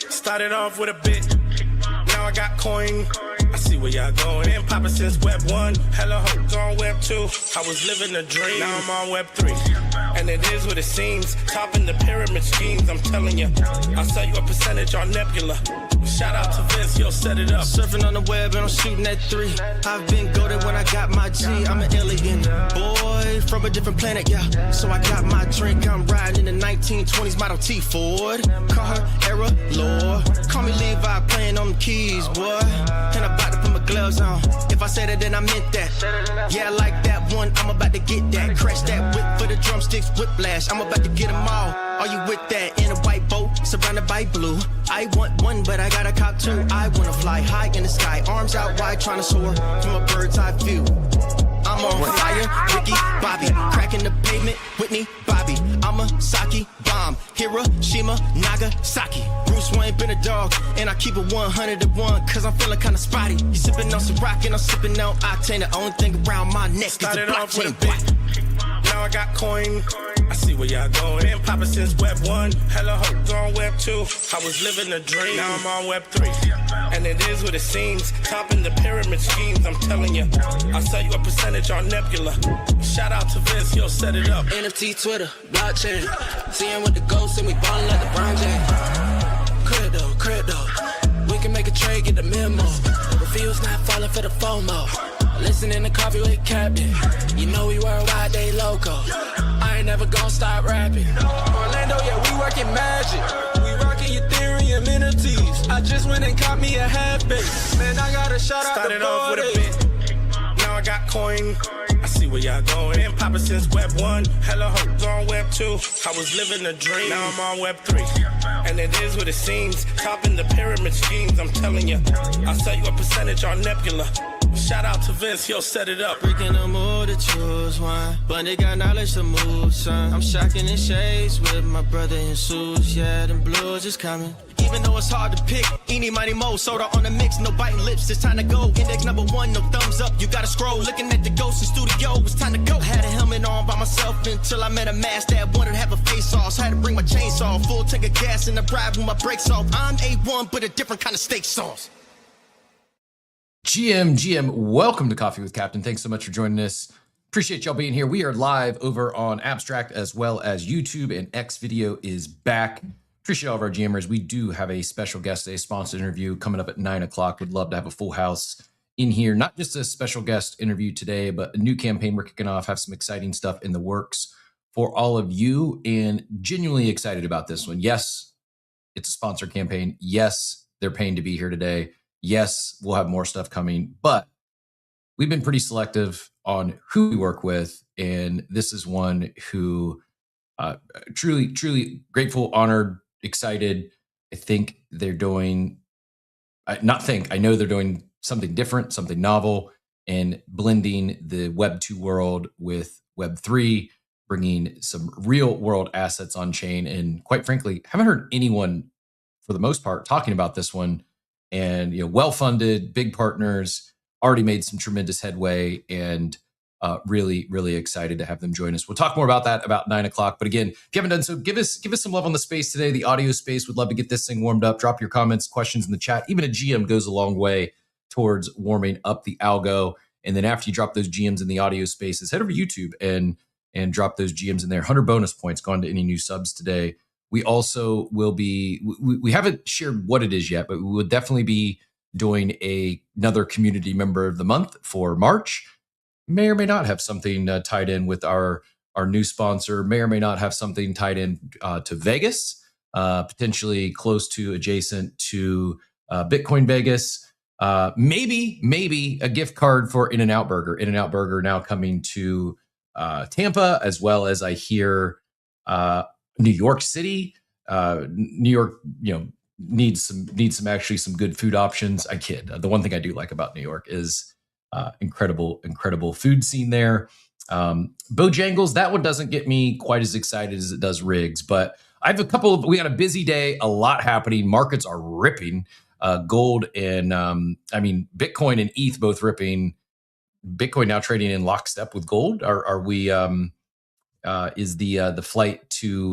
Started off with a bit, now I got coin. I see where y'all going. Been poppin' since Web 1, hella hoes on Web 2. I was living a dream, now I'm on Web 3. And it is what it seems, topping the pyramid schemes, I'm telling you. I'll sell you a percentage on Nebula. Shout out to Vince, he'll set it up. Surfing on the web and I'm shooting at 3. I've been goated when I got my G. I'm an alien boy from a different planet, yeah. So I got my drink, I'm riding in the 1920s Model T Ford. Call her Era Lord. Call me Levi, playing on the keys, boy. And I'm about to put my gloves on. If I said it, then I meant that. Yeah, I like that one, I'm about to get that. Crash that whip for the drumsticks, whiplash. I'm about to get them all. Are you with that? In a white boat, surrounded by blue. I want one, but I got a cop too. I wanna fly high in the sky, arms out wide, trying to soar from a bird's eye view. I'm on fire, Ricky, Bobby, cracking the pavement, Whitney, Bobby. I'm a Saki bomb, Hiroshima, Nagasaki. Bruce Wayne been a dog, and I keep it 101, cause I'm feeling kinda spotty. You sipping on some rock, and I'm sipping on octane. The only thing around my neck Started is the off with a blockchain. bit, now I got coin. I see where y'all going. Been poppin' since Web 1, hella hoes on Web 2. I was living a dream, now I'm on Web 3. And it is what it seems, topping the pyramid schemes, I'm telling you. I'll sell you a percentage on Nebula. Shout out to Vince, he'll set it up. NFT, Twitter, blockchain. Seeing with the ghosts and we ballin' like LeBron James. Crypto. We can make a trade, get the memo. The feels not falling for the FOMO. Listening to Coffee with Captain. You know we worldwide, they loco. I ain't never gonna stop rapping. Orlando, yeah, we working magic. We rocking Ethereum entities. I just went and caught me a half base. Man, I got a shout out Started to off with a bit, now I got coin. I see where y'all going. Been poppin' since Web 1, hella hoes on Web 2. I was living a dream, now I'm on Web 3. And it is what it seems, topping the pyramid schemes, I'm telling you. I'll sell you a percentage on Nebula. Shout out to Vince, he'll set it up. Freaking the mood to choose one, but they got knowledge to move, son. I'm shocking in shades with my brother in suits. Yeah, them blues is coming. Even though it's hard to pick, eeny, mighty, mo, soda on the mix, no biting lips, it's time to go. Index number 1, no thumbs up, you gotta scroll. Looking at the ghost in studio, it's time to go. Had a helmet on by myself until I met a mask that wanted to have a face off. So I had to bring my chainsaw, full tank of gas in the drive with my brakes off. I'm A1, but a different kind of steak sauce. GM, welcome to Coffee with Captain. Thanks so much for joining us. Appreciate y'all being here. We are live over on Abstract as well as YouTube, and X video is back. Appreciate all of our GMers. We do have a special guest, a sponsored interview coming up at 9 o'clock. Would love to have a full house in here. Not just a special guest interview today, but a new campaign we're kicking off. Have some exciting stuff in the works for all of you, and genuinely excited about this one. Yes, it's a sponsored campaign. Yes, they're paying to be here today. Yes, we'll have more stuff coming, but we've been pretty selective on who we work with, and this is one who truly grateful, honored, excited. I think they're doing, I know they're doing something different, something novel, and blending the Web 2 world with Web 3, bringing some real world assets on chain. And quite frankly, haven't heard anyone, for the most part, talking about this one. And well-funded, big partners, already made some tremendous headway, and really excited to have them join us. We'll talk more about that about 9 o'clock. But again, if you haven't done so, give us some love on the space today, the audio space. Would love to get this thing warmed up. Drop your comments, questions in the chat. Even a GM goes a long way towards warming up the algo. And then after you drop those GMs in the audio spaces, head over to YouTube and drop those GMs in there. 100 bonus points gone to any new subs today. We also will be, we haven't shared what it is yet, but we will definitely be doing another community member of the month for March. May or may not have something tied in with our new sponsor, may or may not have something tied in to Vegas, potentially close to adjacent to Bitcoin Vegas. Maybe a gift card for In-N-Out Burger. In-N-Out Burger now coming to Tampa, as well as I hear New York City. New York, needs some actually some good food options. I kid. The one thing I do like about New York is incredible food scene there. Bojangles, that one doesn't get me quite as excited as it does Riggs, but I have we got a busy day, a lot happening. Markets are ripping. Gold and Bitcoin and ETH both ripping. Bitcoin now trading in lockstep with gold. Are we? Is the flight to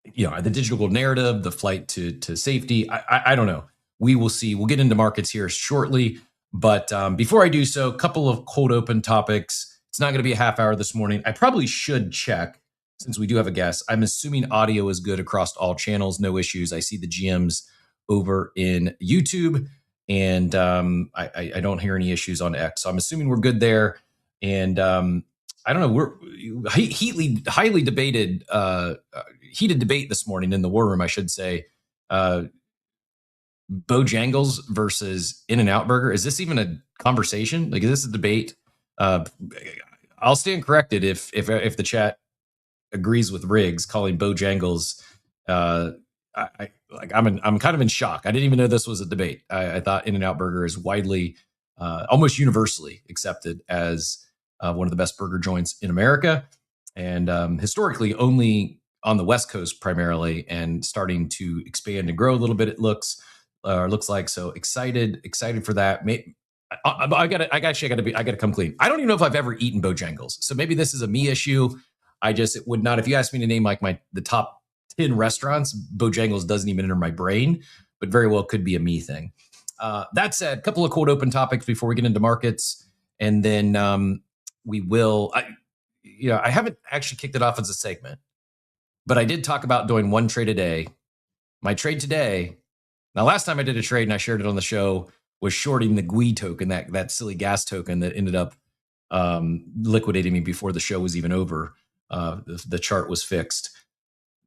the digital gold narrative, the flight to safety? I don't know. We will see. We'll get into markets here shortly, but before I do so, a couple of cold open topics. It's not going to be a half hour this morning. I probably should check since we do have a guest. I'm assuming audio is good across all channels, no issues. I see the GMs over in YouTube, and I don't hear any issues on X. So I'm assuming we're good there. And I don't know. We're highly debated, heated debate this morning in the war room, I should say. Bojangles versus In-N-Out Burger. Is this even a conversation? Like, is this a debate? I'll stand corrected if the chat agrees with Riggs calling Bojangles. I'm kind of in shock. I didn't even know this was a debate. I thought In-N-Out Burger is widely, almost universally accepted as one of the best burger joints in America, and historically only on the West Coast primarily, and starting to expand and grow a little bit. It looks like. So excited for that. I gotta come clean. I don't even know if I've ever eaten Bojangles, so maybe this is a me issue. It would not. If you asked me to name like the top 10 restaurants, Bojangles doesn't even enter my brain, but very well could be a me thing. That said, a couple of cold open topics before we get into markets, and then we will. I haven't actually kicked it off as a segment, but I did talk about doing one trade a day. My trade today. Now, last time I did a trade and I shared it on the show was shorting the GUI token, that silly gas token that ended up liquidating me before the show was even over. The chart was fixed.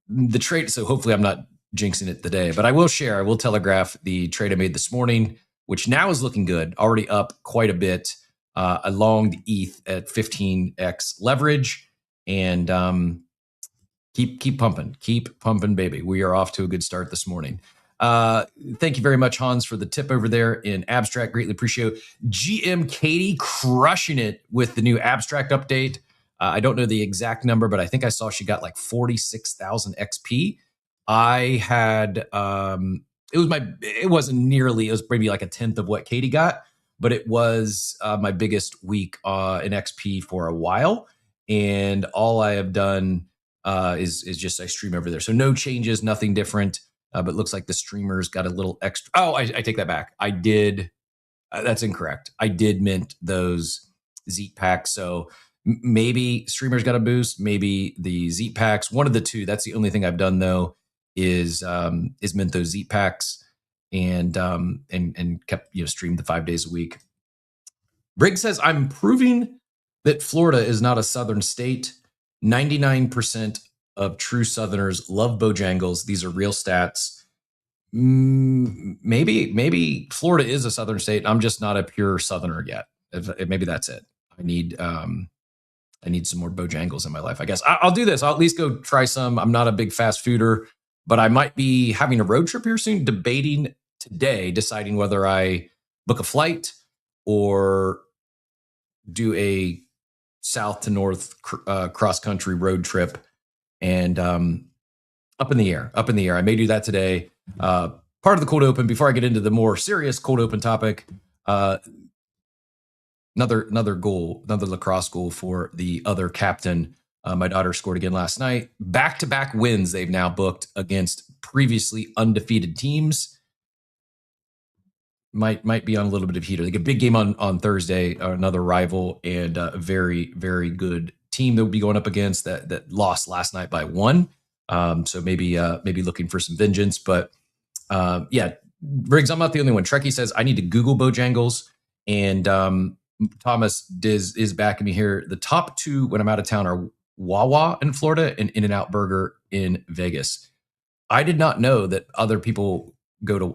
The trade, so hopefully I'm not jinxing it today, but I will telegraph the trade I made this morning, which now is looking good, already up quite a bit, along the ETH at 15x leverage, and keep pumping, baby. We are off to a good start this morning. Thank you very much, Hans, for the tip over there in Abstract. Greatly appreciate it. GM Katie crushing it with the new Abstract update. I don't know the exact number, but I think I saw she got like 46,000 XP. I had, it wasn't nearly, it was maybe like a tenth of what Katie got, but it was my biggest week in XP for a while. And all I have done is just I stream over there. So no changes, nothing different. But it looks like the streamers got a little extra. Oh, I take that back. I did. That's incorrect. I did mint those Zeet packs. So maybe streamers got a boost. Maybe the Zeet packs. One of the two. That's the only thing I've done though. Is mint those Zeet packs and kept streamed the 5 days a week. Briggs says I'm proving that Florida is not a southern state. 99% of true Southerners love Bojangles. These are real stats. Maybe Florida is a southern state. I'm just not a pure Southerner yet. Maybe that's it. I need some more Bojangles in my life, I guess. I'll do this. I'll at least go try some. I'm not a big fast fooder, but I might be having a road trip here soon, deciding whether I book a flight or do a south to north cross-country road trip. And up in the air. I may do that today. Part of the cold open, before I get into the more serious cold open topic, another lacrosse goal for the other captain. My daughter scored again last night. Back-to-back wins they've now booked against previously undefeated teams. Might be on a little bit of heater. They get a big game on Thursday, another rival, and a very, very good team that will be going up against that lost last night by 1. So maybe looking for some vengeance. But yeah, Riggs, I'm not the only one. Trekkie says I need to Google Bojangles, and Thomas is backing me here. The top 2 when I'm out of town are Wawa in Florida and In-N-Out Burger in Vegas. I did not know that other people go to.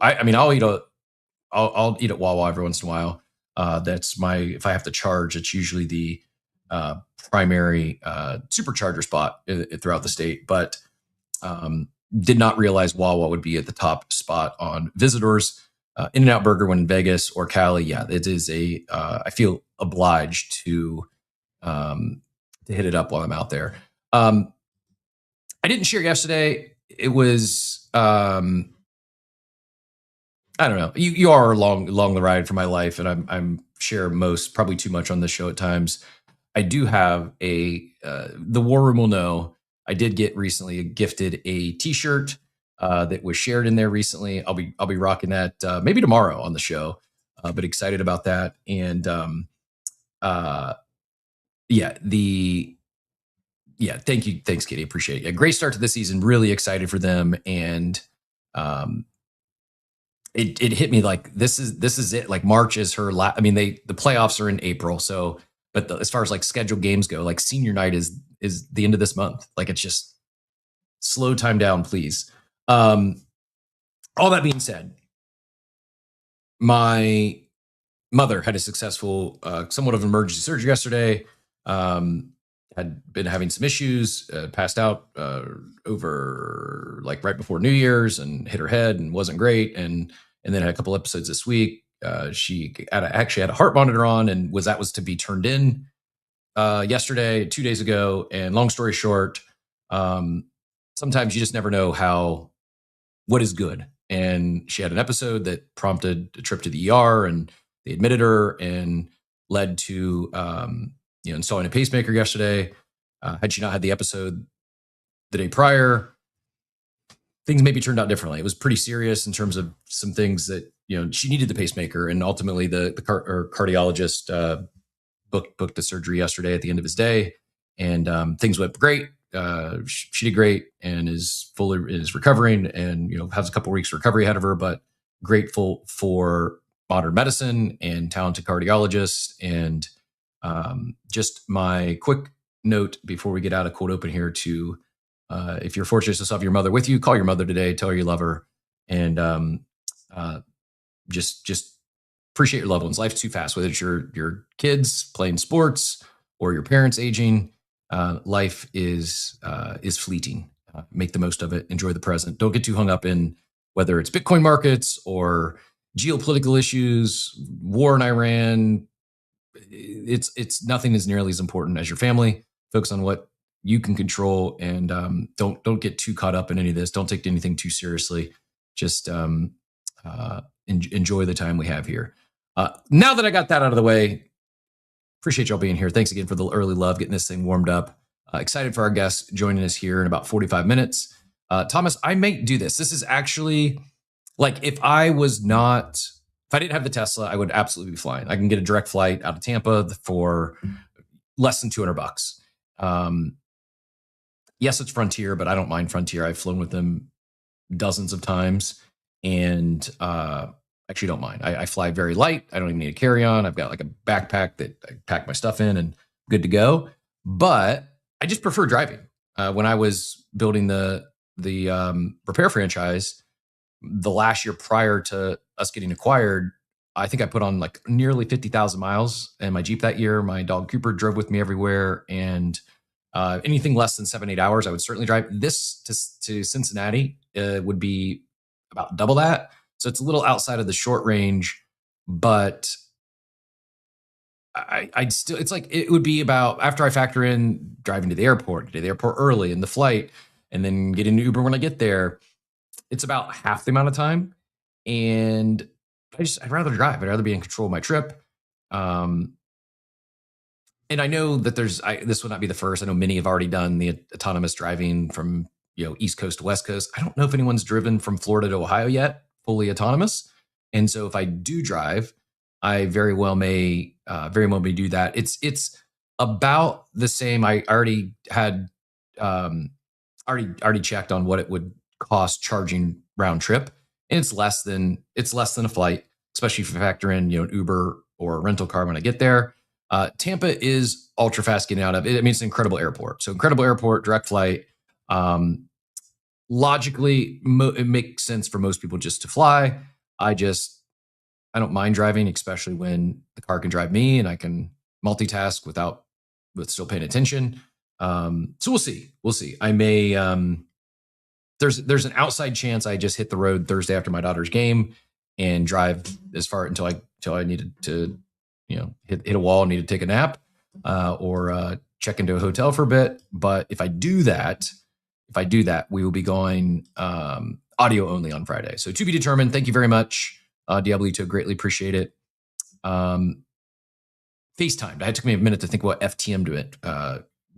I'll eat at Wawa every once in a while. That's if I have to charge, it's usually the primary supercharger spot throughout the state, but did not realize Wawa would be at the top spot on visitors. In-N-Out Burger when in Vegas or Cali, yeah, it is I feel obliged to hit it up while I'm out there. I didn't share yesterday. It was I don't know. You are along the ride for my life, and I'm share probably too much on this show at times. I do have the War Room will know. I did get recently gifted a T-shirt that was shared in there recently. I'll be rocking that maybe tomorrow on the show, but excited about that. And thank you, thanks, Kitty, appreciate it. Yeah, great start to the season. Really excited for them, and it hit me like this is it. Like March is her last. I mean, the playoffs are in April, so but as far as like scheduled games go, like senior night is the end of this month. Like it's just slow time down, please. All that being said, my mother had a successful, somewhat of an emergency surgery yesterday. Had been having some issues, passed out over like right before New Year's and hit her head and wasn't great. And then had a couple episodes this week. She actually had a heart monitor on and was to be turned in yesterday, 2 days ago. And long story short, sometimes you just never know what is good. And she had an episode that prompted a trip to the ER, and they admitted her and led to installing a pacemaker yesterday. Had she not had the episode the day prior, things maybe turned out differently. It was pretty serious in terms of some things that, she needed the pacemaker, and ultimately the cardiologist booked the surgery yesterday at the end of his day, and things went great. She did great and is recovering, and has a couple weeks recovery ahead of her, but grateful for modern medicine and talented cardiologists. And just my quick note before we get out of cold open here to if you're fortunate to have your mother with you, call your mother today, tell her you love her, and just appreciate your loved ones. Life's too fast, whether it's your kids playing sports or your parents aging. Life is fleeting. Make the most of it. Enjoy the present. Don't get too hung up in whether it's Bitcoin markets or geopolitical issues, war in Iran. It's nothing is nearly as important as your family. Focus on what you can control, and don't get too caught up in any of this. Don't take anything too seriously. Just enjoy the time we have here. Now that I got that out of the way, appreciate y'all being here. Thanks again for the early love, getting this thing warmed up. Excited for our guest joining us here in about 45 minutes. Thomas, I may do this. This is actually like if I didn't have the Tesla, I would absolutely be flying. I can get a direct flight out of Tampa for less than $200. Yes, it's Frontier, but I don't mind Frontier. I've flown with them dozens of times, and actually don't mind. I fly very light. I don't even need a carry-on. I've got like a backpack that I pack my stuff in and good to go. But I just prefer driving. When I was building the repair franchise, the last year prior to us getting acquired, I think I put on like nearly 50,000 miles in my Jeep that year. My dog Cooper drove with me everywhere, and anything less than 7-8 hours, I would certainly drive. This to Cincinnati would be about double that. So it's a little outside of the short range, but I'd still, it's like, it would be about, after I factor in driving to the airport early in the flight, and then getting an Uber when I get there, it's about half the amount of time. And I'd rather drive. I'd rather be in control of my trip. And I know that this would not be the first. I know many have already done the autonomous driving from, East Coast to West Coast. I don't know if anyone's driven from Florida to Ohio yet, fully autonomous. And so if I do drive, I very well may do that. It's about the same. I already had already checked on what it would cost charging round trip, and it's less than a flight, especially if you factor in an Uber or a rental car when I get there. Tampa is ultra fast getting out of it. I mean, it's an incredible airport. So incredible airport, direct flight. Logically, it makes sense for most people just to fly. I don't mind driving, especially when the car can drive me and I can multitask with still paying attention. So we'll see. I may, there's an outside chance I just hit the road Thursday after my daughter's game and drive as far until I needed to, hit a wall and need to take a nap, or check into a hotel for a bit. But if I do that, we will be going audio only on Friday. So to be determined. Thank you very much Diablito, greatly appreciate it. FaceTimed. It took me a minute to think what FTM to it.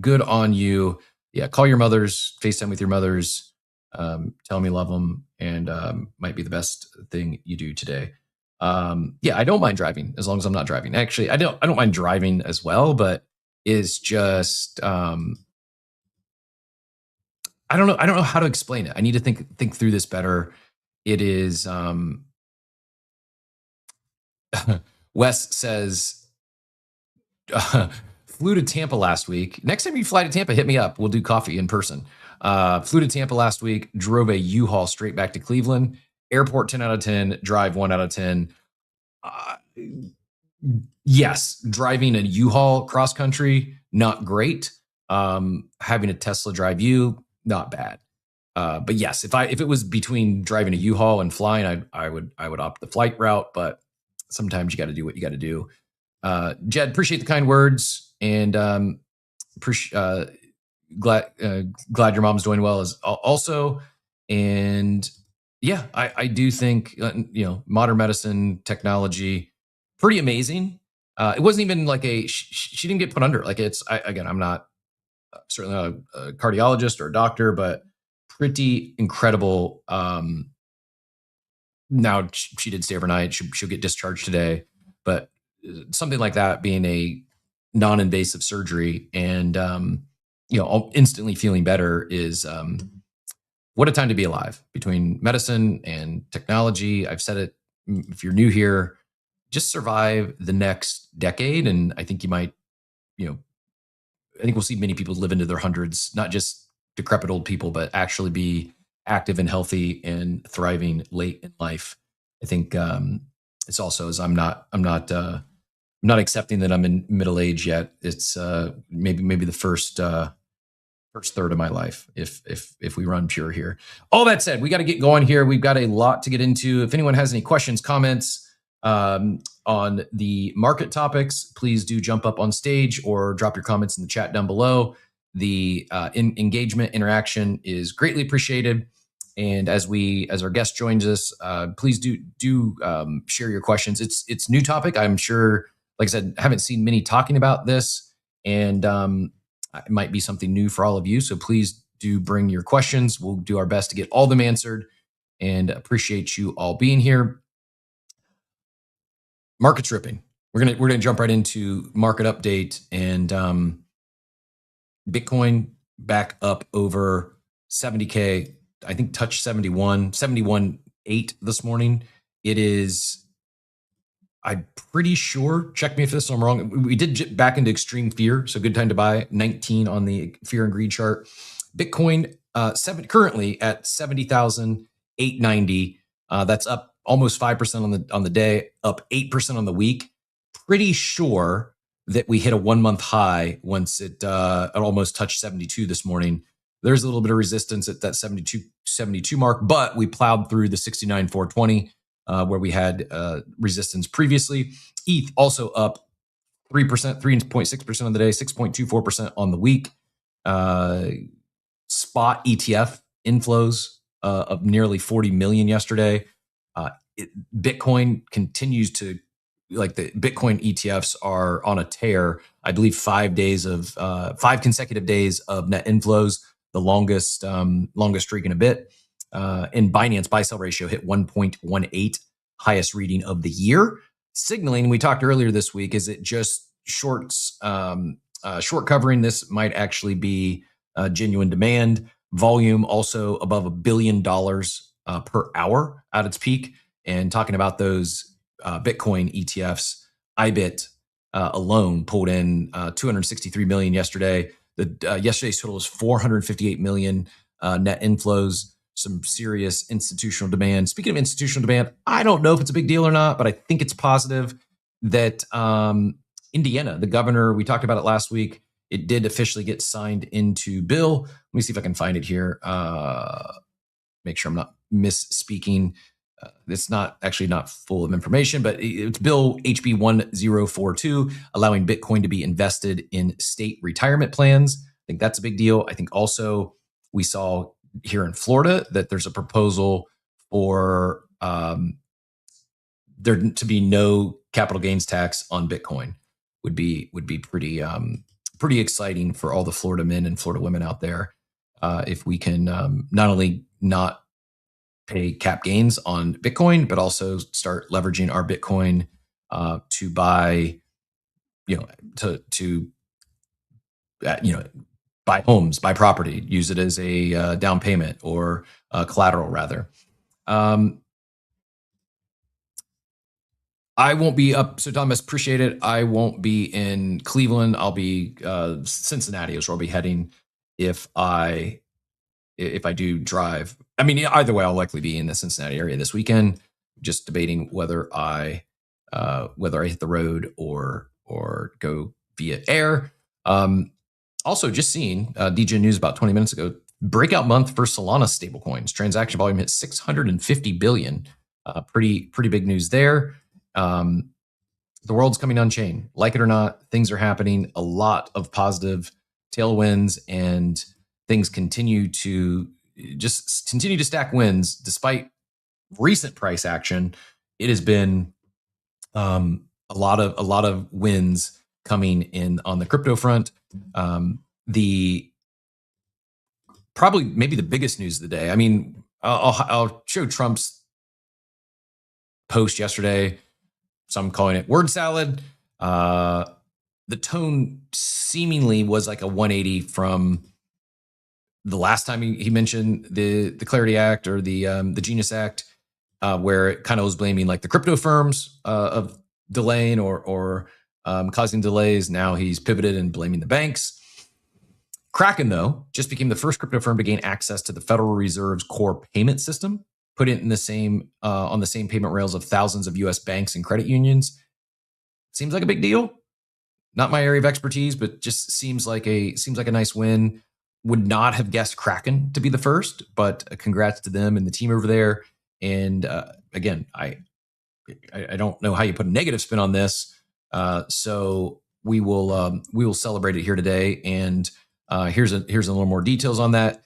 Good on you. Yeah, call your mothers, FaceTime with your mothers, tell them you love them, and might be the best thing you do today. Yeah, I don't mind driving as long as I'm not driving. Actually, I don't mind driving as well, but is just I don't know how to explain it. I need to think through this better. It is Wes says flew to Tampa last week. Next time you fly to Tampa, hit me up. We'll do coffee in person. Flew to Tampa last week, drove a U-Haul straight back to Cleveland. Airport 10 out of 10, drive 1 out of 10. Yes, driving a U-Haul cross country, not great. Having a Tesla drive you, not bad. But yes, if it was between driving a U-Haul and flying, I would opt the flight route. But sometimes you got to do what you got to do. Jed, appreciate the kind words, and glad your mom's doing well as also. And yeah, I do think modern medicine technology pretty amazing. It wasn't even like she didn't get put under. Like I'm not certainly not a cardiologist or a doctor, but pretty incredible. Now she did stay overnight. She'll get discharged today, but something like that being a non-invasive surgery and instantly feeling better is what a time to be alive. Between medicine and technology, I've said it, if you're new here, just survive the next decade, and I think you might, I think we'll see many people live into their hundreds, not just decrepit old people, but actually be active and healthy and thriving late in life. I think it's also, as I'm not accepting that I'm in middle age yet. It's maybe the first third of my life if we run pure here. All that said, we got to get going here. We've got a lot to get into. If anyone has any questions, comments on the market topics, please do jump up on stage or drop your comments in the chat down below. The engagement interaction is greatly appreciated. And as our guest joins us, please do share your questions. It's new topic. I'm sure, like I said, haven't seen many talking about this, and it might be something new for all of you. So please do bring your questions. We'll do our best to get all of them answered, and appreciate you all being here. Market's ripping. We're gonna jump right into market update, and Bitcoin back up over 70K. I think touched 71.8 this morning. It is, I'm pretty sure, check me if this I'm wrong, we did back into extreme fear, so good time to buy. 19 on the fear and greed chart. Bitcoin currently at 70,890. That's up almost 5% on the day, up 8% on the week. Pretty sure that we hit a 1 month high once it almost touched 72 this morning. There's a little bit of resistance at that 72 mark, but we plowed through the 69,420 where we had resistance previously. ETH also up 3%, 3.6% on the day, 6.24% on the week. Spot ETF inflows of nearly 40 million yesterday. Bitcoin continues to, like, the Bitcoin ETFs are on a tear. I believe 5 consecutive days of net inflows, the longest streak in a bit. And Binance buy sell ratio hit 1.18, highest reading of the year, signaling, we talked earlier this week, is it just short covering? This might actually be genuine demand. Volume also above $1 billion per hour at its peak. And talking about those Bitcoin ETFs, IBIT alone pulled in 263 million yesterday. Yesterday's total was 458 million net inflows. Some serious institutional demand. Speaking of institutional demand, I don't know if it's a big deal or not, but I think it's positive that Indiana, the governor, we talked about it last week, it did officially get signed into bill. Let me see if I can find it here. Make sure I'm not misspeaking. It's not full of information, but it's Bill HB 1042, allowing Bitcoin to be invested in state retirement plans. I think that's a big deal. I think also we saw here in Florida that there's a proposal for there to be no capital gains tax on Bitcoin would be pretty exciting for all the Florida men and Florida women out there. If we can not only not pay cap gains on Bitcoin, but also start leveraging our Bitcoin to buy, to buy homes, buy property, use it as a down payment or collateral rather. I won't be up. So Thomas, appreciate it. I won't be in Cleveland. I'll be Cincinnati is where I'll be heading if I do drive. I mean, either way, I'll likely be in the Cincinnati area this weekend. Just debating whether I hit the road or go via air. Also, just seeing DJ News about 20 minutes ago. Breakout month for Solana stablecoins. Transaction volume hit 650 billion. Pretty big news there. The world's coming Onchain. Like it or not, things are happening. A lot of positive tailwinds, and things continue to stack wins despite recent price action. It has been a lot of wins coming in on the crypto front. Maybe the biggest news of the day. I mean, I'll show Trump's post yesterday. Some calling it word salad. The tone seemingly was like a 180 from the last time he mentioned the Clarity Act or the Genius Act, where it kind of was blaming like the crypto firms of delaying or causing delays. Now he's pivoted and blaming the banks. Kraken, though, just became the first crypto firm to gain access to the Federal Reserve's core payment system, put it in the same on the same payment rails of thousands of U.S. banks and credit unions. Seems like a big deal. Not my area of expertise, but just seems like a nice win. Would not have guessed Kraken to be the first, but congrats to them and the team over there. And again, I don't know how you put a negative spin on this, so we will celebrate it here today. And here's a little more details on that.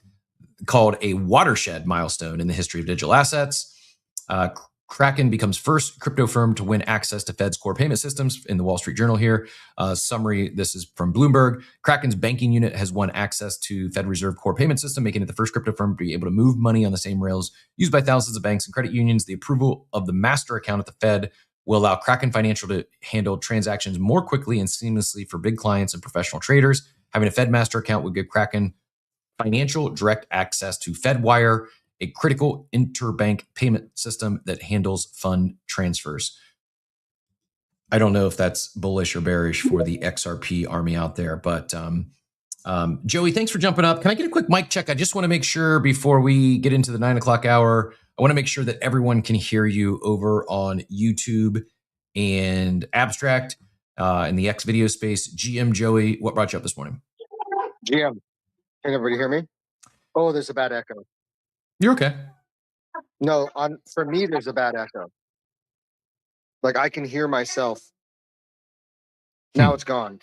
Called a watershed milestone in the history of digital assets. Kraken becomes first crypto firm to win access to Fed's core payment systems in the Wall Street Journal here. Summary, this is from Bloomberg. Kraken's banking unit has won access to Fed Reserve core payment system, making it the first crypto firm to be able to move money on the same rails used by thousands of banks and credit unions. The approval of the master account at the Fed will allow Kraken Financial to handle transactions more quickly and seamlessly for big clients and professional traders. Having a Fed master account would give Kraken Financial direct access to FedWire, a critical interbank payment system that handles fund transfers. I don't know if that's bullish or bearish for the XRP army out there, but Joey, thanks for jumping up. Can I get a quick mic check? I just want to make sure before we get into the 9 o'clock hour, I want to make sure that everyone can hear you over on YouTube and Abstract in the X video space. GM Joey, what brought you up this morning? GM. Can everybody hear me? Oh, there's a bad echo. You're okay. No, for me, there's a bad echo. Like I can hear myself. Now it's gone.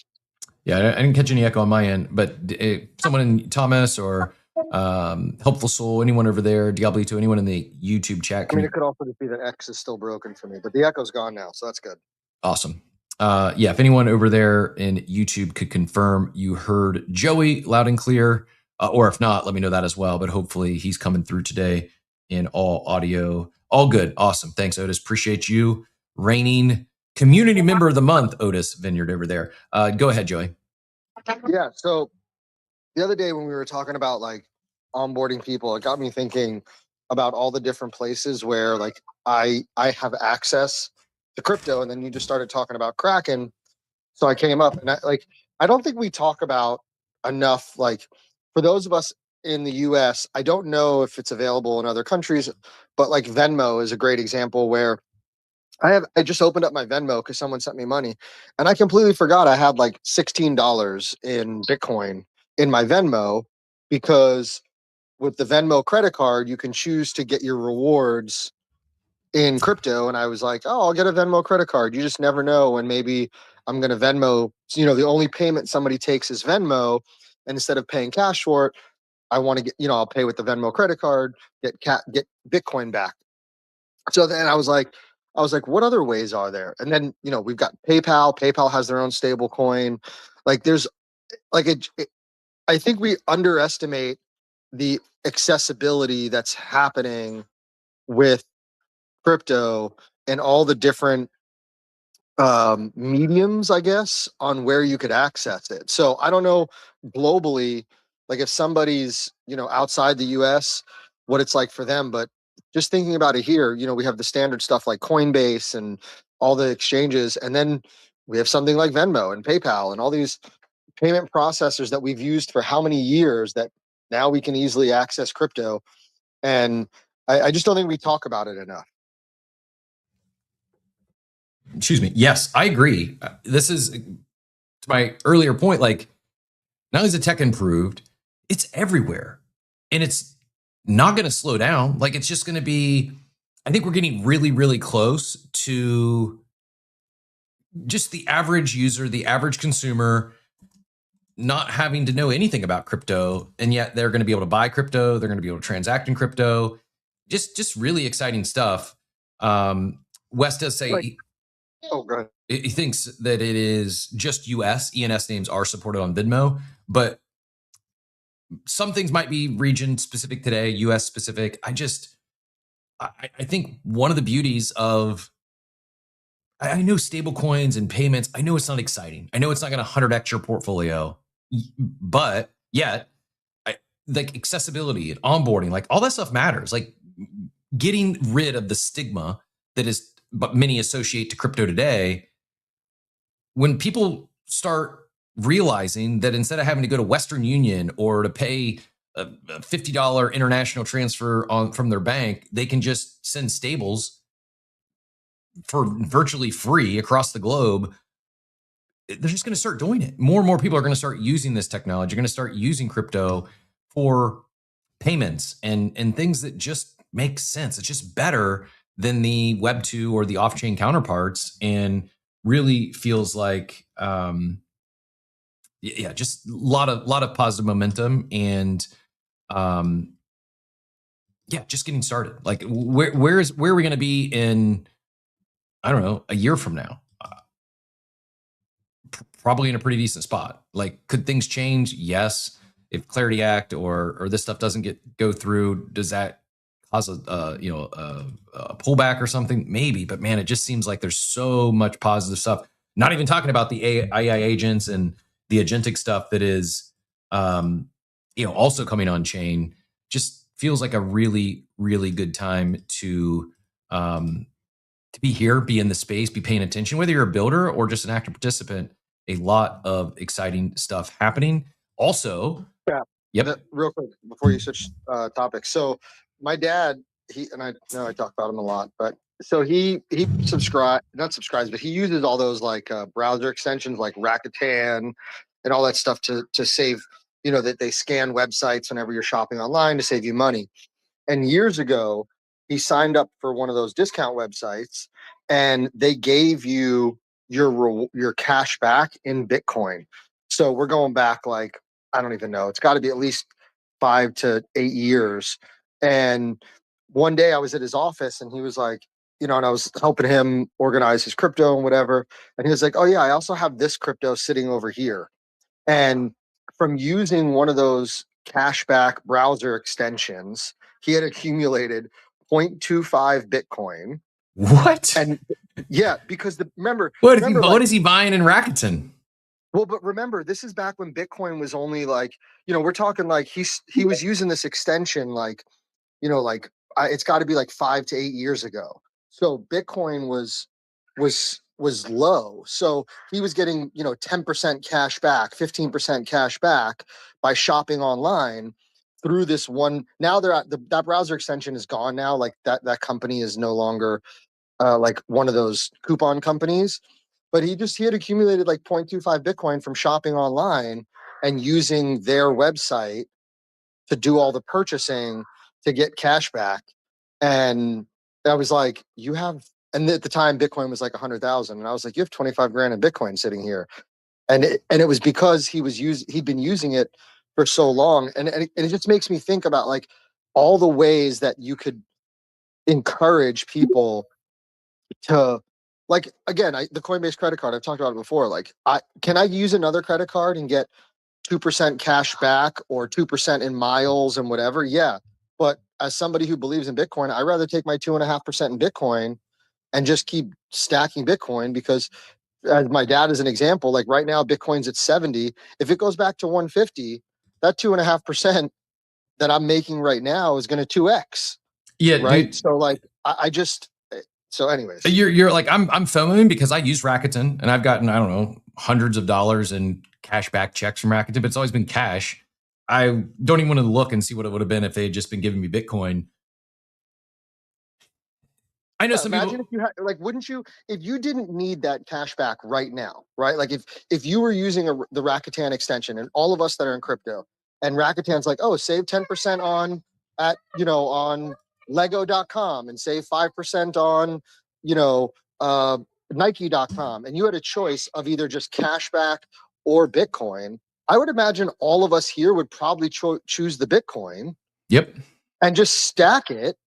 Yeah, I didn't catch any echo on my end, but someone in Thomas or Helpful Soul, anyone over there, Diablito, anyone in the YouTube chat. I mean, it could also just be that X is still broken for me, but the echo's gone now, so that's good. Awesome. Yeah, if anyone over there in YouTube could confirm you heard Joey loud and clear, or if not, let me know that as well. But hopefully he's coming through today in all audio. All good. Awesome. Thanks, Otis. Appreciate you. Reigning community member of the month, Otis Vineyard over there. Go ahead, Joey. Yeah. So the other day when we were talking about like onboarding people, it got me thinking about all the different places where like I have access to crypto, and then you just started talking about Kraken. So I came up, and I don't think we talk about enough, like for those of us in the US, I don't know if it's available in other countries, but like Venmo is a great example where I just opened up my Venmo because someone sent me money, and I completely forgot I had like $16 in Bitcoin in my Venmo, because with the Venmo credit card, you can choose to get your rewards in crypto. And I was like, oh, I'll get a Venmo credit card. You just never know when maybe I'm going to Venmo. The only payment somebody takes is Venmo. And instead of paying cash for it, I want to get, I'll pay with the Venmo credit card, get Bitcoin back. So then I was like, I was like, what other ways are there? And then, we've got PayPal. PayPal has their own stable coin. Like there's like I think we underestimate the accessibility that's happening with crypto and all the different mediums, I guess, on where you could access it. So I don't know globally, like if somebody's, outside the US, what it's like for them. But just thinking about it here, we have the standard stuff like Coinbase and all the exchanges. And then we have something like Venmo and PayPal and all these payment processors that we've used for how many years that now we can easily access crypto. And I just don't think we talk about it enough. Excuse me. Yes, I agree. This is to my earlier point. Like, not only is the tech improved, it's everywhere, and it's not going to slow down. Like, it's just going to be. I think we're getting really, really close to just the average user, the average consumer, not having to know anything about crypto, and yet they're going to be able to buy crypto. They're going to be able to transact in crypto. Just really exciting stuff. Wes does say. Oh, go ahead. He thinks that it is just US. ENS names are supported on Venmo, but some things might be region specific today, US specific. I think one of the beauties of, I know stable coins and payments, I know it's not exciting. I know it's not going to 100x your portfolio, but yet, like accessibility and onboarding, like all that stuff matters. Like getting rid of the stigma that is, but many associate to crypto today. When people start realizing that instead of having to go to Western Union or to pay a $50 international transfer from their bank, they can just send stables for virtually free across the globe. They're just going to start doing it. More and more people are going to start using this technology. You're going to start using crypto for payments and things that just make sense. It's just better than the Web 2 or the off-chain counterparts, and really feels like, just a lot of positive momentum, and just getting started. Like where are we going to be in, I don't know, a year from now? Probably in a pretty decent spot. Like, could things change? Yes. If Clarity Act or this stuff doesn't go through, does that cause a pullback or something? Maybe, but man, it just seems like there's so much positive stuff. Not even talking about the AI agents and the agentic stuff that is, also coming on chain. Just feels like a really, really good time to be here, be in the space, be paying attention. Whether you're a builder or just an active participant, a lot of exciting stuff happening. Also, Real quick before you switch topics. So my dad, I know I talk about him a lot, but so he not subscribes, but he uses all those like browser extensions like Rakuten and all that stuff to save, that they scan websites whenever you're shopping online to save you money. And years ago, he signed up for one of those discount websites, and they gave you your cash back in Bitcoin. So we're going back like, I don't even know. It's got to be at least 5 to 8 years. And one day I was at his office, and he was like, and I was helping him organize his crypto and whatever. And he was like, oh yeah, I also have this crypto sitting over here. And from using one of those cashback browser extensions, he had accumulated 0.25 Bitcoin. What? And yeah, because remember, what is he buying in Rakuten? Well, but remember, this is back when Bitcoin was only like, we're talking like he was using this extension like, it's got to be like 5 to 8 years ago. So Bitcoin was low. So he was getting, 10% cash back, 15% cash back by shopping online through this one. Now that browser extension is gone now. Like that company is no longer like one of those coupon companies. But he had accumulated like 0.25 Bitcoin from shopping online and using their website to do all the purchasing to get cash back. And I was like, and at the time Bitcoin was like 100,000. And I was like, you have 25 grand in Bitcoin sitting here. And it was because he'd been using it for so long. And it just makes me think about like all the ways that you could encourage people to, like, again, the Coinbase credit card, I've talked about it before. Like, can I use another credit card and get 2% cash back or 2% in miles and whatever? Yeah. But as somebody who believes in Bitcoin, I'd rather take my 2.5% in Bitcoin and just keep stacking Bitcoin, because as my dad is an example, like right now, Bitcoin's at 70. If it goes back to 150, that 2.5% that I'm making right now is going to 2x. Yeah, Right. dude. So like, I just, so anyways. You're like, I'm FOMOing because I use Rakuten and I've gotten, I don't know, hundreds of dollars in cashback checks from Rakuten, but it's always been cash. I don't even want to look and see what it would have been if they had just been giving me Bitcoin. I know some Imagine people. if you had, like, wouldn't you, if you didn't need that cash back right now, right? Like if you were using the Rakuten extension, and all of us that are in crypto, and Rakuten's like, oh, save 10% on on lego.com, and save 5% on, you know, Nike.com, and you had a choice of either just cash back or Bitcoin, I would imagine all of us here would probably choose the Bitcoin. Yep. And just stack it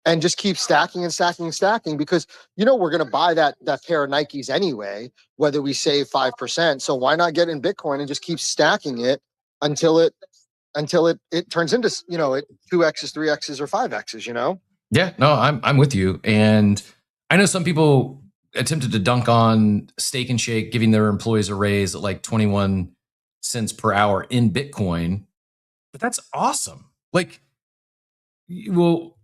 and just keep stacking and stacking and stacking, because we're going to buy that pair of Nikes anyway, whether we save 5%. So why not get in Bitcoin and just keep stacking it until it turns into it 2x's, 3x's, or 5x's. Yeah, no, I'm with you. And I know some people attempted to dunk on Steak and Shake giving their employees a raise at like 21 cents per hour in Bitcoin, but that's awesome. Like, well,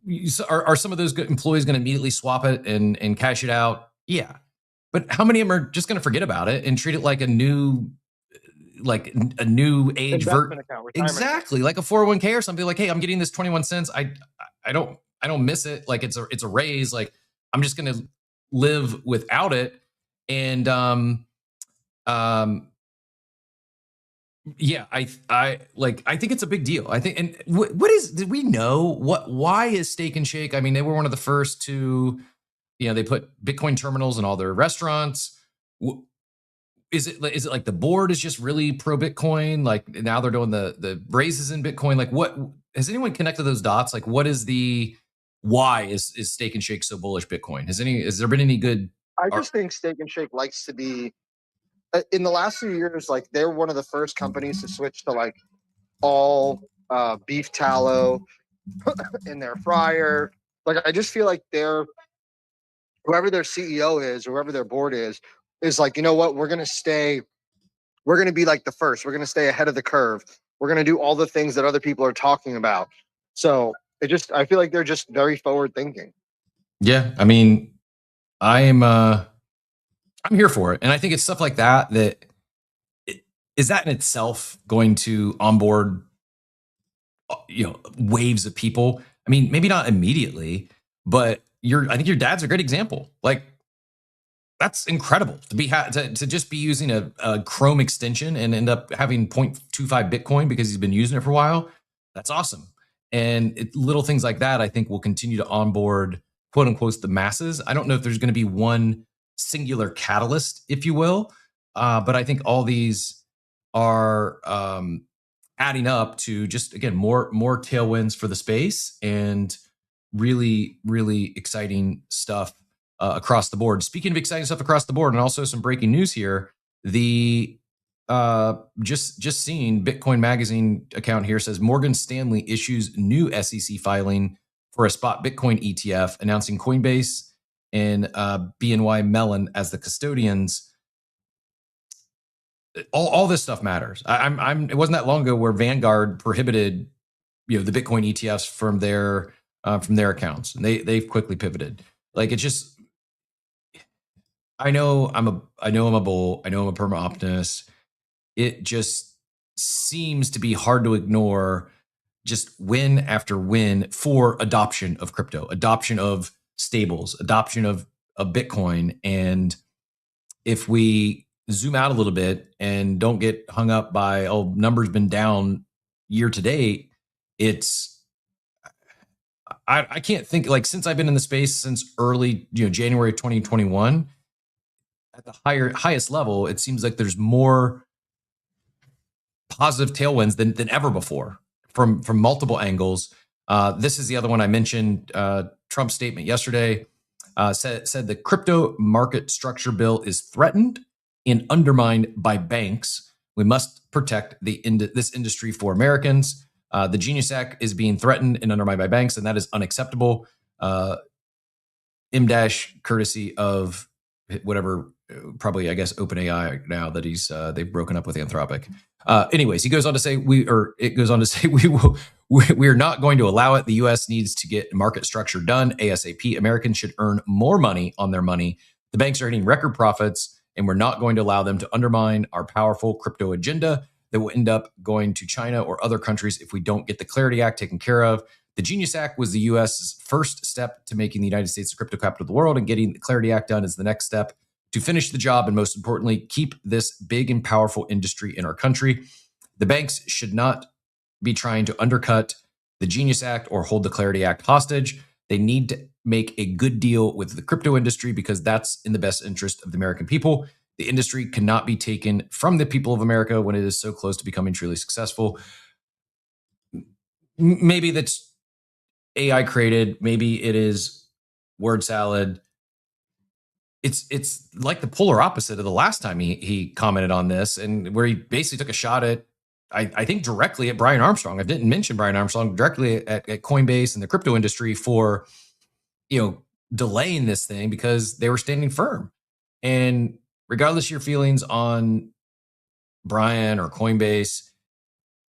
are some of those employees going to immediately swap it and cash it out? Yeah, but how many of them are just going to forget about it and treat it like a new age Investment account, exactly, like a 401k or something? Like, hey, I'm getting this 21 cents. I don't miss it. Like, it's a raise. Like, I'm just going to live without it. And yeah, I think it's a big deal. I think, and did we know why is Steak and Shake? I mean, they were one of the first to, they put Bitcoin terminals in all their restaurants. Is it like the board is just really pro Bitcoin? Like, now they're doing the raises in Bitcoin. Like, what has anyone connected those dots? Like, what is why is Steak and Shake so bullish Bitcoin? Has there been any good? I just think Steak and Shake likes to be, in the last few years, like, they're one of the first companies to switch to like all beef tallow in their fryer. Like, I just feel like whoever their CEO is, whoever their board is like, you know what, we're going to be like the first. We're going to stay ahead of the curve. We're going to do all the things that other people are talking about. So I feel like they're just very forward thinking. Yeah. I mean, I'm here for it. And I think it's stuff like that is that in itself going to onboard, waves of people. I mean, maybe not immediately, but I think your dad's a great example. Like, that's incredible to just be using a Chrome extension and end up having 0.25 Bitcoin because he's been using it for a while. That's awesome. And little things like that, I think, will continue to onboard, quote unquote, the masses. I don't know if there's going to be one singular catalyst, if you will, but I think all these are adding up to just, again, more tailwinds for the space, and really, really exciting stuff across the board. Speaking of exciting stuff across the board, and also some breaking news here, the just seen Bitcoin Magazine account here says Morgan Stanley issues new SEC filing for a spot Bitcoin ETF, announcing Coinbase and BNY Mellon as the custodians. All this stuff matters. It wasn't that long ago where Vanguard prohibited, the Bitcoin ETFs from their accounts, and they've quickly pivoted. Like, it's just, I know I'm a bull. I know I'm a perma optimist. It just seems to be hard to ignore just win after win for adoption of crypto, adoption of stables, adoption of Bitcoin. And if we zoom out a little bit and don't get hung up by, numbers been down year to date, I can't think, like, since I've been in the space since early, January 2021, at the highest level, it seems like there's more positive tailwinds than ever before from multiple angles. This is the other one I mentioned, Trump's statement yesterday. said the crypto market structure bill is threatened and undermined by banks. We must protect this industry for Americans. The Genius Act is being threatened and undermined by banks, and that is unacceptable. M-dash courtesy of whatever, probably, I guess, OpenAI now that they've broken up with Anthropic. Anyways, he goes on to say we are not going to allow it. The U.S. needs to get market structure done ASAP. Americans should earn more money on their money. The banks are hitting record profits, and we're not going to allow them to undermine our powerful crypto agenda that will end up going to China or other countries if we don't get the Clarity Act taken care of. The Genius Act was the U.S.'s first step to making the United States the crypto capital of the world, and getting the Clarity Act done is the next step to finish the job and, most importantly, keep this big and powerful industry in our country. The banks should not be trying to undercut the Genius Act or hold the Clarity Act hostage. They need to make a good deal with the crypto industry because that's in the best interest of the American people. The industry cannot be taken from the people of America when it is so close to becoming truly successful. Maybe that's AI created. Maybe it is word salad. It's like the polar opposite of the last time he commented on this, and where he basically took a shot at, I think, directly at Brian Armstrong. I didn't mention Brian Armstrong, directly at Coinbase and the crypto industry for, delaying this thing because they were standing firm. And regardless of your feelings on Brian or Coinbase,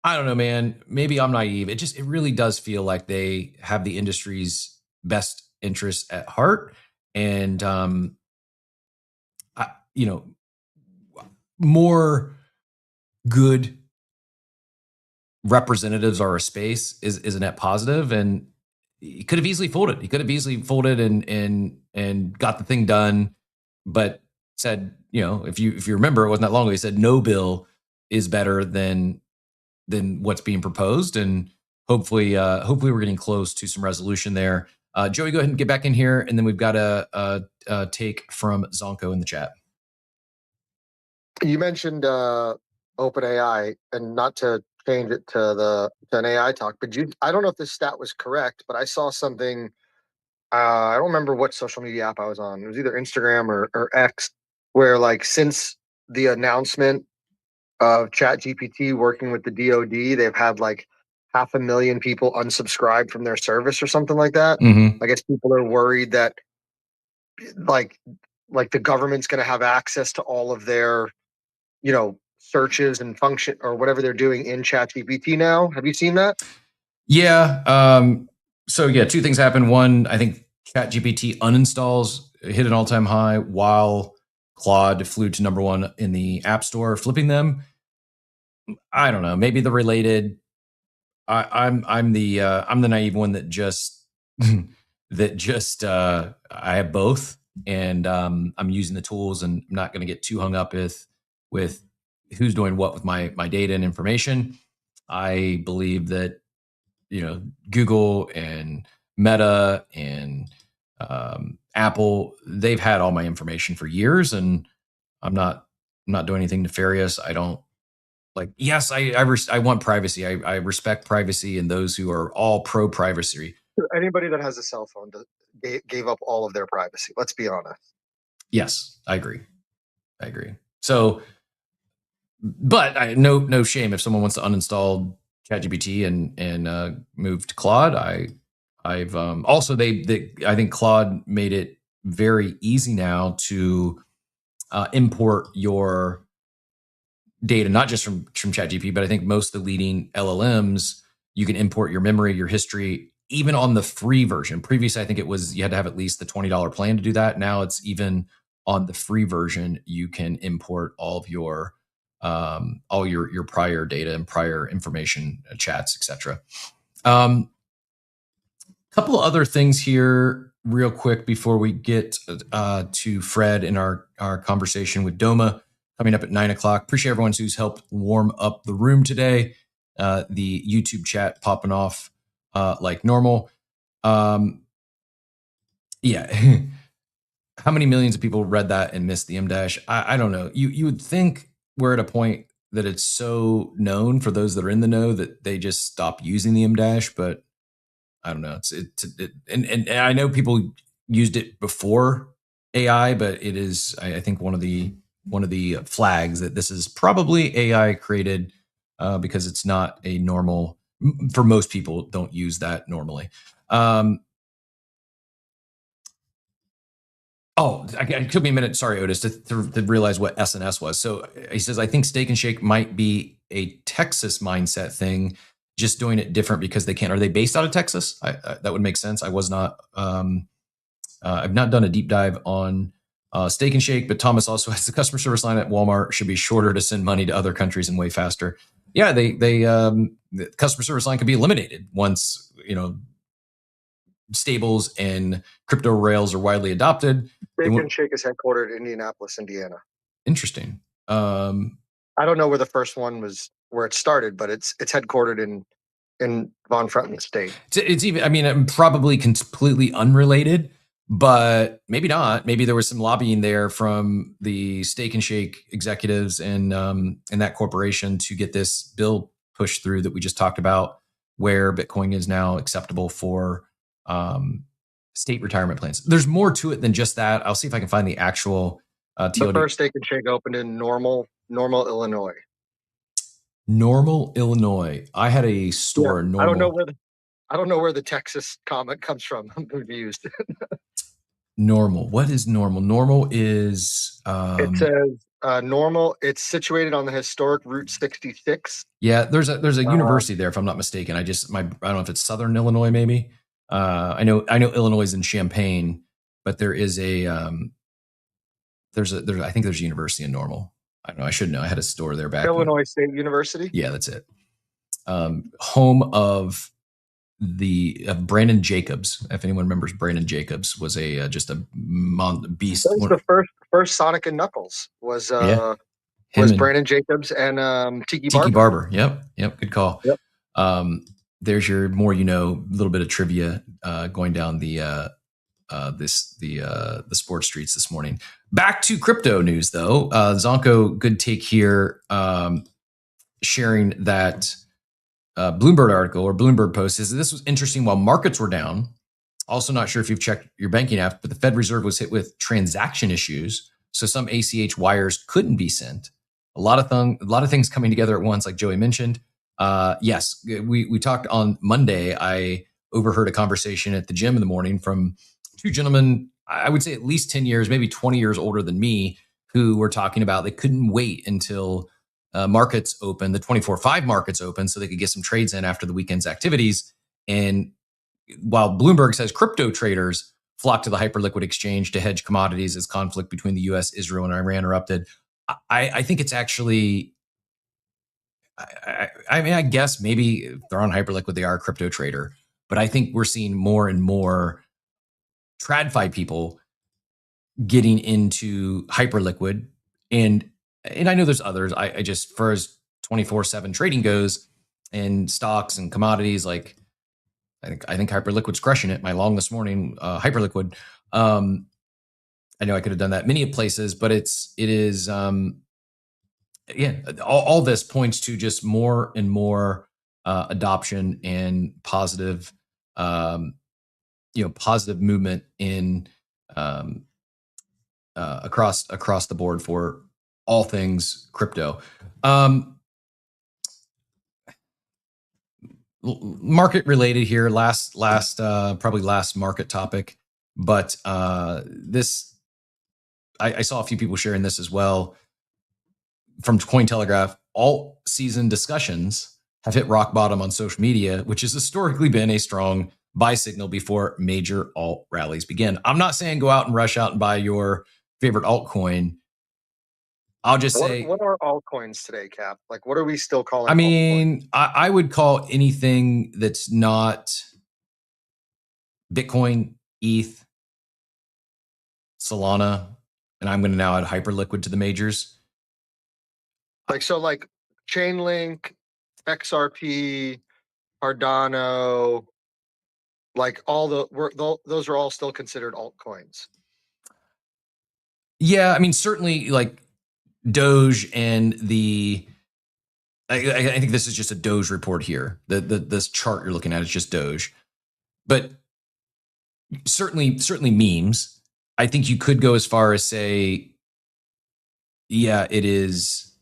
I don't know, man. Maybe I'm naive. It really does feel like they have the industry's best interests at heart, and more good representatives are a space is a net positive. And he could have easily folded. He could have easily folded and got the thing done, but said, if you remember, it wasn't that long ago. He said no bill is better than what's being proposed, and hopefully we're getting close to some resolution there. Joey, go ahead and get back in here, and then we've got a take from Zonko in the chat. You mentioned OpenAI, and not to change it to an AI talk, but I don't know if this stat was correct, but I saw something. I don't remember what social media app I was on. It was either Instagram or X, where since the announcement of ChatGPT working with the DoD, they've had 500,000 people unsubscribe from their service or something like that. Mm-hmm. I guess people are worried that the government's going to have access to all of their searches and function or whatever they're doing in ChatGPT now. Have you seen that? Yeah. So yeah, two things happen. One, I think ChatGPT uninstalls hit an all-time high while Claude flew to number one in the App Store, flipping them. I don't know. Maybe the related. I'm the naive one that just I have both, and I'm using the tools, and I'm not going to get too hung up with who's doing what with my data and information. I believe that Google and Meta and Apple, they've had all my information for years, and I'm not doing anything nefarious. I don't yes, I want privacy. I respect privacy, and those who are all pro privacy. Anybody that has a cell phone gave up all of their privacy. Let's be honest. Yes, I agree. So, but no shame if someone wants to uninstall ChatGPT and move to Claude. I've also I think Claude made it very easy now to import your data, not just from ChatGPT, but I think most of the leading LLMs, you can import your memory, your history, even on the free version. Previously, I think it was you had to have at least the $20 plan to do that. Now it's even on the free version, you can import all of your prior data and prior information, chats, etc. Couple of other things here real quick before we get to Fred in our conversation with Doma coming up at 9:00. Appreciate everyone who's helped warm up the room today. The YouTube chat popping off like normal. Yeah. How many millions of people read that and missed the M-dash? I don't know. You would think we're at a point that it's so known for those that are in the know that they just stop using the M-dash, but I don't know. And I know people used it before AI, but it is, I think, one of the flags that this is probably AI created because it's not a normal. For most people, don't use that normally. It took me a minute. Sorry, Otis, to realize what SNS was. So he says, I think Steak and Shake might be a Texas mindset thing, just doing it different because they can't. Are they based out of Texas? That would make sense. I was not. I've not done a deep dive on Steak and Shake, but Thomas also has the customer service line at Walmart should be shorter to send money to other countries and way faster. Yeah, the customer service line could be eliminated once stables and crypto rails are widely adopted. Steak and Shake is headquartered in Indianapolis, Indiana. Interesting. I don't know where the first one was, where it started, but it's headquartered in Von Frutton State. It's even, I mean, probably completely unrelated, but maybe not. Maybe there was some lobbying there from the Steak and Shake executives and that corporation to get this bill pushed through that we just talked about, where Bitcoin is now acceptable for state retirement plans. There's more to it than just that. I'll see if I can find the actual TLD. The first Steak and Shake opened in Normal, Illinois. Normal, Illinois. I had a store in Normal. I don't know where the Texas comment comes from. I'm confused. Normal. What is Normal? Normal is it says Normal. It's situated on the historic Route 66. Yeah, there's a university there, if I'm not mistaken. I don't know if it's Southern Illinois, maybe. I know Illinois is in Champaign, but there is I think there's a university in Normal. I don't know. I should know. I had a store there back. Illinois State University. Yeah, that's it. Home of Brandon Jacobs. If anyone remembers, Brandon Jacobs was just a beast. That was the first Sonic and Knuckles was Brandon Jacobs and Tiki Barber. Yep. Good call. Yep. There's your more, little bit of trivia going down the sports streets this morning. Back to crypto news, though. Zonko, good take here, sharing that Bloomberg article or Bloomberg post. This was interesting while markets were down. Also, not sure if you've checked your banking app, but the Fed Reserve was hit with transaction issues, so some ACH wires couldn't be sent. A lot of things coming together at once, like Joey mentioned. Yes, we talked on Monday. I overheard a conversation at the gym in the morning from two gentlemen, I would say at least 10 years, maybe 20 years older than me, who were talking about they couldn't wait until markets open, the 24/5 markets open, so they could get some trades in after the weekend's activities. And while Bloomberg says crypto traders flocked to the hyperliquid exchange to hedge commodities as conflict between the U.S., Israel, and Iran erupted, I think it's actually, I guess maybe if they're on hyperliquid, they are a crypto trader. But I think we're seeing more and more TradFi people getting into hyperliquid. And I know there's others. I just, for as 24/7 trading goes and stocks and commodities, like I think hyperliquid's crushing it. My long this morning, hyperliquid. I know I could have done that many places, but it is all this points to just more and more adoption and positive positive movement in across the board for all things crypto. Market related here, probably last market topic, but this I saw a few people sharing this as well from Cointelegraph. Alt season discussions have hit rock bottom on social media, which has historically been a strong buy signal before major alt rallies begin. I'm not saying go out and rush out and buy your favorite altcoin. I'll just say, what are altcoins today, Cap? Like, what are we still calling? I mean, I would call anything that's not Bitcoin, ETH, Solana, and I'm going to now add Hyperliquid to the majors. Like Chainlink, XRP, Cardano, like those are all still considered altcoins. Yeah, I mean, certainly like Doge and I think this is just a Doge report here. This chart you're looking at is just Doge. But certainly memes. I think you could go as far as say, yeah, it is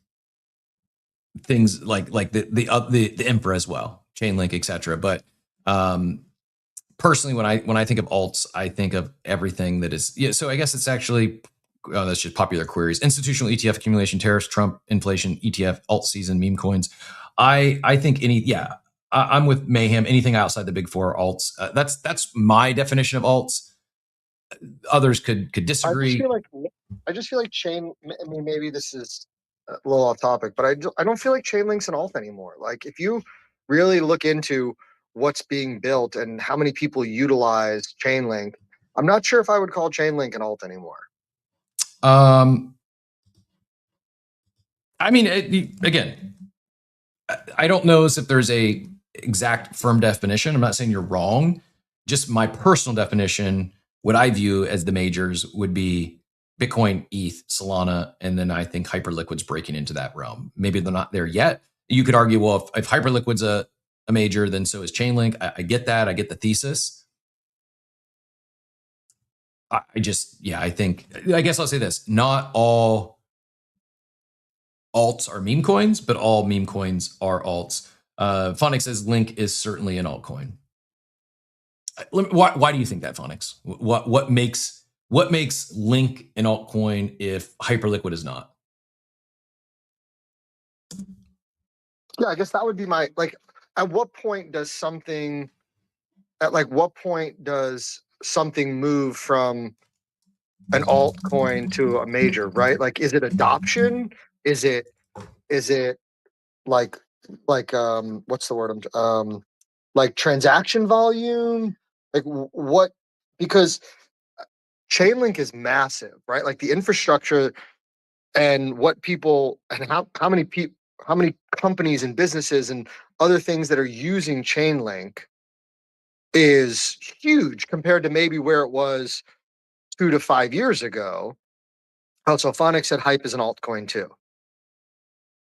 things like the Emperor as well, Chainlink, etc. But personally, when I think of alts, I think of everything that is, yeah. So I guess it's actually, that's just popular queries: institutional ETF accumulation, tariffs, Trump, inflation, ETF, alt season, meme coins. I think I'm with Mayhem. Anything outside the big four alts. That's my definition of alts. Others could disagree. I just feel like chain. I mean, maybe this is a little off topic, but I don't feel like Chainlink's an alt anymore. Like, if you really look into what's being built and how many people utilize Chainlink, I'm not sure if I would call Chainlink an alt anymore. I mean, again, I don't know if there's a exact firm definition. I'm not saying you're wrong. Just my personal definition, what I view as the majors would be Bitcoin, ETH, Solana, and then I think Hyperliquid's breaking into that realm. Maybe they're not there yet. You could argue, well, if Hyperliquid's a major, then so is Chainlink. I get that. I get the thesis. I guess I'll say this: not all alts are meme coins, but all meme coins are alts. Phonics says Link is certainly an altcoin. Why do you think that, Phonics? What makes Link an altcoin if Hyperliquid is not? Yeah, I guess that would be my, like, at what point does something move from an altcoin to a major, right? Like, is it adoption? Is it like what's the word? Like transaction volume? Like what? Because Chainlink is massive, right? Like the infrastructure and what people and how many companies and businesses and other things that are using Chainlink is huge compared to maybe where it was 2 to 5 years ago. Also, Phonics said Hype is an altcoin too.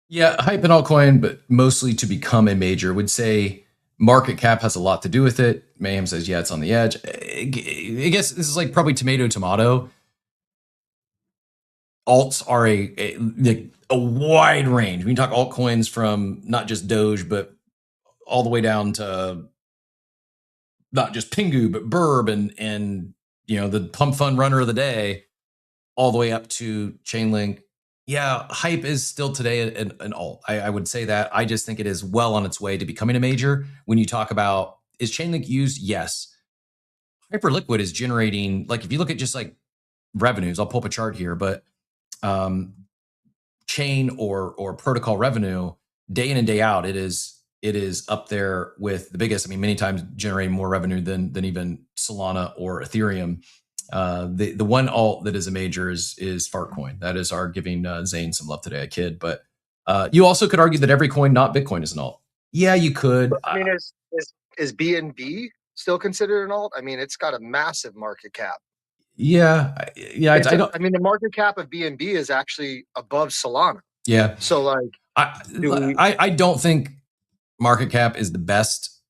Yeah, Hype an altcoin, but mostly to become a major. Would say market cap has a lot to do with it. Mayhem says, yeah, it's on the edge. I guess this is like probably tomato. Alts are a wide range. We can talk altcoins from not just Doge, but all the way down to not just Pingu, but Burb and the pump fund runner of the day, all the way up to Chainlink. Yeah, Hype is still today an alt. I would say that. I just think it is well on its way to becoming a major. When you talk about, is Chainlink used? Yes. Hyperliquid is generating, like, if you look at just like revenues, I'll pull up a chart here, but chain or protocol revenue, day in and day out, it is up there with the biggest. I mean, many times generating more revenue than even Solana or Ethereum. The one alt that is a major is Fartcoin. That is our giving Zane some love today, a kid. But you also could argue that every coin not Bitcoin is an alt. Yeah, you could. I mean, is BNB still considered an alt? I mean, it's got a massive market cap. Yeah. I mean, the market cap of BNB is actually above Solana. Yeah. So, like, I don't think market cap is the best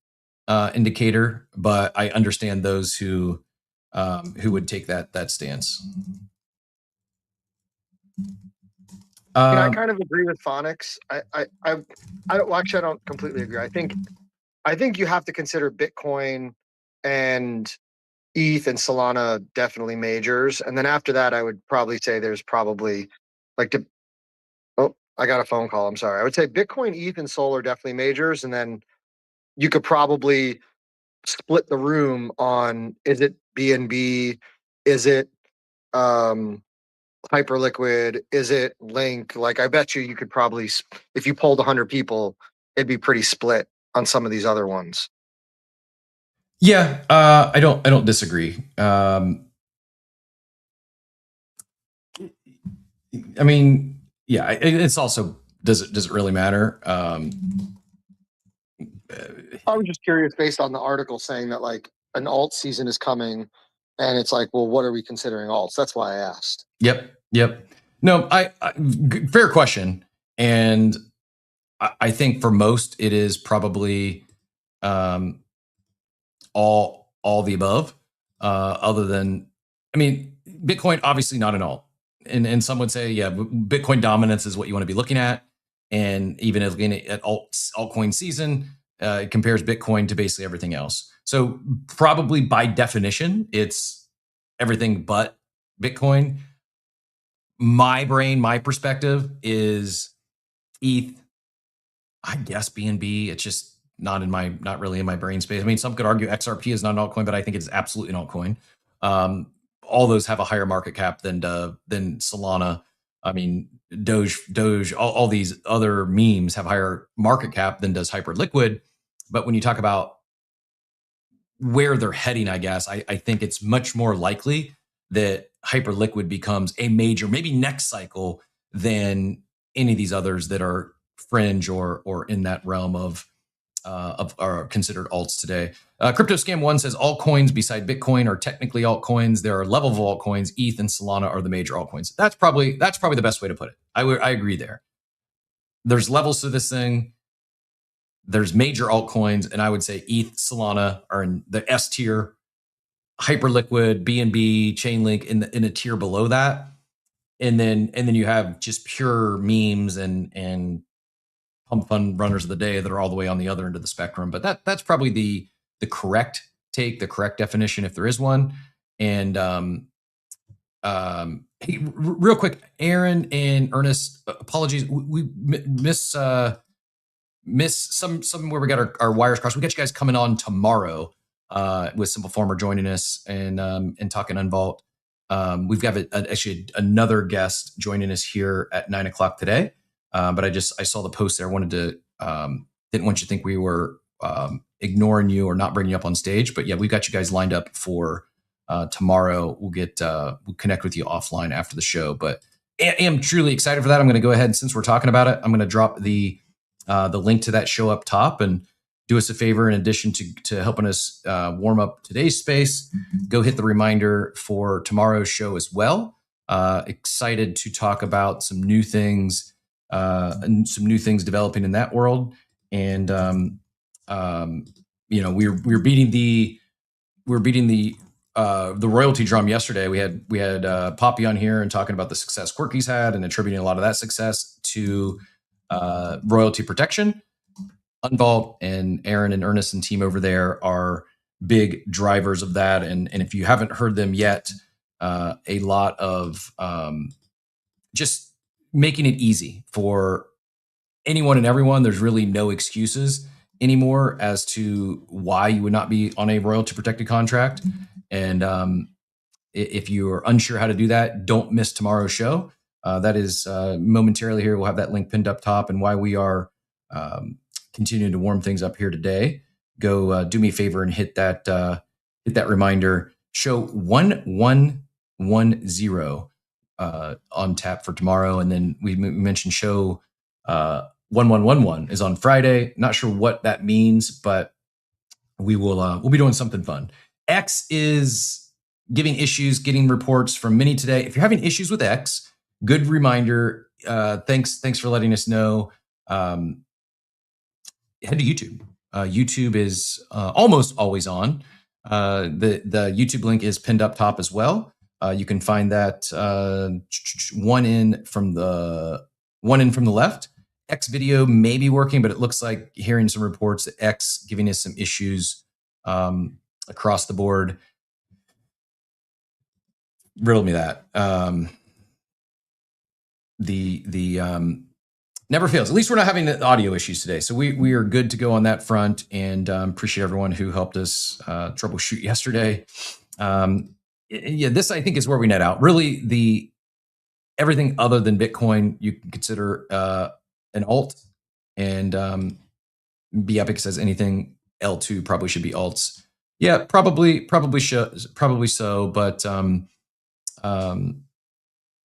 indicator, but I understand those who would take that stance. I kind of agree with Phonics. I don't completely agree. I think you have to consider Bitcoin and ETH and Solana definitely majors, and then after that, I would probably say there's probably I got a phone call. I'm sorry. I would say Bitcoin, ETH, and Sol are definitely majors, and then you could probably split the room on, is it BNB, is it Hyperliquid, is it Link? Like, I bet you could probably, if you polled 100 people, it'd be pretty split on some of these other ones. Yeah, I don't disagree. I mean, yeah, it's also, does it really matter? I was just curious based on the article saying that like an alt season is coming, and it's like, well, what are we considering alts? That's why I asked. Yep. No, fair question, and I think for most it is probably all the above. other than, I mean, Bitcoin obviously not an alt, and some would say, yeah, Bitcoin dominance is what you want to be looking at, and even looking at altcoin season, it compares Bitcoin to basically everything else. So probably by definition, it's everything but Bitcoin. My brain, my perspective is ETH, I guess BNB. It's just not really in my brain space. I mean, some could argue XRP is not an altcoin, but I think it's absolutely an altcoin. All those have a higher market cap than Solana. I mean, Doge, all these other memes have higher market cap than does Hyperliquid. But when you talk about where they're heading, I guess I think it's much more likely that Hyperliquid becomes a major, maybe next cycle, than any of these others that are fringe or in that realm of are considered alts today. Crypto Scam 1 says altcoins beside Bitcoin are technically altcoins. There are level of altcoins. ETH and Solana are the major altcoins. That's probably the best way to put it. I agree there. There's levels to this thing. There's major altcoins, and I would say ETH, Solana are in the S tier. Hyperliquid, BNB, Chainlink in a tier below that, and then you have just pure memes and pump fund runners of the day that are all the way on the other end of the spectrum. But that's probably the correct take, the correct definition, if there is one. And hey, real quick, Aaron and Ernest, apologies, we miss some where we got our wires crossed. We got you guys coming on tomorrow with Simple Farmer joining us and talking Unvault. We've got actually another guest joining us here at 9:00 today. But I saw the post there. I wanted to, didn't want you to think we were ignoring you or not bringing you up on stage. But yeah, we've got you guys lined up for tomorrow. We'll connect with you offline after the show. But I am truly excited for that. I'm going to go ahead, since we're talking about it, I'm going to drop the link to that show up top, and do us a favor. In addition to helping us warm up today's space, go hit the reminder for tomorrow's show as well. Excited to talk about some new things. And some new things developing in that world, and we're beating the royalty drum yesterday. We had Poppy on here and talking about the success Quirky's had and attributing a lot of that success to royalty protection. Unvault and Aaron and Ernest and team over there are big drivers of that, and if you haven't heard them yet, a lot of just making it easy for anyone and everyone. There's really no excuses anymore as to why you would not be on a royalty protected contract. And if you are unsure how to do that, don't miss tomorrow's show. That is momentarily here. We'll have that link pinned up top, and why we are continuing to warm things up here today. Go do me a favor and hit that reminder. Show 1110 on tap for tomorrow, and then we mentioned show 1111 is on Friday. Not sure what that means, but we'll be doing something fun. X is giving issues, getting reports from many today. If you're having issues with X, good reminder. Thanks for letting us know. Head to YouTube. YouTube is almost always on. The YouTube link is pinned up top as well. You can find that one in from the left. X video may be working, but it looks like hearing some reports that X giving us some issues across the board. Riddle me that. Never fails. At least we're not having the audio issues today, so we are good to go on that front. And appreciate everyone who helped us troubleshoot yesterday. Yeah, this I think is where we net out. Really, everything other than Bitcoin you can consider an alt, and Be Epic says anything L2 probably should be alts. Yeah, probably so, but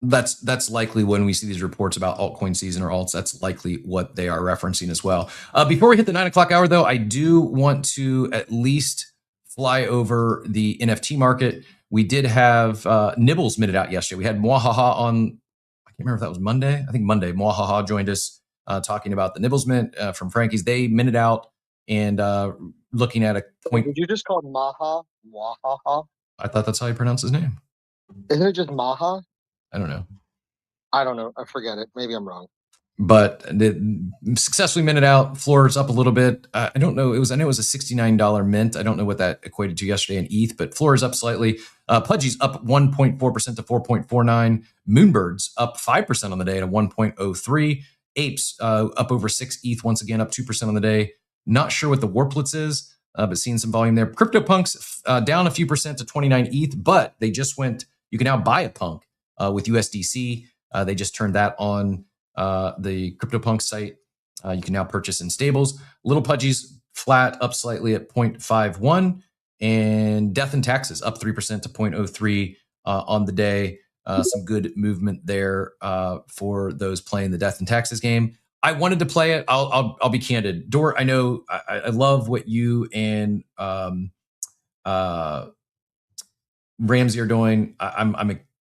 that's likely when we see these reports about altcoin season or alts. That's likely what they are referencing as well. Before we hit the 9:00 hour, though, I do want to at least fly over the NFT market. We did have Nibbles minted out yesterday. We had Mwahaha on, I can't remember if that was Monday. I think Monday. Mwahaha joined us talking about the Nibbles mint from Frankie's. They minted out and looking at a point. Did you just call it Maha? Mwahaha? I thought that's how you pronounce his name. Isn't it just Maha? I don't know. I don't know. I forget it. Maybe I'm wrong. But successfully minted out. Floor is up a little bit. I don't know. I know it was a $69 mint. I don't know what that equated to yesterday in ETH, but floor is up slightly. Pudgy's up 1.4% to 4.49. Moonbirds up 5% on the day to 1.03. Apes up over 6 ETH once again, up 2% on the day. Not sure what the Warplets is, but seeing some volume there. CryptoPunks down a few percent to 29 ETH, but they just went. You can now buy a punk with USDC. They just turned that on. The CryptoPunk site. You can now purchase in stables. Little Pudgy's flat, up slightly at 0.51. And Death and Taxes up 3% to 0.03 on the day. Some good movement there for those playing the Death and Taxes game. I wanted to play it. I'll be candid. Dort, I know I love what you and Ramsey are doing.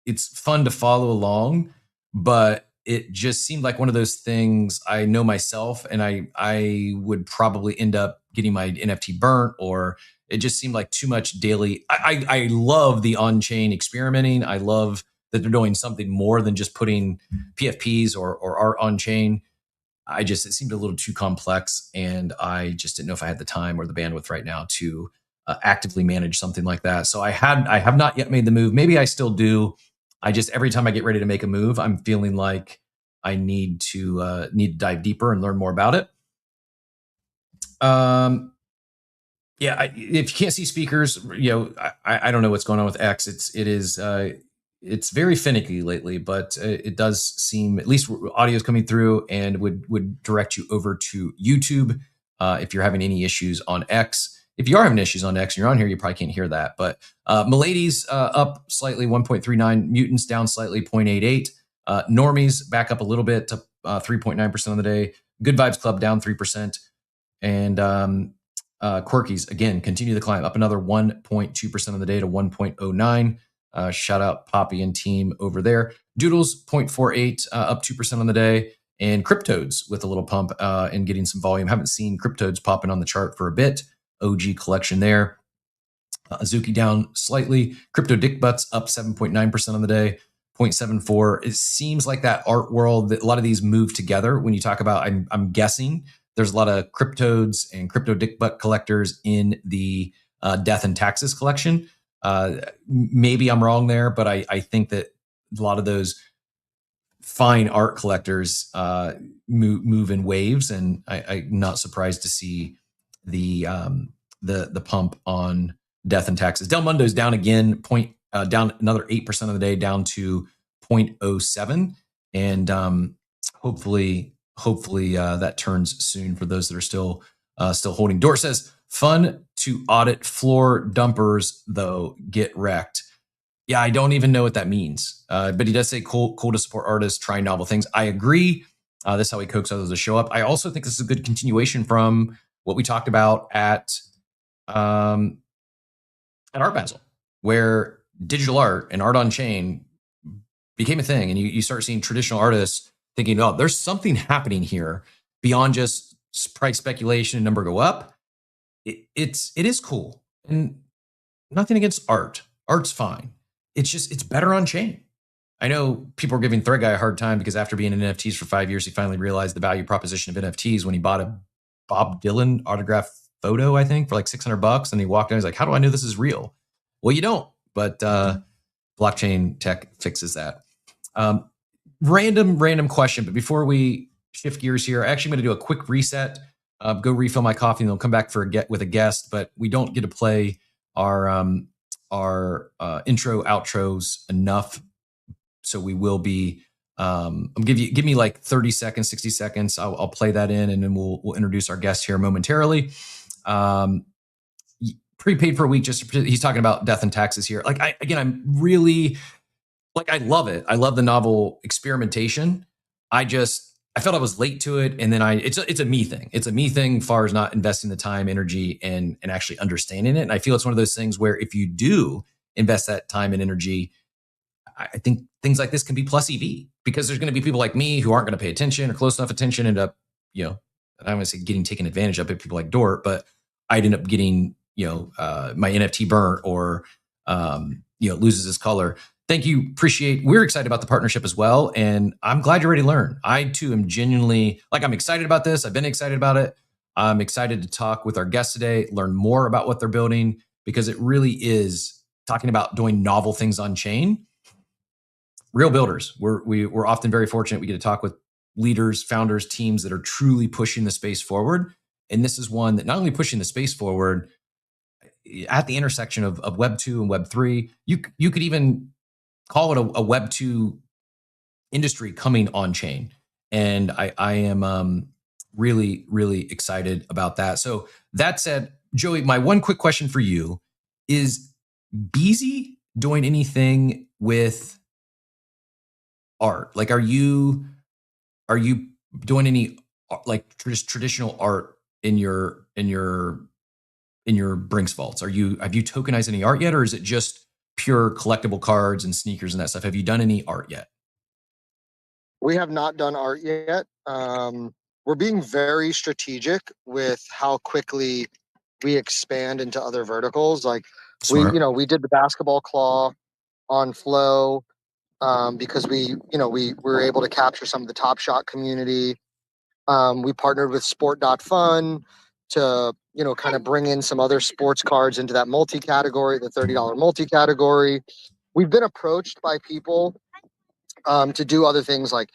It's fun to follow along, but it just seemed like one of those things I know myself, and I would probably end up getting my NFT burnt, or it just seemed like too much daily. I love the on-chain experimenting. I love that they're doing something more than just putting PFPs or art on-chain. It seemed a little too complex, and I just didn't know if I had the time or the bandwidth right now to actively manage something like that. So I have not yet made the move. Maybe I still do. Every time I get ready to make a move, I'm feeling like I need to dive deeper and learn more about it. If you can't see speakers, I don't know what's going on with X. It's very finicky lately, but it does seem, at least audio is coming through, and would direct you over to YouTube if you're having any issues on X. If you are having issues on X and you're on here, you probably can't hear that. But Milady's up slightly, 1.39. Mutants down slightly, 0.88. Normies back up a little bit to 3.9% on the day. Good Vibes Club down 3%. And Quirkies, again, continue to climb, up another 1.2% on the day to 1.09. Shout out Poppy and team over there. Doodles, 0.48, up 2% on the day. And Cryptodes with a little pump and getting some volume. Haven't seen Cryptodes popping on the chart for a bit. OG collection there. Azuki down slightly. Crypto Dick Butts up 7.9% on the day, 0.74. It seems like that art world, that a lot of these move together. When you talk about, I'm guessing there's a lot of Cryptodes and Crypto Dick Butt collectors in the Death and Taxes collection. Maybe I'm wrong there, but I think that a lot of those fine art collectors move in waves, and I'm not surprised to see the pump on Death and Taxes. Del Mundo's down again, down another 8% of the day, down to 0.07, and hopefully that turns soon for those that are still holding. Dort says, fun to audit floor dumpers though, get wrecked. Yeah, I don't even know what that means, but he does say cool to support artists trying novel things. I agree. This is how he coaxes others to show up. I also think this is a good continuation from what we talked about at Art Basel, where digital art and art on chain became a thing, and you start seeing traditional artists thinking, oh, there's something happening here beyond just price speculation and number go up. It is cool, and nothing against art. Art's fine. It's better on chain. I know people are giving Thread Guy a hard time because after being in NFTs for 5 years, he finally realized the value proposition of NFTs when he bought a Bob Dylan autographed photo, I think, for like $600. And he walked in, he's like, how do I know this is real? Well, you don't, but blockchain tech fixes that. Random question, but before we shift gears here, I'm actually going to do a quick reset, go refill my coffee, and then we'll come back with a guest, but we don't get to play our intro outros enough. So we will be, give me like 30 seconds, 60 seconds. I'll play that in, and then we'll introduce our guest here momentarily. Prepaid for a week. He's talking about Death and Taxes here. I'm really I love it. I love the novel experimentation. I felt I was late to it. And then it's a me thing. It's a me thing as far as not investing the time, energy, and actually understanding it. And I feel it's one of those things where if you do invest that time and energy, I think things like this can be plus EV, because there's going to be people like me who aren't going to pay attention or close enough attention, end up, I don't want to say getting taken advantage of by people like Dort, but I'd end up getting, my NFT burnt or loses its color. Thank you. Appreciate. We're excited about the partnership as well. And I'm glad you're ready to learn. I too am genuinely I'm excited about this. I've been excited about it. I'm excited to talk with our guests today, learn more about what they're building, because it really is talking about doing novel things on chain. Real builders. We're often very fortunate. We get to talk with leaders, founders, teams that are truly pushing the space forward. And this is one that not only pushing the space forward at the intersection of Web 2 and Web 3, you could even call it a Web 2 industry coming on chain. And I am really, really excited about that. So that said, Joey, my one quick question for you is, Beezy doing anything with art? Like, are you doing any traditional art in your Brinks vaults? Have you tokenized any art yet, or is it just pure collectible cards and sneakers and that stuff? Have you done any art yet? We have not done art yet. We're being very strategic with how quickly we expand into other verticals. Like Smart. we did the basketball claw on Flow because we were able to capture some of the Top Shot community. We partnered with Sport.fun to kind of bring in some other sports cards into that multi-category, the $30 multi-category. We've been approached by people to do other things like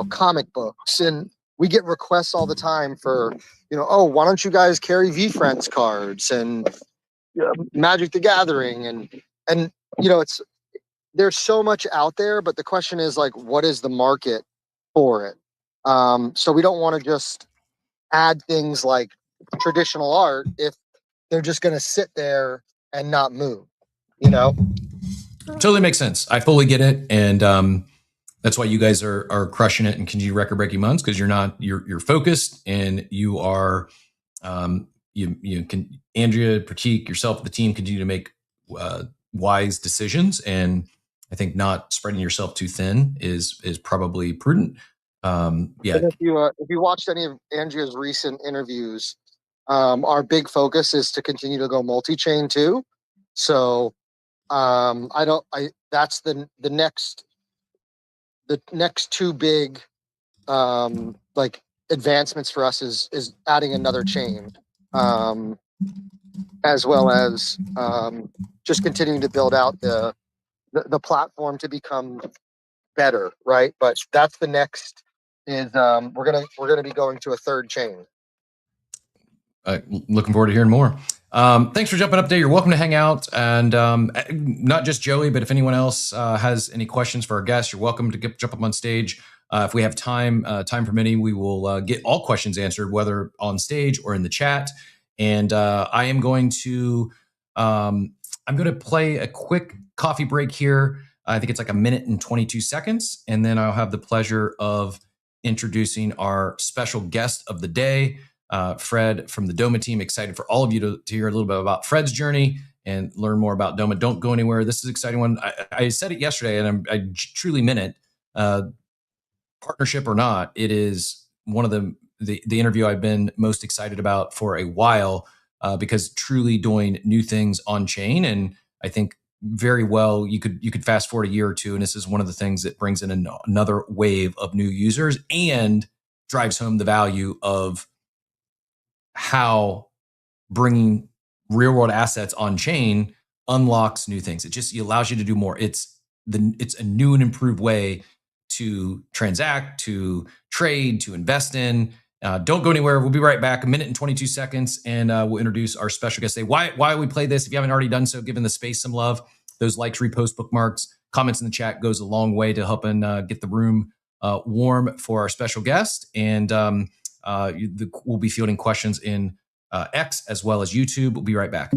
comic books, and we get requests all the time for oh, why don't you guys carry VFriends cards and Magic the Gathering, and it's there's so much out there, but the question is like, what is the market for it? So we don't want to just add things like traditional art if they're just going to sit there and not move, Totally makes sense. I fully get it. And that's why you guys are crushing it and continue record-breaking months, because you're focused, and you are you can, Andrea, Pratik, yourself, the team, continue to make wise decisions. And I think not spreading yourself too thin is probably prudent. And if you watched any of Andrea's recent interviews, our big focus is to continue to go multi-chain too. So that's the next two big advancements for us is adding another chain, as well as just continuing to build out the platform to become better, right? But that's the next is we're gonna be going to a third chain. Looking forward to hearing more. Thanks for jumping up today. You're welcome to hang out, and not just Joey, but if anyone else has any questions for our guests, you're welcome to jump up on stage. If we have time permitting, we will get all questions answered, whether on stage or in the chat. And I'm going to play a quick coffee break here. I think it's like 1 minute and 22 seconds, and then I'll have the pleasure of introducing our special guest of the day, Fred from the Doma team. Excited for all of you to hear a little bit about Fred's journey and learn more about Doma. Don't go anywhere. This is an exciting one. I said it yesterday, and I truly meant it. Partnership or not, it is one of the interview I've been most excited about for a while, because truly doing new things on chain. And I think very well you could fast forward a year or two, and this is one of the things that brings in another wave of new users and drives home the value of how bringing real world assets on chain unlocks new things. It allows you to do more. It's a new and improved way to transact, to trade, to invest in. Don't go anywhere. We'll be right back. 1 minute and 22 seconds, and we'll introduce our special guest today. Why we play this? If you haven't already done so, giving the space some love. Those likes, reposts, bookmarks, comments in the chat goes a long way to helping get the room warm for our special guest. And we'll be fielding questions in X as well as YouTube. We'll be right back.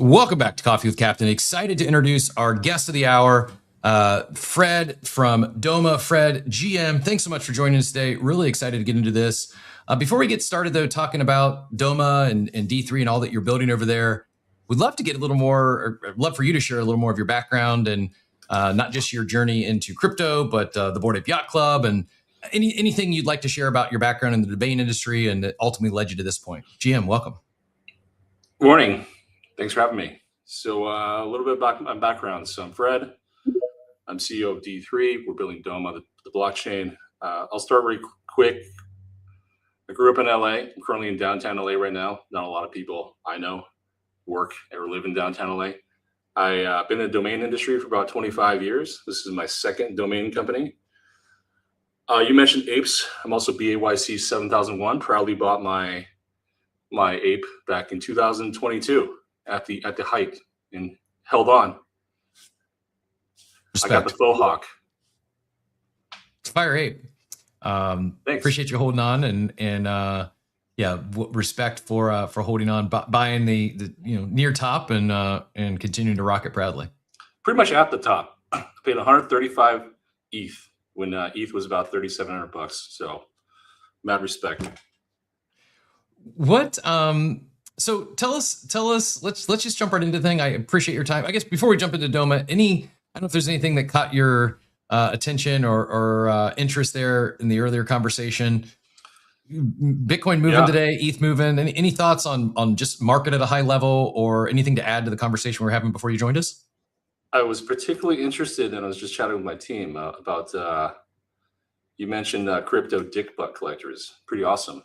Welcome back to Coffee with Captain. Excited to introduce our guest of the hour, Fred from Doma. Fred, GM, thanks so much for joining us today. Really excited to get into this. Before we get started, though, talking about Doma and D3 and all that you're building over there, we'd love to get a little more, or love for you to share a little more of your background and not just your journey into crypto, but the Bored Ape Yacht Club and anything you'd like to share about your background in the domain industry and that ultimately led you to this point. GM, welcome. Good morning. Thanks for having me. So a little bit about my background. So I'm Fred. I'm CEO of D3. We're building Doma, the blockchain. I'll start really quick. I grew up in LA. I'm currently in downtown LA right now. Not a lot of people I know work or live in downtown LA. I've been in the domain industry for about 25 years. This is my second domain company. You mentioned apes. I'm also BAYC 7001. Proudly bought my ape back in 2022 at the height and held on. Respect. I got the faux hawk. It's fire ape. Thanks. Appreciate you holding on and respect for holding on, buying the near top and continuing to rock it proudly. Pretty much at the top. I paid 135 ETH when ETH was about $3,700. So mad respect. What so tell us let's just jump right into the thing. I appreciate your time. I guess before we jump into Doma, I don't know if there's anything that caught your attention or interest there in the earlier conversation. Bitcoin moving today, ETH moving. Any thoughts on just market at a high level or anything to add to the conversation we were having before you joined us? I was particularly interested, and I was just chatting with my team about you mentioned crypto dick butt collectors. Pretty awesome.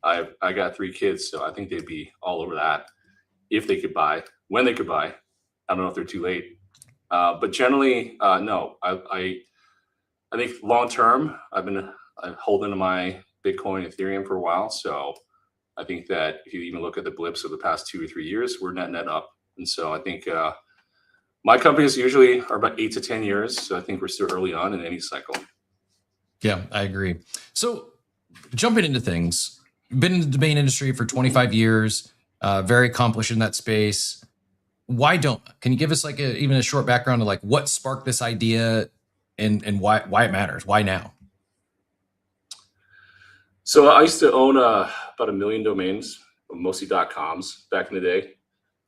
I got 3 kids, so I think they'd be all over that if they could buy, when they could buy. I don't know if they're too late, but generally, no. I think long term, I'm holding to my Bitcoin, Ethereum for a while. So I think that if you even look at the blips of the past 2 or 3 years, we're net up. And so I think my companies usually are about 8 to 10 years. So I think we're still early on in any cycle. Yeah, I agree. So jumping into things, been in the domain industry for 25 years, very accomplished in that space. Why Doma? Can you give us even a short background of what sparked this idea and why it matters? Why now? So I used to own about 1 million domains, mostly .coms back in the day.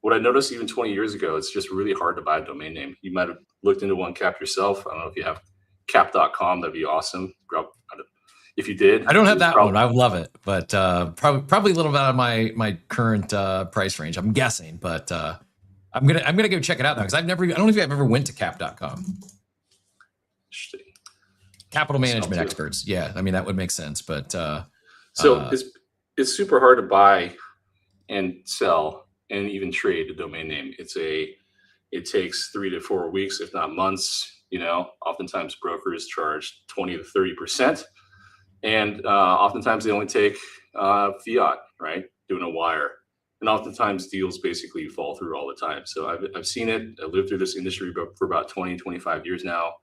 What I noticed even 20 years ago, it's just really hard to buy a domain name. You might have looked into OneCap yourself. I don't know if you have cap.com. That'd be awesome. If you did, I don't have that one. I would love it, but probably a little bit out of my current price range. I'm guessing, but I'm gonna go check it out now because I don't know if I've ever went to cap.com. Capital management experts. Yeah, I mean that would make sense, but so it's super hard to buy and sell and even trade a domain name. It takes 3 to 4 weeks, if not months. Oftentimes brokers charge 20 to 30%. And oftentimes they only take fiat, right? Doing a wire. And oftentimes deals basically fall through all the time. So I've seen it. I lived through this industry for about 20, 25 years now.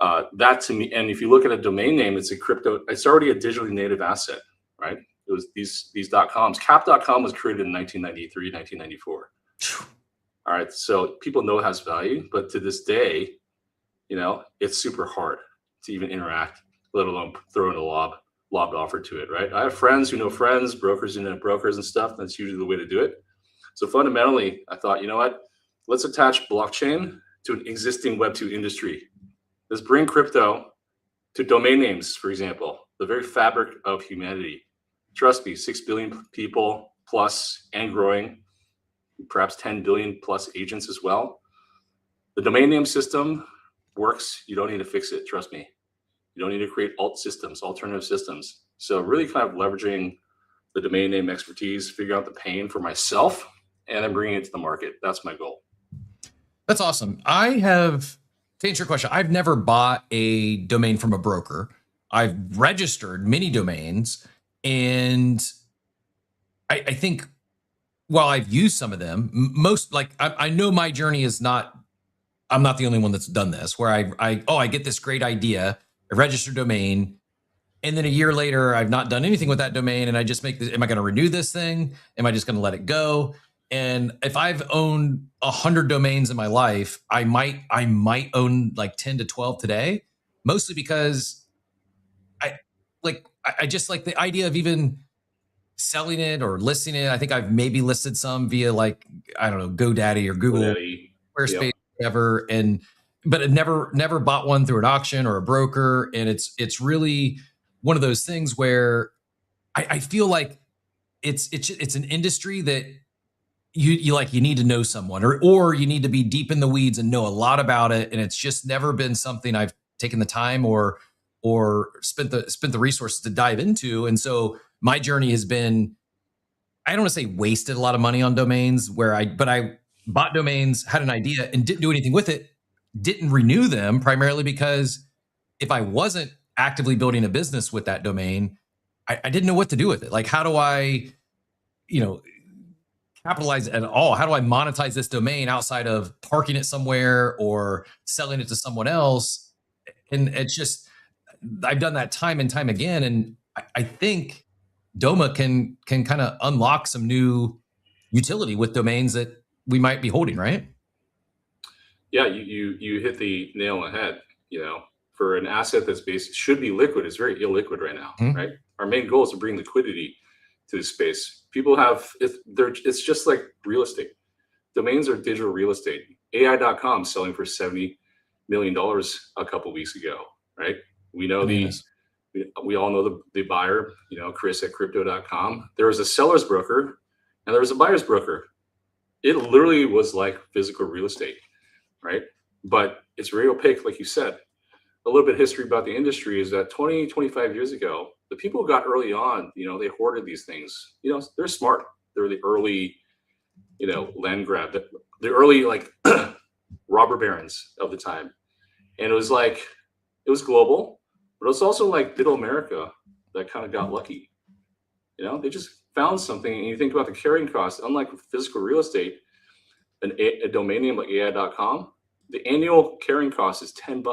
That to me, and if you look at a domain name, it's already a digitally native asset, right? It was these .coms. Cap.com was created in 1993, 1994. All right. So people know it has value, but to this day, it's super hard to even interact, let alone throw in a lobbed offer to it, right? I have friends who know friends, brokers who know brokers and stuff. That's usually the way to do it. So fundamentally, I thought, you know what? Let's attach blockchain to an existing Web2 industry. Let's bring crypto to domain names, for example, the very fabric of humanity. Trust me, 6 billion people plus and growing, perhaps 10 billion plus agents as well. The domain name system works. You don't need to fix it. Trust me. You don't need to create alternative systems. So really kind of leveraging the domain name expertise, figure out the pain for myself, and then bringing it to the market. That's my goal. That's awesome. To answer your question, I've never bought a domain from a broker. I've registered many domains, and I think while I've used some of them, I know my journey is not, I'm not the only one that's done this, where I get this great idea, I register domain, and then a year later, I've not done anything with that domain, and I just make this, am I going to renew this thing? Am I just going to let it go? And if I've owned 100 domains in my life, I might own like 10 to 12 today, mostly because I just like the idea of even selling it or listing it. I think I've maybe listed some via like, I don't know, GoDaddy or Google, GoDaddy, Squarespace, yep. whatever. But it never bought one through an auction or a broker. And it's really one of those things where I feel like it's an industry that you need to know someone or you need to be deep in the weeds and know a lot about it. And it's just never been something I've taken the time or spent the resources to dive into. And so my journey has been, I don't want to say wasted a lot of money on domains but I bought domains, had an idea and didn't do anything with it, didn't renew them primarily because if I wasn't actively building a business with that domain, I didn't know what to do with it. Like, how do I, capitalize at all? How do I monetize this domain outside of parking it somewhere or selling it to someone else? And it's just, I've done that time and time again. And I think Doma can kind of unlock some new utility with domains that we might be holding, right? Yeah, you hit the nail on the head. For an asset that's should be liquid, it's very illiquid right now, right? Our main goal is to bring liquidity to the space. People it's just like real estate. Domains are digital real estate. AI.com selling for $70 million a couple weeks ago, right? We know we all know the buyer, Chris at crypto.com. There was a seller's broker and there was a buyer's broker. It literally was like physical real estate, right? But it's very opaque, like you said. A little bit of history about the industry is that 20, 25 years ago, the people who got early on, they hoarded these things. They're smart. They're the early, land grab, the early like robber barons of the time. And it was global, but it was also like middle America that kind of got lucky. They just found something. And you think about the carrying cost, unlike physical real estate, a domain name like AI.com, the annual carrying cost is $10.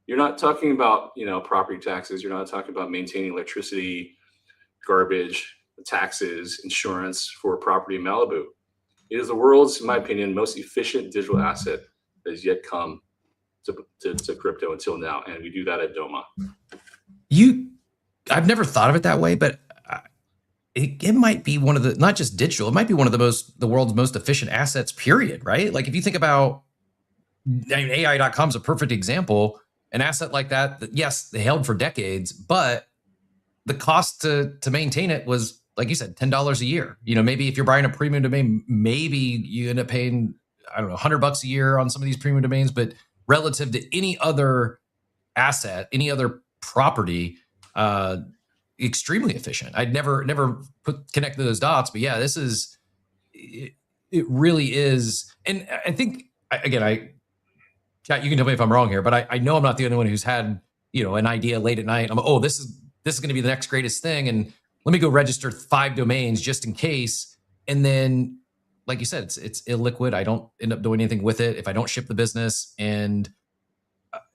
You're not talking about, property taxes. You're not talking about maintaining electricity, garbage, taxes, insurance for a property in Malibu. It is the world's, in my opinion, most efficient digital asset that has yet come to crypto until now. And we do that at Doma. I've never thought of it that way, but it might be one of the, not just digital, it might be one of the world's most efficient assets, period, right? Like if you think about, AI.com is a perfect example. An asset like that, yes, they held for decades, but the cost to maintain it was, like you said, $10 a year. Maybe if you're buying a premium domain, maybe you end up paying, I don't know, $100 a year on some of these premium domains, but relative to any other asset, any other property, extremely efficient. I'd never connect those dots, but yeah, it really is. And I think, again, Chat, you can tell me if I'm wrong here, but I know I'm not the only one who's had, an idea late at night. This is going to be the next greatest thing. And let me go register 5 domains just in case. And then, like you said, it's illiquid. I don't end up doing anything with it if I don't ship the business. And,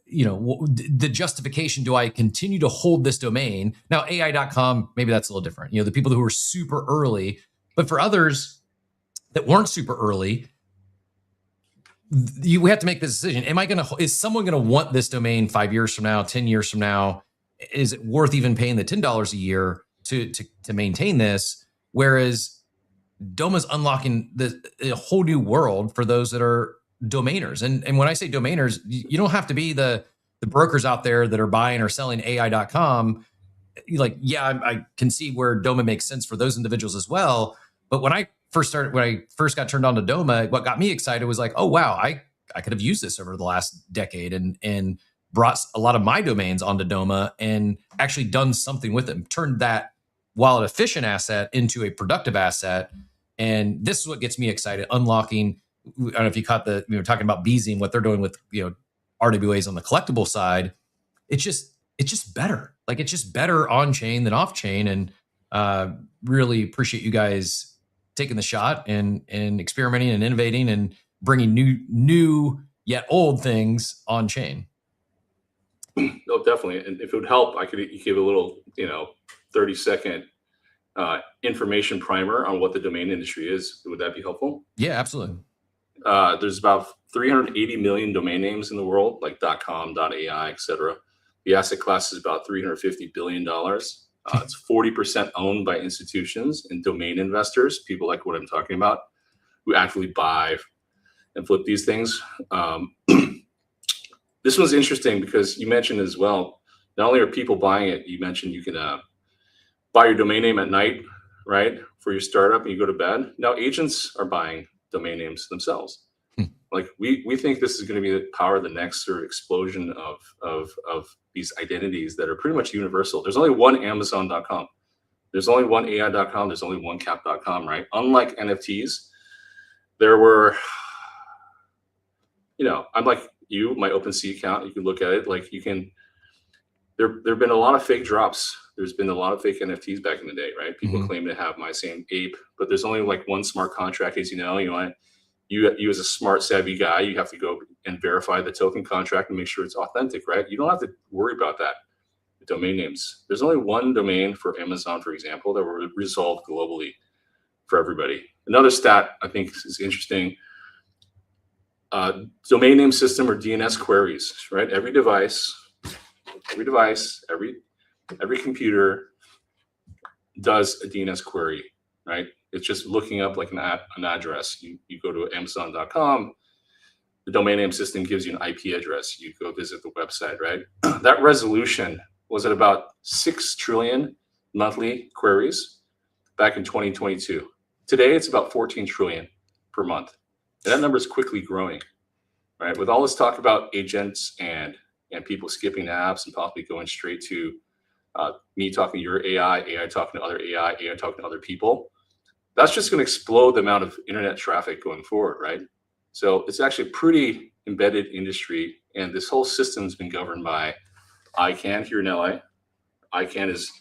the justification, do I continue to hold this domain? Now, AI.com, maybe that's a little different. The people who were super early, but for others that weren't super early, we have to make this decision. Is someone going to want this domain 5 years from now, 10 years from now? Is it worth even paying the $10 a year to maintain this? Whereas Doma's unlocking a whole new world for those that are domainers. And when I say domainers, you don't have to be the brokers out there that are buying or selling AI.com. I can see where Doma makes sense for those individuals as well. But when I first got turned on to Doma, what got me excited was like, oh wow, I could have used this over the last decade and brought a lot of my domains onto Doma and actually done something with them, turned that wallet efficient asset into a productive asset. And this is what gets me excited, unlocking. I don't know if you caught talking about Beezy and what they're doing with, RWAs on the collectible side. It's just better. Like it's just better on chain than off chain. And really appreciate you guys taking the shot and experimenting and innovating and bringing new yet old things on chain. No, definitely. And if it would help, I could give a little, 30-second information primer on what the domain industry is. Would that be helpful? Yeah, absolutely. There's about 380 million domain names in the world, like .com, .ai, etc. The asset class is about $350 billion. It's 40% owned by institutions and domain investors, people like what I'm talking about, who actively buy and flip these things. This one's interesting because you mentioned as well, not only are people buying it, you mentioned you can buy your domain name at night, right, for your startup and you go to bed. Now agents are buying domain names themselves. Like we think this is going to be the power of the next sort of explosion of these identities that are pretty much universal. There's only one Amazon.com. There's only one AI.com. There's only one Cap.com, right? Unlike NFTs, there were, I'm like you, my OpenSea account, you can look at it. Like you can, there have been a lot of fake drops. There's been a lot of fake NFTs back in the day, right? People claim to have my same ape, but there's only like one smart contract, as you know. You as a smart, savvy guy, you have to go and verify the token contract and make sure it's authentic, right? You don't have to worry about that. The domain names. There's only one domain for Amazon, for example, that will resolve globally for everybody. Another stat I think is interesting. Domain name system or DNS queries, right? Every device, every computer does a DNS query, right? It's just looking up like an address. You go to Amazon.com, the domain name system gives you an IP address. You go visit the website, right? That resolution was at about 6 trillion monthly queries back in 2022. Today, it's about 14 trillion per month. And that number is quickly growing, right? With all this talk about agents and people skipping apps and possibly going straight to me talking to your AI talking to other AI talking to other people, that's just going to explode the amount of internet traffic going forward, right? So it's actually a pretty embedded industry, and this whole system has been governed by ICANN here in LA. ICANN is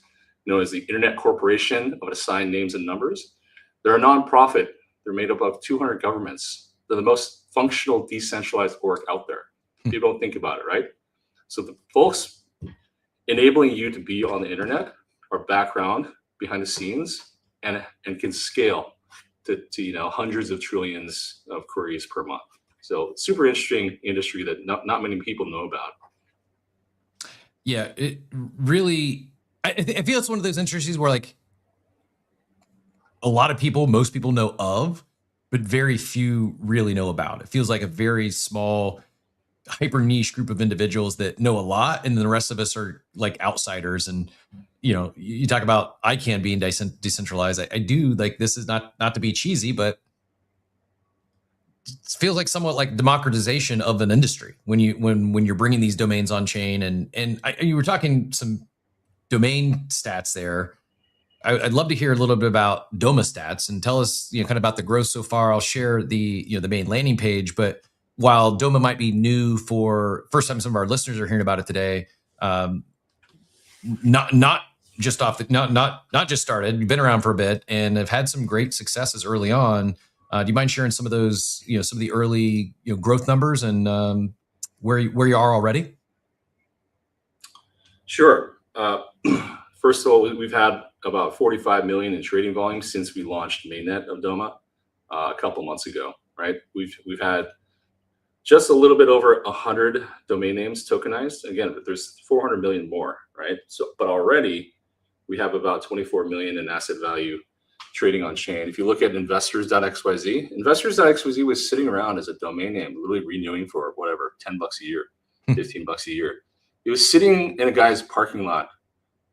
known as the Internet Corporation of Assigned Names and Numbers. They're a nonprofit. They're made up of 200 governments. They're the most functional decentralized org out there. People don't think about it, right? So the folks enabling you to be on the internet are background behind the scenes and can scale to hundreds of trillions of queries per month. So super interesting industry that not many people know about. Yeah, it really, I feel it's one of those industries where like a lot of people, most people know of, but very few really know about. It feels like a very small, hyper niche group of individuals that know a lot, and then the rest of us are like outsiders. And you talk about ICANN being decentralized. I do like, this is not to be cheesy, but it feels like somewhat like democratization of an industry when you're bringing these domains on chain. And you were talking some domain stats there. I'd love to hear a little bit about Doma stats and tell us, kind of about the growth so far. I'll share the main landing page, but while Doma might be new for first time, some of our listeners are hearing about it today. Not just started. You've been around for a bit and have had some great successes early on. Do you mind sharing some of those, some of the early growth numbers and where you are already? Sure. First of all, we've had about 45 million in trading volume since we launched mainnet of Doma a couple months ago. Right? We've had just a little bit over 100 domain names tokenized. Again, there's 400 million more, right? So, but already we have about 24 million in asset value trading on chain. If you look at investors.xyz, investors.xyz was sitting around as a domain name, literally renewing for whatever, $10 a year, $15 a year. It was sitting in a guy's parking lot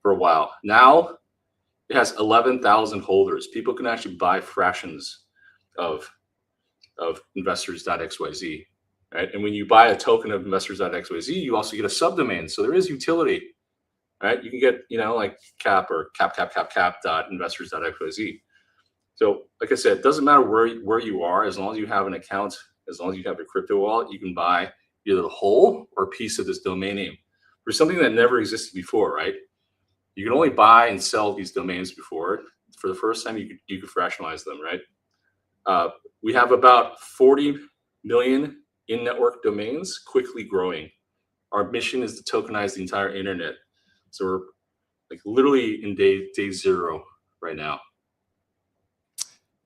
for a while. Now it has 11,000 holders. People can actually buy fractions of investors.xyz. Right? And when you buy a token of investors.xyz, you also get a subdomain. So there is utility, right? You can get, like cap or cap.investors.xyz. So like I said, it doesn't matter where you are, as long as you have an account, as long as you have a crypto wallet, you can buy either the whole or a piece of this domain name for something that never existed before, right? You can only buy and sell these domains before. For the first time, you could fractionalize them, right? We have about 40 million in-network domains, quickly growing. Our mission is to tokenize the entire internet. So we're like literally in day zero right now.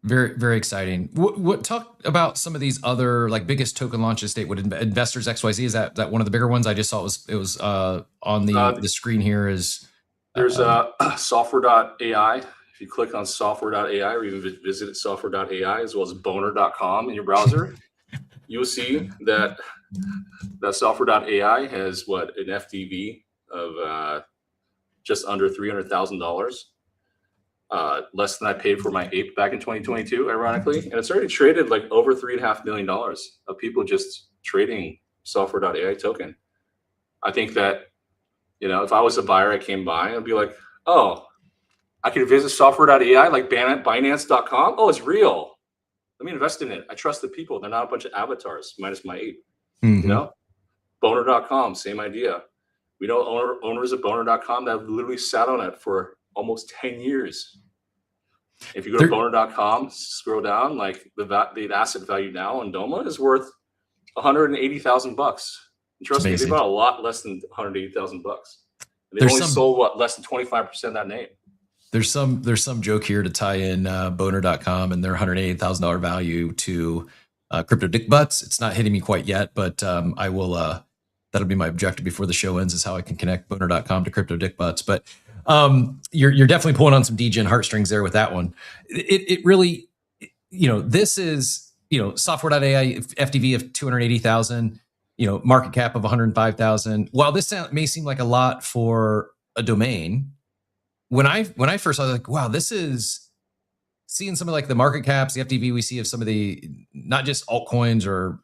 Very, very exciting. What talk about some of these other like biggest token launches state? Would Investors XYZ, is that one of the bigger ones? I just saw it was on the screen here. Is there's software.ai. If you click on software.ai or even visit software.ai as well as boner.com in your browser, you'll see that software.ai has what, an FDV of just under $300,000. Less than I paid for my ape back in 2022, ironically. And it's already traded like over $3.5 million of people just trading software.ai token. I think that, if I was a buyer, I came by, I'd be like, oh, I can visit software.ai like Binance.com. Oh, it's real. Let me invest in it. I trust the people. They're not a bunch of avatars, minus my ape. Boner.com, same idea. We know owners of Boner.com that have literally sat on it for almost 10 years. If you go to boner.com, scroll down, like the asset value now on Doma is worth $180,000. And trust me, they bought a lot less than $180,000. They've only sold less than 25% of that name. There's some joke here to tie in boner.com and their $180,000 value to crypto dick butts. It's not hitting me quite yet, but I will. That'll be my objective before the show ends, is how I can connect boner.com to crypto dick butts. But you're definitely pulling on some DGen heartstrings there with that one. It really, this is, software.ai FDV of 280,000, market cap of 105,000. While this may seem like a lot for a domain, when I first saw it, like, wow, this is seeing some of like the market caps, the FDV we see of some of the, not just altcoins or,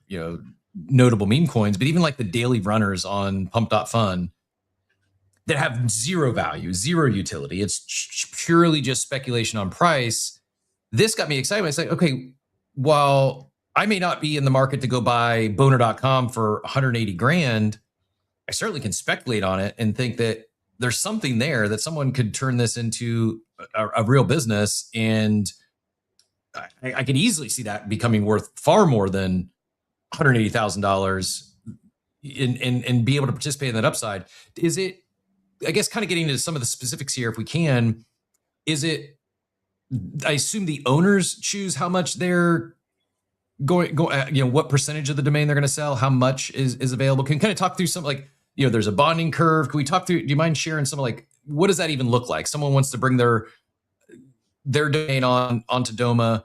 notable meme coins, but even like the daily runners on pump.fun that have zero value, zero utility. It's purely just speculation on price. This got me excited. It's like, okay, while I may not be in the market to go buy boner.com for 180 grand, I certainly can speculate on it and think that there's something there that someone could turn this into a real business. And I can easily see that becoming worth far more than $180,000 and be able to participate in that upside. Is it, I guess, kind of getting into some of the specifics here, if we can, is it, I assume the owners choose how much they're going, what percentage of the domain they're going to sell, how much is available? Can you kind of talk through some, like, there's a bonding curve. Can we talk through, do you mind sharing some, like, what does that even look like? Someone wants to bring their domain onto Doma.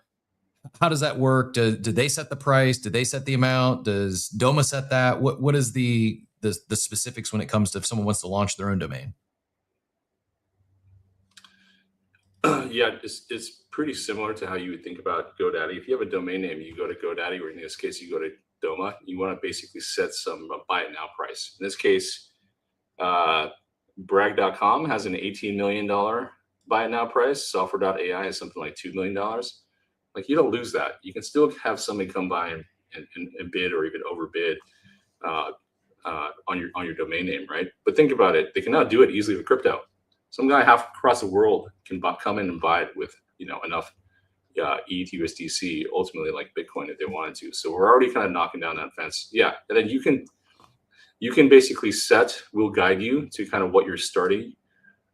How does that work? Do they set the price? Do they set the amount? Does Doma set that? What is the specifics when it comes to if someone wants to launch their own domain? Yeah, it's pretty similar to how you would think about GoDaddy. If you have a domain name, you go to GoDaddy, or in this case, you go to Doma. You want to basically set some buy it now price. In this case, brag.com has an $18 million buy it now price. Software.ai is something like $2 million. Like, you don't lose that. You can still have somebody come by and bid or even overbid on your domain name, right? But think about it. They can now do it easily with crypto. Some guy half across the world can come in and buy it with enough ETH, USDC, ultimately like Bitcoin if they wanted to. So we're already kind of knocking down that fence. Yeah, and then you can basically we'll guide you to kind of what your starting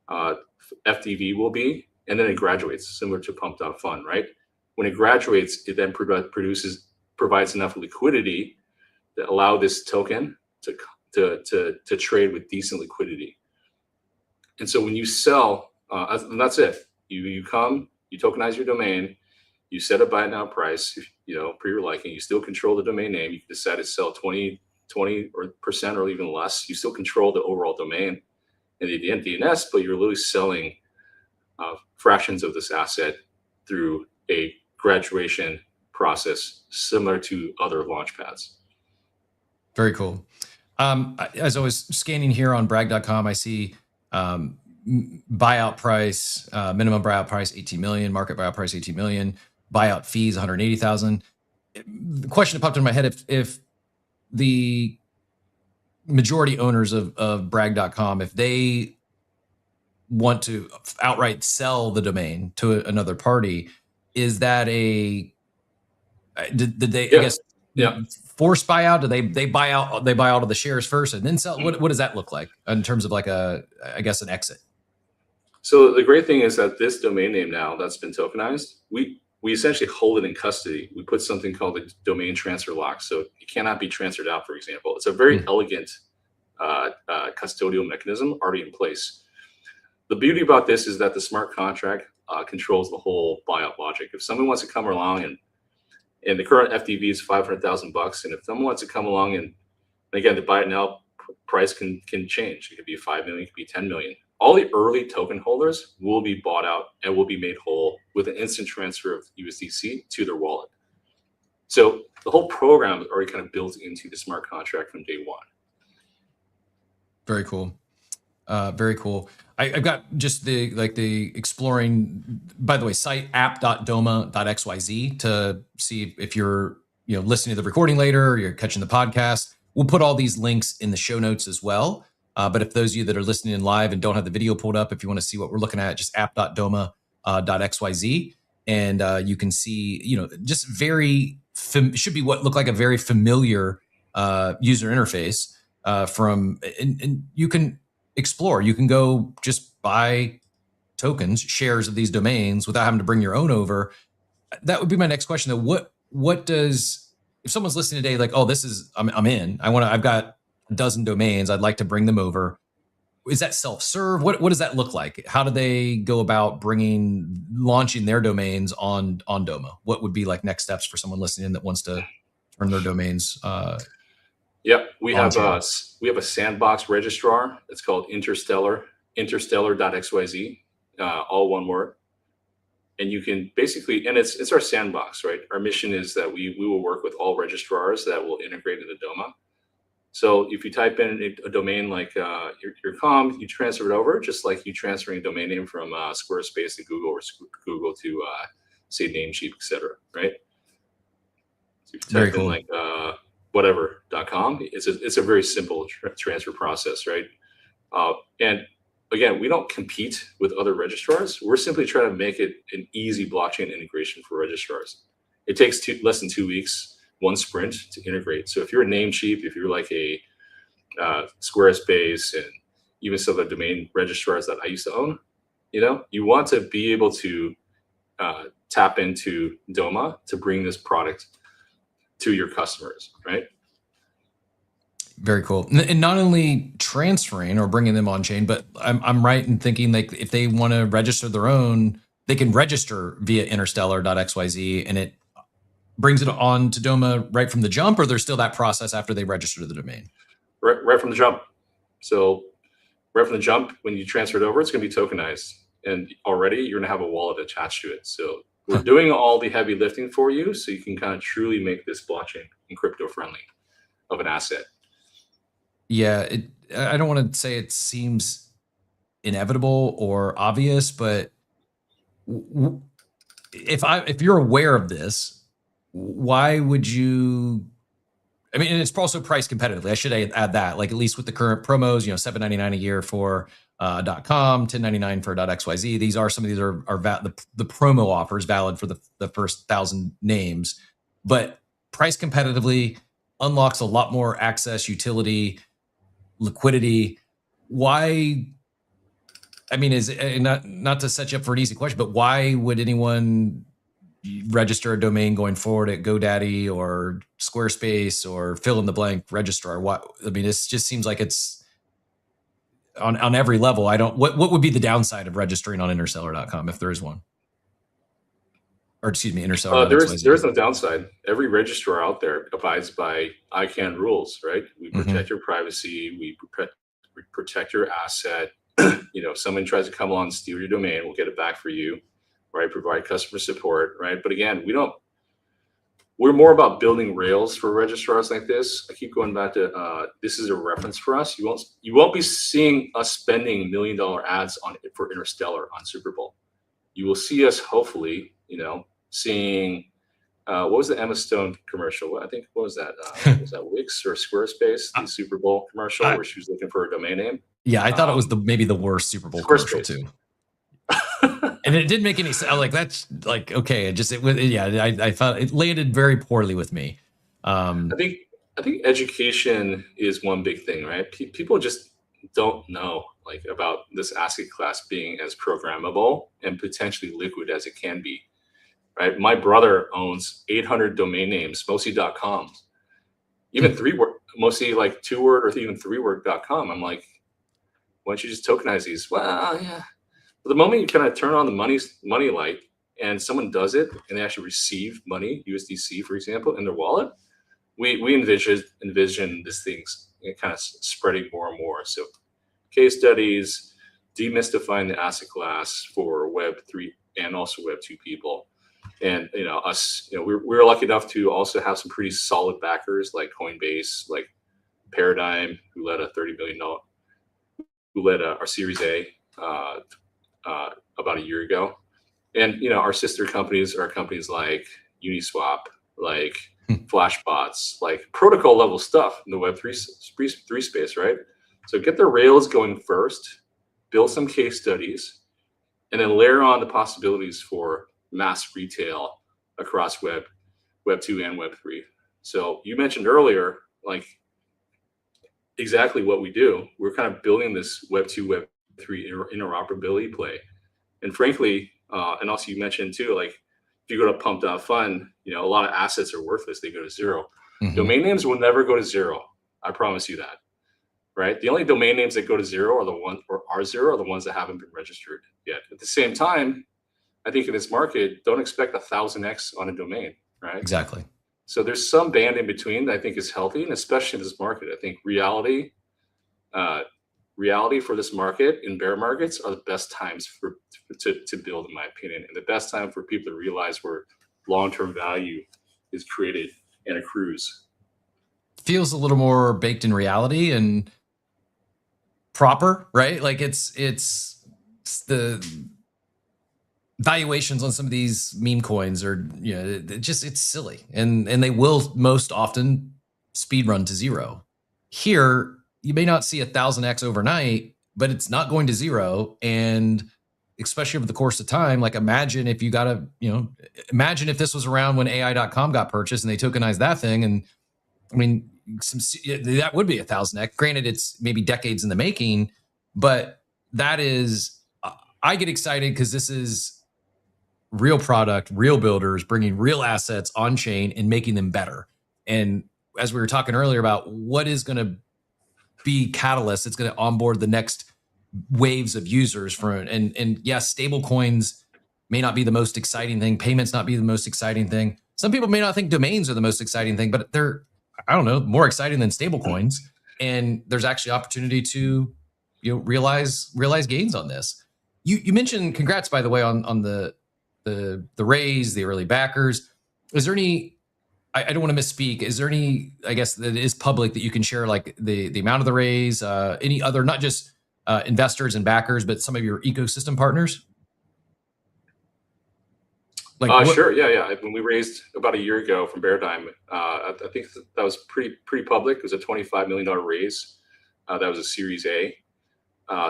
FDV will be, and then it graduates, similar to pump.fun, right? When it graduates, it then provides enough liquidity to allow this token to trade with decent liquidity. And so when you sell, and that's it. You come, you tokenize your domain, you set a buy now price, per your liking. You still control the domain name. You can decide to sell 20% or even less. You still control the overall domain and the DNS, but you're literally selling fractions of this asset through a graduation process similar to other launch pads. Very cool. As I was scanning here on brag.com, I see buyout price, minimum buyout price 18 million, market buyout price 18 million, buyout fees 180,000. The question that popped in my head, if the majority owners of brag.com, if they want to outright sell the domain to another party, is that did they, yeah. I guess, force buyout? Do they buy out of the shares first and then sell? What does that look like in terms of like an exit? So the great thing is that this domain name now that's been tokenized, we essentially hold it in custody. We put something called a domain transfer lock, so it cannot be transferred out, for example. It's a very elegant custodial mechanism already in place. The beauty about this is that the smart contract controls the whole buyout logic. If someone wants to come along and the current FDV is $500,000, and if someone wants to come along and again, the buy it now price can change. It could be 5 million, it could be 10 million. All the early token holders will be bought out and will be made whole with an instant transfer of USDC to their wallet. So the whole program is already kind of built into the smart contract from day one. Very cool. Very cool. I've got just the exploring, by the way, site app.doma.xyz to see if you're listening to the recording later or you're catching the podcast. We'll put all these links in the show notes as well. But if those of you that are listening in live and don't have the video pulled up, if you want to see what we're looking at, just app.doma.xyz, and you can see, just should be what look like a very familiar user interface and you can explore. You can go just buy tokens, shares of these domains without having to bring your own over. That would be my next question, though. What does, if someone's listening today, like, oh, I'm in. I've got a dozen domains. I'd like to bring them over. Is that self-serve? What does that look like? How do they go about launching their domains on Doma? What would be like next steps for someone listening that wants to turn their domains? Yep, we have a sandbox registrar. It's called interstellar.xyz, all one word. And you can basically, and it's our sandbox, right? Our mission is that we will work with all registrars that will integrate into Doma. So if you type in a domain like your com, you transfer it over, just like you transferring a domain name from Squarespace to Google or Google to say Namecheap, etc. Right? So if you type in like whatever.com, it's a very simple transfer process, right? And again, we don't compete with other registrars. We're simply trying to make it an easy blockchain integration for registrars. It takes less than 2 weeks, one sprint to integrate. So if you're a Namecheap, if you're like a Squarespace and even some of the domain registrars that I used to own, you want to be able to tap into Doma to bring this product to your customers, right? Very cool. And not only transferring or bringing them on chain, but I'm right in thinking like if they want to register their own, they can register via interstellar.xyz and it brings it on to Doma right from the jump, or there's still that process after they register the domain? Right from the jump. So right from the jump, when you transfer it over, it's going to be tokenized. And already you're going to have a wallet attached to it. So we're doing all the heavy lifting for you so you can kind of truly make this blockchain and crypto friendly of an asset. Yeah, I don't want to say it seems inevitable or obvious, but if you're aware of this, why would you? I mean, and it's also priced competitively. I should add that, like at least with the current promos, $7.99 a year for .com, $10.99 for .xyz. These are the promo offers valid for the first 1,000 names, but priced competitively, unlocks a lot more access, utility, liquidity. Why? I mean, is not to set you up for an easy question, but why would anyone register a domain going forward at GoDaddy or Squarespace or fill in the blank registrar? What? I mean, it just seems like it's on every level. What would be the downside of registering on interstellar.com if there is one? Or excuse me, Interstellar. There's no downside. Every registrar out there abides by ICANN rules, right? We protect your privacy. We protect your asset. If someone tries to come along and steal your domain, we'll get it back for you, right? Provide customer support, right? But again, we're more about building rails for registrars like this. I keep going back to this is a reference for us. You won't be seeing us spending $1 million ads for Interstellar on Super Bowl. You will see us hopefully, seeing what was the Emma Stone commercial? What was that? Was that Wix or Squarespace? The Super Bowl commercial where she was looking for a domain name. Yeah, I thought it was maybe the worst Super Bowl commercial too. And it didn't make any sense. Like that's like okay. I thought it landed very poorly with me. I think education is one big thing, right? People just don't know. like about this asset class being as programmable and potentially liquid as it can be. Right, my brother owns 800 domain names, mostly .com, even mostly like 2-word or even 3-word.com. I'm like, why don't you just tokenize these? Well, yeah. But the moment you kind of turn on the money light and someone does it and they actually receive money, USDC, for example, in their wallet, we envision these things kind of spreading more and more. So case studies, demystifying the asset class for Web3 and also Web2 people. And us, we're lucky enough to also have some pretty solid backers like Coinbase, like Paradigm, who led our Series A about a year ago. And our sister companies are companies like Uniswap, like Flashbots, like protocol level stuff in the Web3 space, right? So get the rails going first, build some case studies, and then layer on the possibilities for mass retail across Web 2 and Web 3. So you mentioned earlier, like exactly what we do. We're kind of building this Web 2, Web 3 interoperability play. And frankly, and also you mentioned too, like if you go to pump.fun, a lot of assets are worthless. They go to zero. Mm-hmm. Domain names will never go to zero. I promise you that. Right? The only domain names that go to zero are the ones that haven't been registered yet. At the same time, I think in this market, don't expect 1000x on a domain, right? Exactly. So there's some band in between that I think is healthy, and especially in this market, I think reality for this market in bear markets are the best times to build, in my opinion, and the best time for people to realize where long-term value is created and accrues. Feels a little more baked in reality and proper, right? Like it's the valuations on some of these meme coins are, it's silly. And they will most often speed run to zero. Here, you may not see 1000x overnight, but it's not going to zero. And especially over the course of time, like imagine if you got imagine if this was around when AI.com got purchased and they tokenized that thing. And I mean, that would be 1000x. Granted, it's maybe decades in the making, but that is, I get excited because this is real product, real builders bringing real assets on chain and making them better. And as we were talking earlier about what is going to be catalyst, it's going to onboard the next waves of users and yes, stable coins may not be the most exciting thing. Payments not be the most exciting thing. Some people may not think domains are the most exciting thing, but they're, I don't know, more exciting than stable coins. And there's actually opportunity to, realize gains on this. You mentioned, congrats, by the way, on the raise, the early backers. Is there any, I don't want to misspeak, is there any, I guess that is public that you can share, like the amount of the raise, any other, not just investors and backers, but some of your ecosystem partners? Like sure, yeah. When we raised about a year ago from Paradigm, I think that was pretty public. It was a $25 million raise. That was a Series A.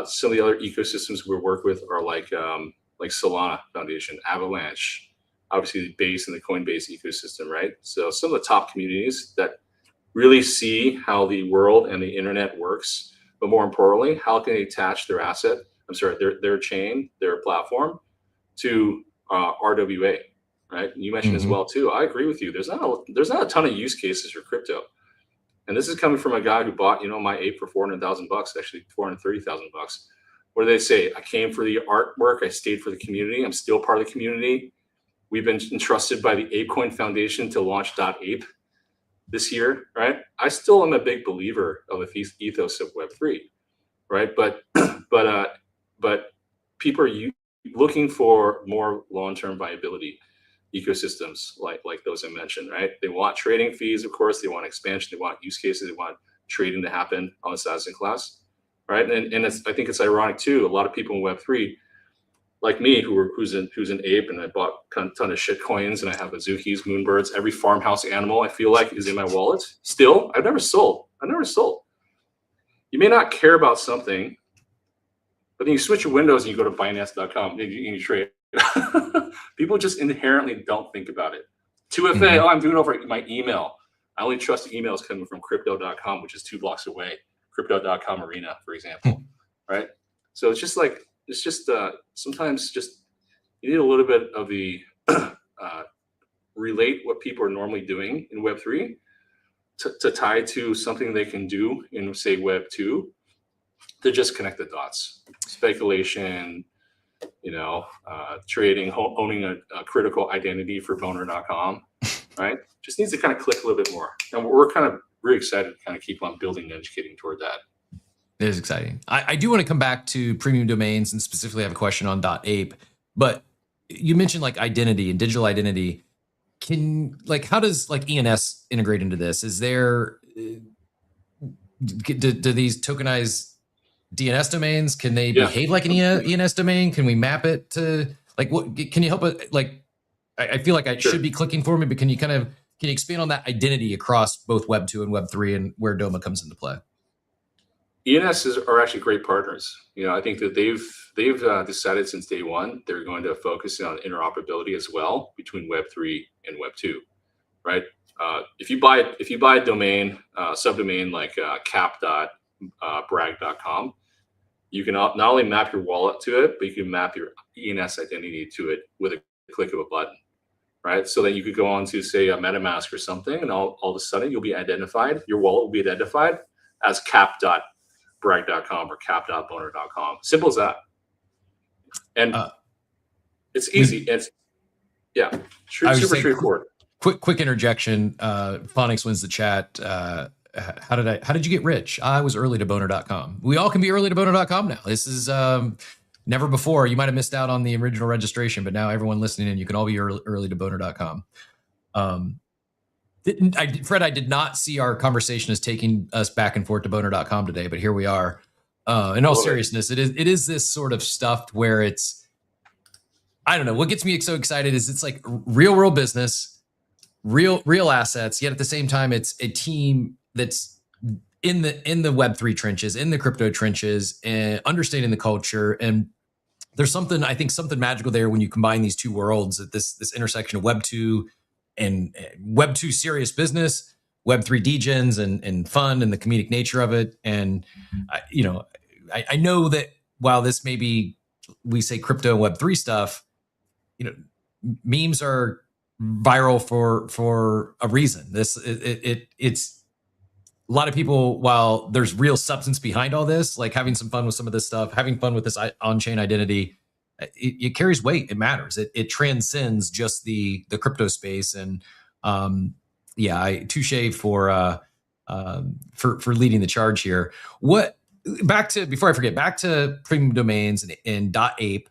Some of the other ecosystems we work with are like Solana Foundation, Avalanche, obviously based in the Coinbase ecosystem, right? So some of the top communities that really see how the world and the internet works, but more importantly, how can they attach their their chain, their platform to RWA, right? You mentioned as well too. I agree with you. There's not a ton of use cases for crypto, and this is coming from a guy who bought my ape for $400,000, actually $430,000. What do they say? I came for the artwork. I stayed for the community. I'm still part of the community. We've been entrusted by the ApeCoin Foundation to launch .ape this year, right? I still am a big believer of the ethos of Web3, right? But people are looking for more long-term viability ecosystems like those I mentioned, right? They want trading fees, of course. They want expansion. They want use cases. They want trading to happen on this asset class, right? And I think it's ironic too. A lot of people in Web3, like me, who's an ape, and I bought a ton of shit coins, and I have Azukis, Moonbirds, every farmhouse animal I feel like is in my wallet. Still, I've never sold. You may not care about something, but then you switch your windows and you go to Binance.com and you trade. People just inherently don't think about it. 2FA, I'm doing it over my email. I only trust the emails coming from crypto.com, which is 2 blocks away. Crypto.com arena, for example, right? So it's just sometimes just you need a little bit of the relate what people are normally doing in Web3 to tie to something they can do in, say, Web2, to just connect the dots. Speculation, trading, owning a critical identity for boner.com, right? Just needs to kind of click a little bit more. And we're kind of really excited to kind of keep on building and educating toward that. It is exciting. I do want to come back to premium domains and specifically have a question on .ape, but you mentioned like identity and digital identity. How does like ENS integrate into this? Is there, do these tokenized DNS domains, can they behave like an ENS domain? Can we map it to like, what can you help it? Like, I feel like I should be clicking for me, but can you expand on that identity across both Web 2 and Web 3 and where Doma comes into play? ENS are actually great partners. I think that they've decided since day one they're going to focus on interoperability as well between Web 3 and Web 2, right? If you buy a domain, subdomain like cap.brag.com, you can not only map your wallet to it, but you can map your ENS identity to it with a click of a button, right? So that you could go on to, say, a MetaMask or something, and all of a sudden you'll be identified, your wallet will be identified as cap.brag.com or cap.boner.com. Simple as that. And it's easy. It's super straightforward. Quick interjection. Phonics wins the chat. How did you get rich? I was early to boner.com. We all can be early to boner.com now. This is never before. You might have missed out on the original registration, but now everyone listening in, you can all be early to boner.com. Fred, I did not see our conversation as taking us back and forth to boner.com today, but here we are. In all seriousness, it is this sort of stuff where it's, I don't know, what gets me so excited is it's like real world business, real assets, yet at the same time, it's a team that's in the Web3 trenches, in the crypto trenches, and understanding the culture. And there's something magical there when you combine these two worlds at this intersection of Web2 and Web2 serious business, Web3 degens and fun and the comedic nature of it. And I know that while this may be, we say crypto and Web3 stuff, memes are viral for a reason. It's a lot of people, while there's real substance behind all this, like having some fun with some of this stuff, having fun with this on-chain identity, it carries weight. It matters. It transcends just the crypto space. And touche for leading the charge here. Before I forget, back to premium domains and .ape.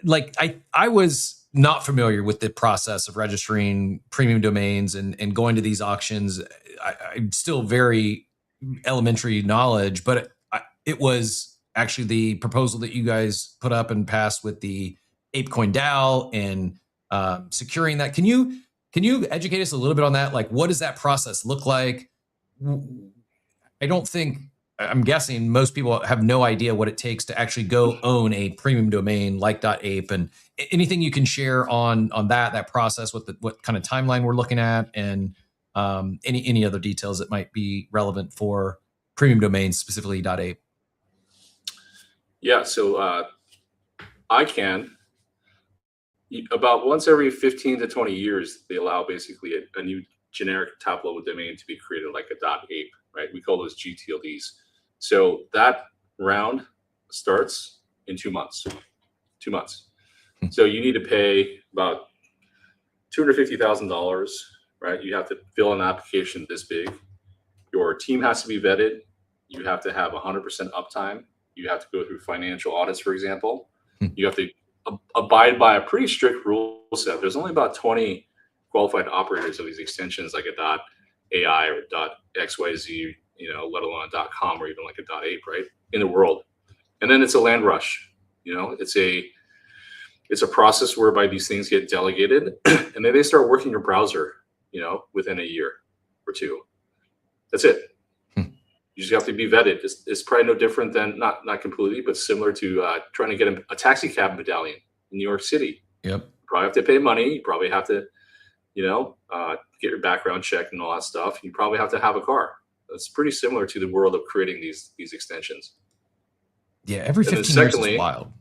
Like I was not familiar with the process of registering premium domains and going to these auctions. I'm still very elementary knowledge, but it was actually the proposal that you guys put up and passed with the ApeCoin DAO and securing that. Can you educate us a little bit on that? Like, what does that process look like? I'm guessing most people have no idea what it takes to actually go own a premium domain like .ape, and anything you can share on that process, what kind of timeline we're looking at, and any other details that might be relevant for premium domains, specifically .ape. Yeah, so I can. About once every 15 to 20 years, they allow basically a new generic top-level domain to be created like a .ape, right? We call those GTLDs. So that round starts in 2 months. 2 months. So you need to pay about $250,000, right? You have to fill an application this big. Your team has to be vetted. You have to have 100% uptime. You have to go through financial audits, for example. You have to abide by a pretty strict rule set. There's only about 20 qualified operators of these extensions, like a .ai or .xyz, let alone a .com or even like a .ape, right, in the world. And then it's a land rush. It's a process whereby these things get delegated, and then they start working your browser, within a year or two. That's it. You just have to be vetted. It's probably no different than, not completely, but similar to trying to get a taxi cab medallion in New York City. Yep. You probably have to pay money. You probably have to, get your background checked and all that stuff. You probably have to have a car. It's pretty similar to the world of creating these extensions. Yeah, every And then 15 years is secondly, wild.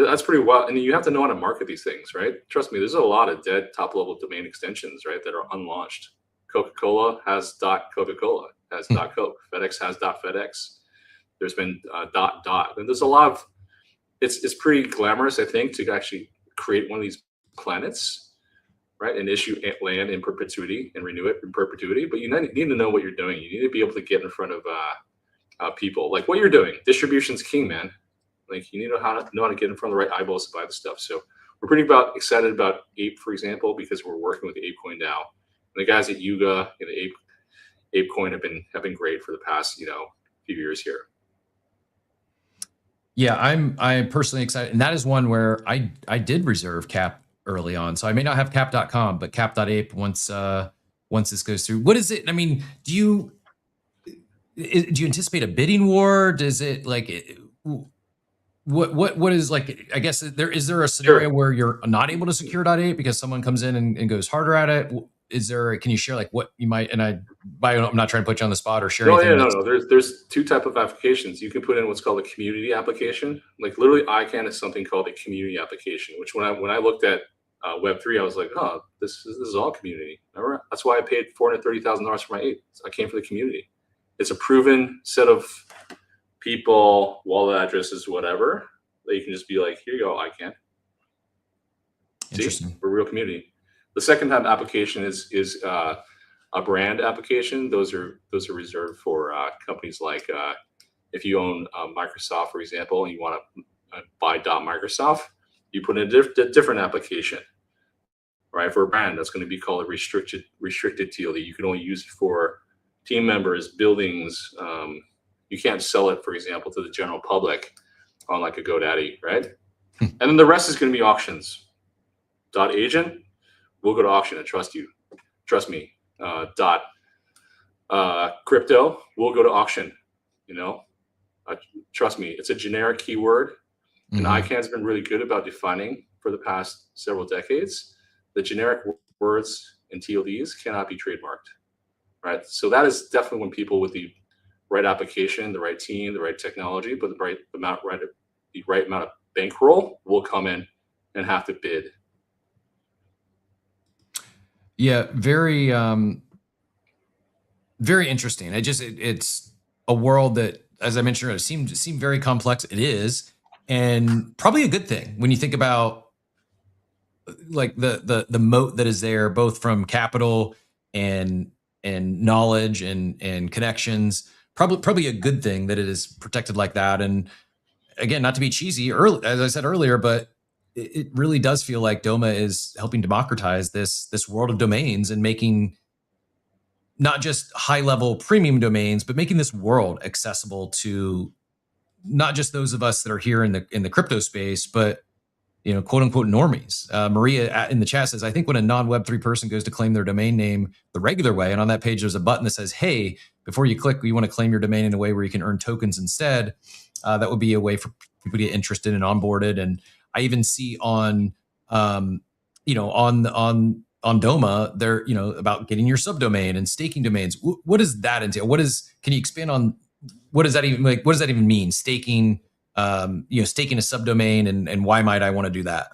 that's pretty wild. And you have to know how to market these things, right? Trust me, there's a lot of dead top level domain extensions, right, that are unlaunched. Coca-Cola has .Coca-Cola, has .Coke. FedEx has .FedEx. There's been .dot. And there's a lot of, it's pretty glamorous, I think, to actually create one of these planets, right, and issue land in perpetuity and renew it in perpetuity. But you need to know what you're doing. You need to be able to get in front of people. Like what you're doing. Distribution's king, man. Like you need to know how to get in front of the right eyeballs to buy the stuff. So we're pretty excited about Ape, for example, because we're working with ApeCoin now. And the guys at Yuga and ApeCoin have been great for the past few years here. Yeah, I'm personally excited, and that is one where I did reserve Cap early on, so I may not have cap.com, but cap.ape once this goes through. What is it? I mean, do you anticipate a bidding war? Does it like what is like? I guess is there a scenario where you're not able to secure .ape because someone comes in and goes harder at it? Is there? Can you share like what you might? And I'm not trying to put you on the spot or share anything. No. There's two type of applications. You can put in what's called a community application. Like literally, ICANN is something called a community application. Which when I looked at Web3, I was like, oh, this is all community. Remember? That's why I paid $430,000 for my Ape. I came for the community. It's a proven set of people, wallet addresses, whatever. That you can just be like, here you go, ICANN. Interesting. See, we're a real community. The second type of application is a brand application. Those are reserved for companies like if you own Microsoft, for example, and you want to buy .Microsoft, you put in a different application, right? For a brand, that's going to be called a restricted TLD. You can only use it for team members, buildings. You can't sell it, for example, to the general public on like a GoDaddy, right? And then the rest is going to be auctions. .agent. We'll go to auction and trust me. Crypto, we'll go to auction. Trust me, it's a generic keyword, and ICANN's been really good about defining for the past several decades. The generic words and TLDs cannot be trademarked, right? So that is definitely when people with the right application, the right team, the right technology, but the right amount of bankroll will come in and have to bid. Yeah, very, very interesting. It's a world that, as I mentioned earlier, seemed very complex. It is, and probably a good thing when you think about like the moat that is there, both from capital and knowledge and connections. Probably a good thing that it is protected like that. And again, not to be cheesy, as I said earlier, but it really does feel like Doma is helping democratize this world of domains and making not just high level premium domains, but making this world accessible to not just those of us that are here in the crypto space, but quote unquote normies. Maria in the chat says, I think when a non-Web3 person goes to claim their domain name the regular way, and on that page there's a button that says, hey, before you click, you want to claim your domain in a way where you can earn tokens instead. That would be a way for people to get interested and onboarded. And I even see on Doma, they're about getting your subdomain and staking domains. What does that entail? Can you expand on what does that even mean? Staking, staking a subdomain, and why might I want to do that?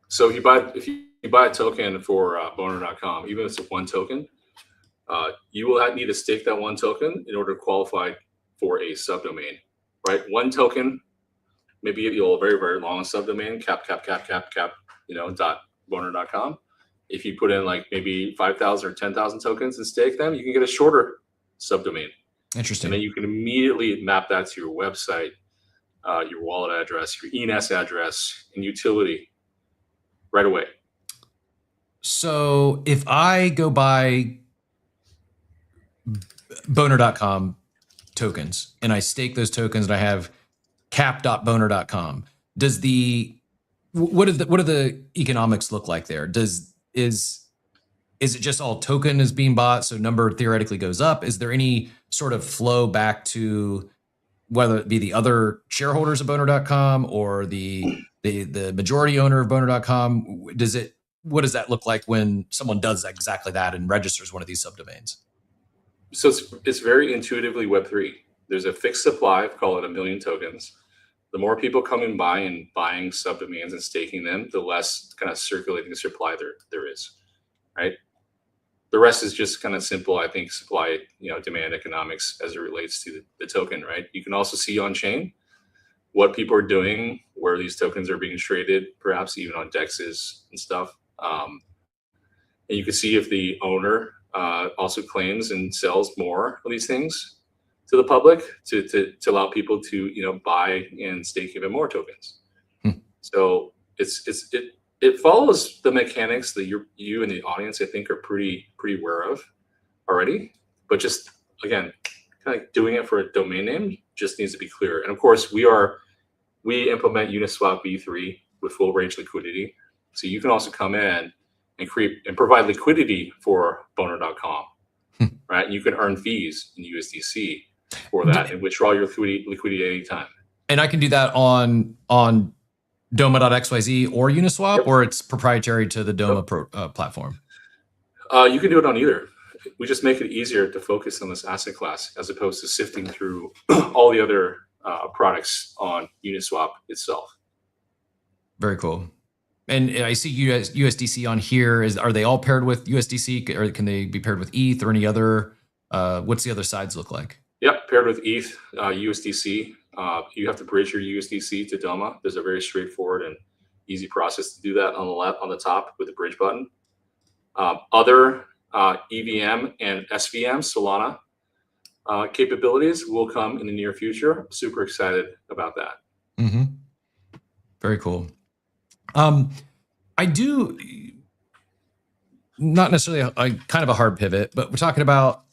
So if you buy a token for Boner.com, even if it's one token, you will need to stake that one token in order to qualify for a subdomain, right? One token. Maybe you'll very, very long subdomain, cap, .boner.com. If you put in like maybe 5,000 or 10,000 tokens and stake them, you can get a shorter subdomain. Interesting. And then you can immediately map that to your website, your wallet address, your ENS address, and utility right away. So if I go buy Boner.com tokens and I stake those tokens and I have cap.boner.com, what do the economics look like there? Is it just all token is being bought, so number theoretically goes up? Is there any sort of flow back to whether it be the other shareholders of Boner.com or the majority owner of Boner.com? What does that look like when someone does exactly that and registers one of these subdomains? So it's very intuitively Web3. there's a fixed supply, call it 1 million tokens. The more people come and buying subdomains and staking them, the less kind of circulating supply there is, right? The rest is just kind of simple, I think, supply, demand economics as it relates to the token, right? You can also see on chain what people are doing, where these tokens are being traded, perhaps even on dexes and stuff. And you can see if the owner also claims and sells more of these things to the public to allow people to buy and stake even more tokens. So it follows the mechanics that you and the audience, I think, are pretty aware of already. But just again, kind of doing it for a domain name just needs to be clear. And of course, we implement Uniswap v3 with full range liquidity, so you can also come in and create and provide liquidity for Boner.com, right? And you can earn fees in USDC for that and withdraw your liquidity at any time. And I can do that on Doma.xyz or Uniswap, Yep. or it's proprietary to the Doma platform? You can do it on either. We just make it easier to focus on this asset class as opposed to sifting through all the other products on Uniswap itself. Very cool. And I see USDC on here. Are they all paired with USDC, or can they be paired with ETH or any other? What's the other sides look like? Yep, paired with ETH, USDC. You have to bridge your USDC to Doma. There's a very straightforward and easy process to do that on the left, on the top with the bridge button. Other EVM and SVM, Solana capabilities will come in the near future. I'm super excited about that. Mm-hmm. Very cool. I do, not necessarily a kind of a hard pivot, but we're talking about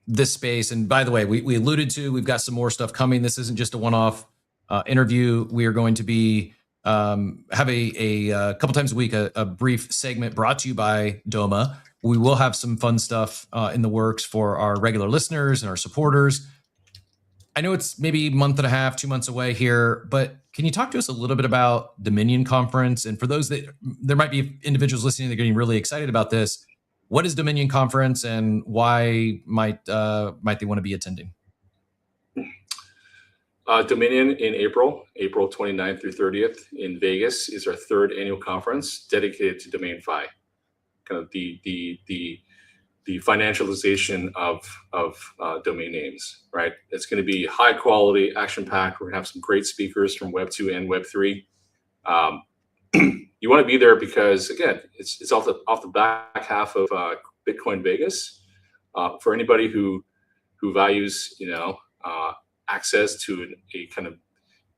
this space. And by the way, we alluded to, we've got some more stuff coming. This isn't just a one-off interview. We are going to be have a couple times a week a brief segment brought to you by Doma. We will have some fun stuff in the works for our regular listeners and our supporters. I know it's maybe a month and a half, 2 months away here, but can you talk to us a little bit about Dominion Conference? And for those that there might be individuals listening that are getting really excited about this, what is Dominion Conference and why might they want to be attending? Dominion in April 29th through 30th in Vegas is our third annual conference dedicated to Domain Fi, kind of the financialization of domain names, right? It's going to be high quality, action packed. We're going to have some great speakers from Web 2 and Web 3. You want to be there because again, it's off the back half of Bitcoin Vegas. For anybody who values access to a kind of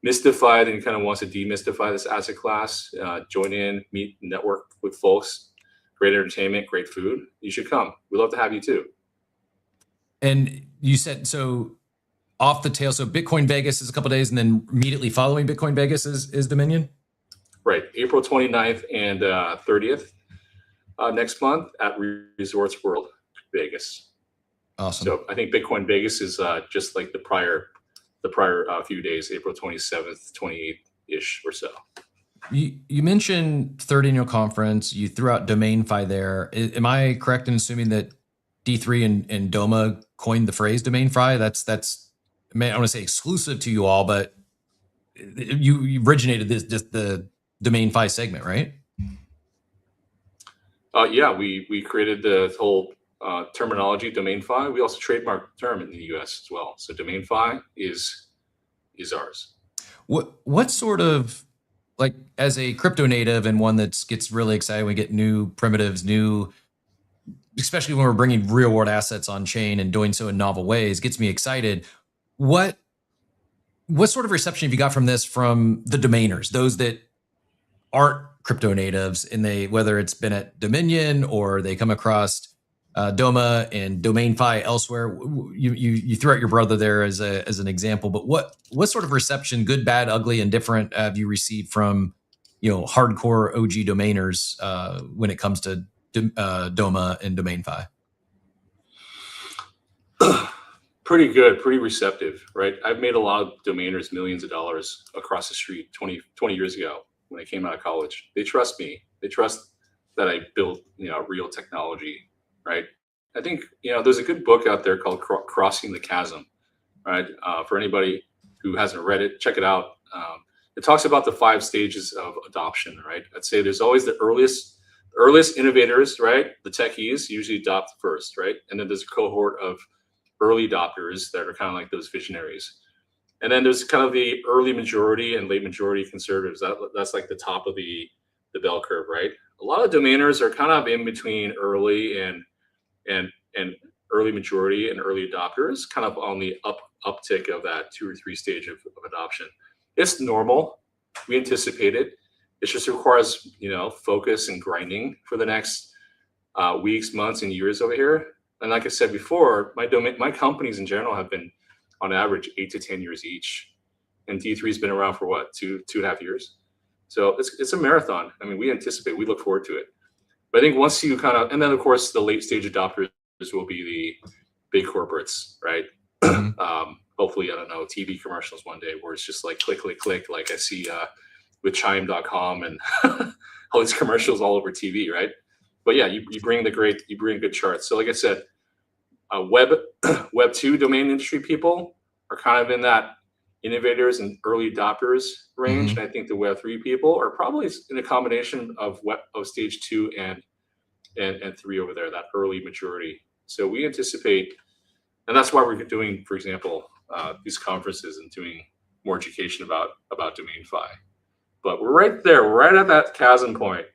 mystified and kind of wants to demystify this asset class, join in, meet, network with folks. Great entertainment, great food. You should come. We'd love to have you too. And you said, so off the tail, so Bitcoin Vegas is a couple of days, and then immediately following Bitcoin Vegas is Dominion? Right. April 29th and 30th next month at Resorts World Vegas. Awesome. So I think Bitcoin Vegas is just like the prior few days, April 27th, 28th-ish or so. You mentioned third annual conference. You threw out Domain Fi there. Am I correct in assuming that D3 and Doma coined the phrase Domain Fi? That's I don't want to say exclusive to you all, but you originated just the Domain Fi segment, right? Yeah, we created the whole terminology Domain Fi. We also trademarked the term in the US as well. So Domain Fi is ours. What sort of, like, as a crypto native and one that gets really excited when we get new primitives, especially when we're bringing real world assets on chain and doing so in novel ways, gets me excited. What sort of reception have you got from this from the domainers, those that aren't crypto natives, and whether it's been at Dominion or they come across Doma and Domain Fi elsewhere? You threw out your brother there as an example, but what sort of reception, good, bad, ugly, and different, have you received from hardcore OG domainers when it comes to Doma and Domain Fi? Pretty good, pretty receptive, right? I've made a lot of domainers millions of dollars across the street 20 years ago when I came out of college. They trust me. They trust that I built real technology. Right. I think, there's a good book out there called Crossing the Chasm right? For anybody who hasn't read it, check it out. It talks about the 5 stages of adoption, right? I'd say there's always the earliest innovators, right? The techies usually adopt first, right? And then there's a cohort of early adopters that are kind of like those visionaries. And then there's kind of the early majority and late majority conservatives. That's like the top of the bell curve, right? A lot of domainers are kind of in between early and early majority and early adopters, kind of on the uptick of that 2 or 3 stage of adoption. It's normal. We anticipate it. It just requires, focus and grinding for the next weeks, months, and years over here. And like I said before, my companies in general have been on average 8 to 10 years each. And D3's been around for what, 2.5 years? So it's a marathon. I mean, we look forward to it. But I think once you and then of course the late stage adopters will be the big corporates, right? Hopefully, I don't know, TV commercials one day where it's just like click, click, click, like I see with chime.com and all these commercials all over TV, right? But yeah, you bring good charts. So like I said, Web 2 domain industry people are kind of in that innovators and early adopters range. And I think the Web 3 people are probably in a combination of stage 2 and 3 over there, that early majority. So we anticipate, and that's why we're doing, for example, these conferences and doing more education about DomainFi. But we're right there, right at that chasm point.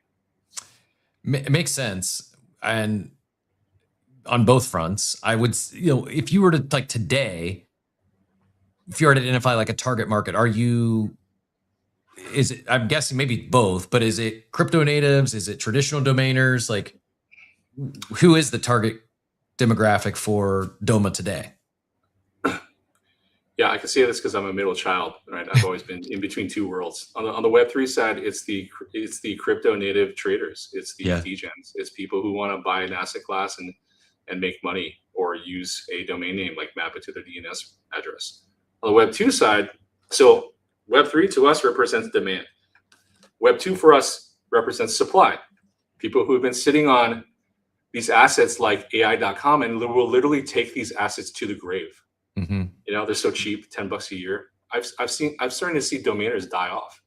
It makes sense. And on both fronts, I would, if you were to like today, if you were to identify like a target market, I'm guessing maybe both, but is it crypto natives? Is it traditional domainers? Like, who is the target demographic for Doma today? Yeah, I can say this because I'm a middle child, right? I've always been in between 2 worlds. On the Web3 side, it's the crypto native traders. It's the degens. It's people who want to buy an asset class and make money or use a domain name, like map it to their DNS address. On the Web 2 side, so Web 3 to us represents demand. Web 2 for us represents supply. People who have been sitting on these assets like AI.com and will literally take these assets to the grave. They're so cheap, $10 a year. I'm starting to see domainers die off.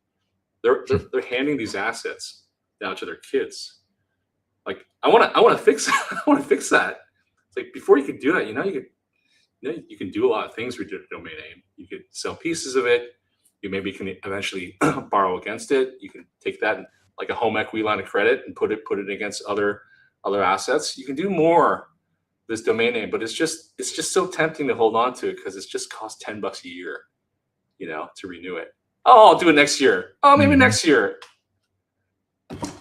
They're handing these assets down to their kids. Like I want to fix that. It's like before you could do that, you can do a lot of things with your domain name. You could sell pieces of it. You maybe can eventually borrow against it. You can take that like a home equity line of credit and put it against other assets. You can do more this domain name, but it's just so tempting to hold on to it because it's just cost $10 a year, to renew it. Oh, I'll do it next year. Oh, maybe next year.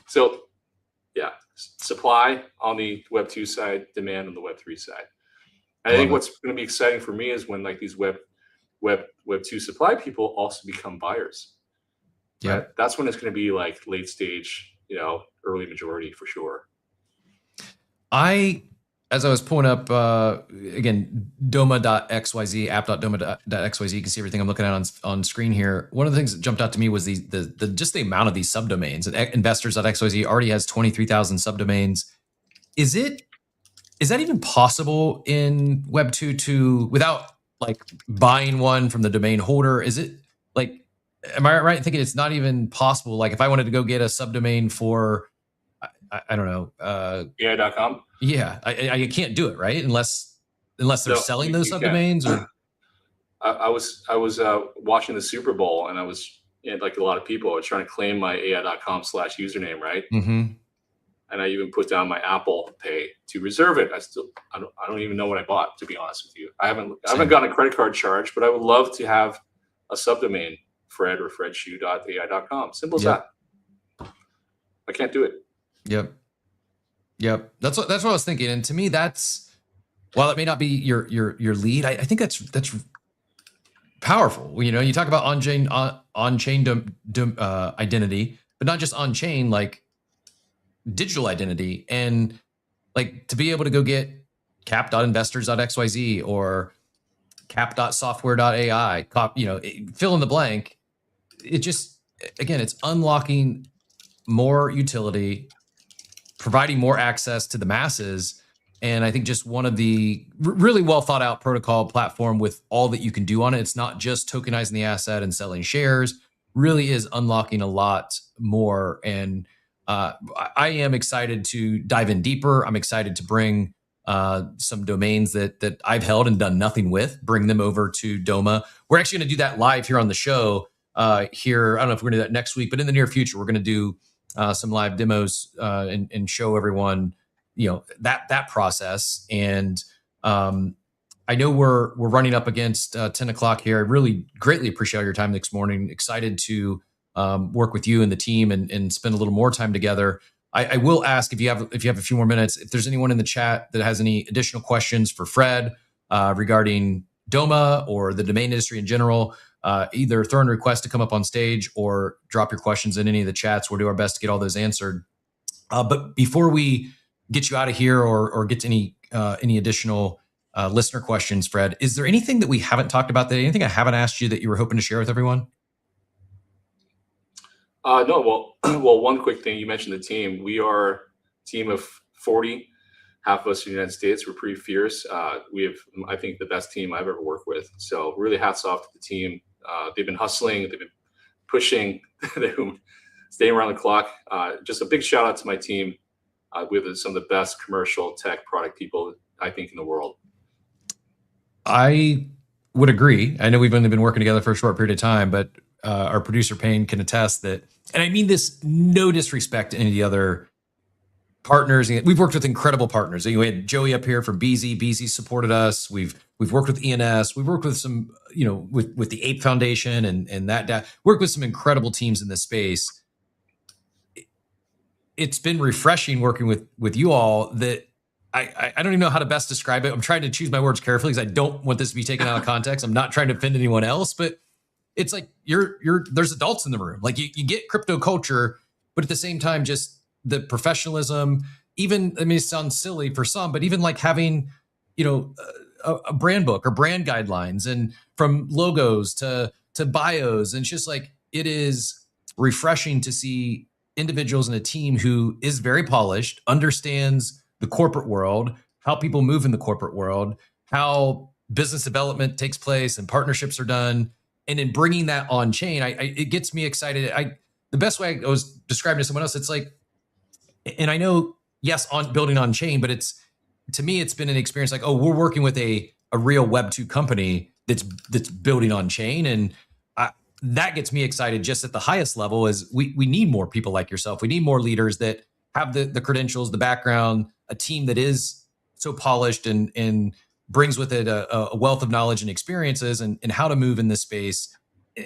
So yeah, supply on the Web 2 side, demand on the Web 3 side. I think what's going to be exciting for me is when like these Web 2 supply people also become buyers. Yeah, right? That's when it's going to be like late stage, early majority for sure. As I was pulling up, again, doma.xyz, app.doma.xyz, you can see everything I'm looking at on screen here. One of the things that jumped out to me was just the amount of these subdomains. And investors.xyz already has 23,000 subdomains. Is that even possible in Web 2 without like buying one from the domain holder? Is it like, am I right in thinking it's not even possible? Like if I wanted to go get a subdomain for, I don't know, AI.com? Yeah, I can't do it, right? Unless they're selling those subdomains. Or I was watching the Super Bowl and I was like a lot of people. I was trying to claim my AI.com/username, right? And I even put down my Apple Pay to reserve it. I don't even know what I bought, to be honest with you. I haven't gotten a credit card charge, but I would love to have a subdomain, Fred or fredshoe.ai.com. Simple as that. I can't do it. Yep. That's what I was thinking. And to me, while it may not be your lead, I think that's powerful. You talk about on-chain identity, but not just on-chain, like digital identity, and like to be able to go get cap.investors.xyz or cap.software.ai, fill in the blank. It just, again, it's unlocking more utility, providing more access to the masses, And I think just one of the really well thought out protocol platform with all that you can do on it. It's not just tokenizing the asset and selling shares, really is unlocking a lot more. And I am excited to dive in deeper. I'm excited to bring some domains that I've held and done nothing with, bring them over to Doma. We're actually going to do that live here on the show here. I don't know if we're going to do that next week, but in the near future, we're going to do some live demos and show everyone, that process. And I know we're running up against 10 o'clock here. I really greatly appreciate your time this morning. Excited to work with you and the team and spend a little more time together. I will ask if you have a few more minutes, if there's anyone in the chat that has any additional questions for Fred regarding Doma or the domain industry in general, either throw in a request to come up on stage or drop your questions in any of the chats. We'll do our best to get all those answered. But before we get you out of here or get to any additional listener questions, Fred, is there anything that we haven't talked about today? Anything I haven't asked you that you were hoping to share with everyone? No. Well, one quick thing. You mentioned the team. We are a team of 40, half of us in the United States. We're pretty fierce. We have, I think, the best team I've ever worked with. So really hats off to the team. They've been hustling. They've been pushing. They've been staying around the clock. Just a big shout out to my team. We have some of the best commercial tech product people, I think, in the world. I would agree. I know we've only been working together for a short period of time, but our producer Payne can attest that, and I mean this no disrespect to any of the other partners. We've worked with incredible partners. We had Joey up here from BZ. BZ supported us. We've worked with ENS. We've worked with some, with the Ape Foundation and that worked with some incredible teams in this space. It's been refreshing working with you all that I don't even know how to best describe it. I'm trying to choose my words carefully because I don't want this to be taken out of context. I'm not trying to offend anyone else, but it's like there's adults in the room. Like you get crypto culture, but at the same time, just the professionalism, even, I mean, it sounds silly for some, but even like having, a brand book or brand guidelines and from logos to bios. And it's just like, it is refreshing to see individuals in a team who is very polished, understands the corporate world, how people move in the corporate world, how business development takes place and partnerships are done. And in bringing that on chain, it gets me excited. The best way I was describing to someone else, it's like, and I know, yes, on building on chain, but to me, it's been an experience like, oh, we're working with a real Web2 company that's building on chain. And that gets me excited just at the highest level is we need more people like yourself. We need more leaders that have the credentials, the background, a team that is so polished and brings with it a wealth of knowledge and experiences and how to move in this space.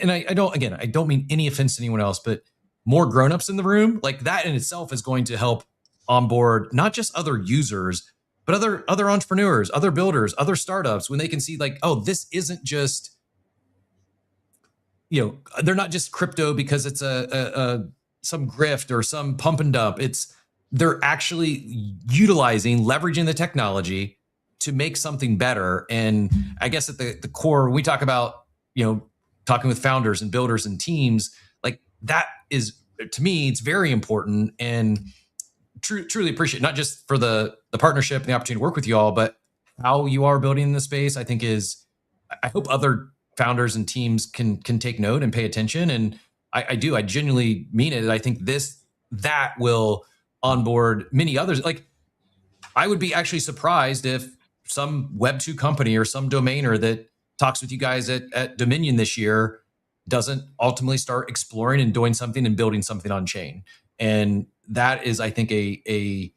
And I don't mean any offense to anyone else, but more grownups in the room, like that in itself is going to help onboard not just other users, but other entrepreneurs, other builders, other startups, when they can see like, oh, this isn't just, they're not just crypto because it's some grift or some pump and dump. They're actually leveraging the technology to make something better. And I guess at the core, when we talk about, talking with founders and builders and teams, like that is, to me, it's very important and truly appreciate, not just for the partnership and the opportunity to work with you all, but how you are building in the space, I think I hope other founders and teams can take note and pay attention. And I genuinely mean it. I think that will onboard many others. Like I would be actually surprised if some Web2 company or some domainer that talks with you guys at Dominion this year doesn't ultimately start exploring and doing something and building something on chain. And that is, I think, a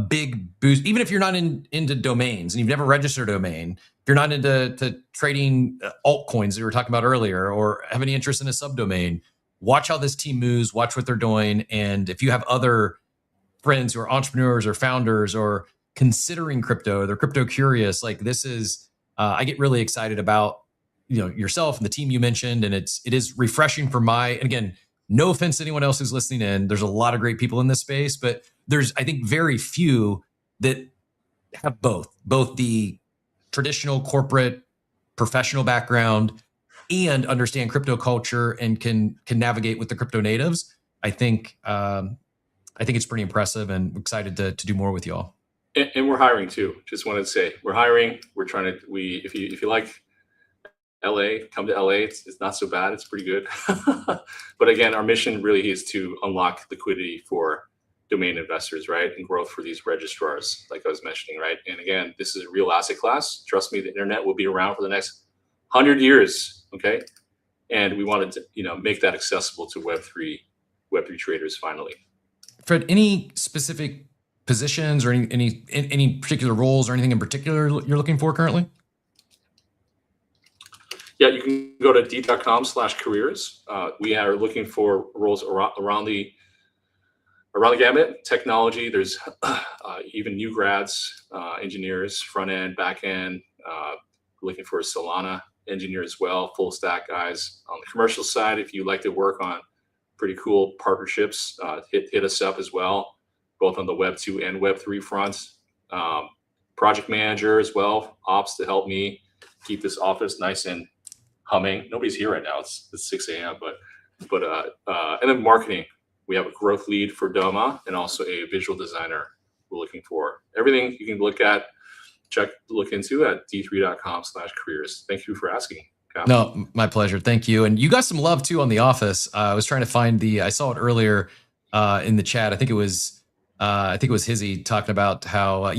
big boost. Even if you're not into domains and you've never registered a domain, if you're not into trading altcoins that we were talking about earlier, or have any interest in a subdomain, watch how this team moves, watch what they're doing. And if you have other friends who are entrepreneurs or founders or considering crypto, they're crypto curious, like this is, I get really excited about, yourself and the team you mentioned. And it is refreshing for and again, no offense to anyone else who's listening in. There's a lot of great people in this space, but there's, I think, very few that have both the traditional corporate professional background and understand crypto culture and can navigate with the crypto natives. I think it's pretty impressive and excited to do more with y'all. And we're hiring too. Just wanted to say we're hiring. We're trying to. If you like LA, come to LA. It's not so bad. It's pretty good. But again, our mission really is to unlock liquidity for domain investors, right, and growth for these registrars, like I was mentioning, right. And again, this is a real asset class. Trust me, the internet will be around for the next 100 years. Okay, and we wanted to, make that accessible to Web3 traders finally. Fred, any specific positions or any particular roles or anything in particular you're looking for currently? Yeah, you can go to d.com/careers. We are looking for roles around the gamut. Technology, there's even new grads, engineers, front end, back end, looking for a Solana engineer as well, full stack guys. On the commercial side, if you like to work on pretty cool partnerships, hit us up as well, both on the Web 2 and Web 3 fronts. Project manager as well, ops to help me keep this office nice and humming. Nobody's here right now. It's 6 a.m. But and then marketing. We have a growth lead for Doma and also a visual designer we're looking for. Everything you can look into at d3.com/careers. Thank you for asking. No, my pleasure. Thank you. And you got some love too on The Office. I was trying to find I saw it earlier in the chat. I think it was Hizzy talking about how,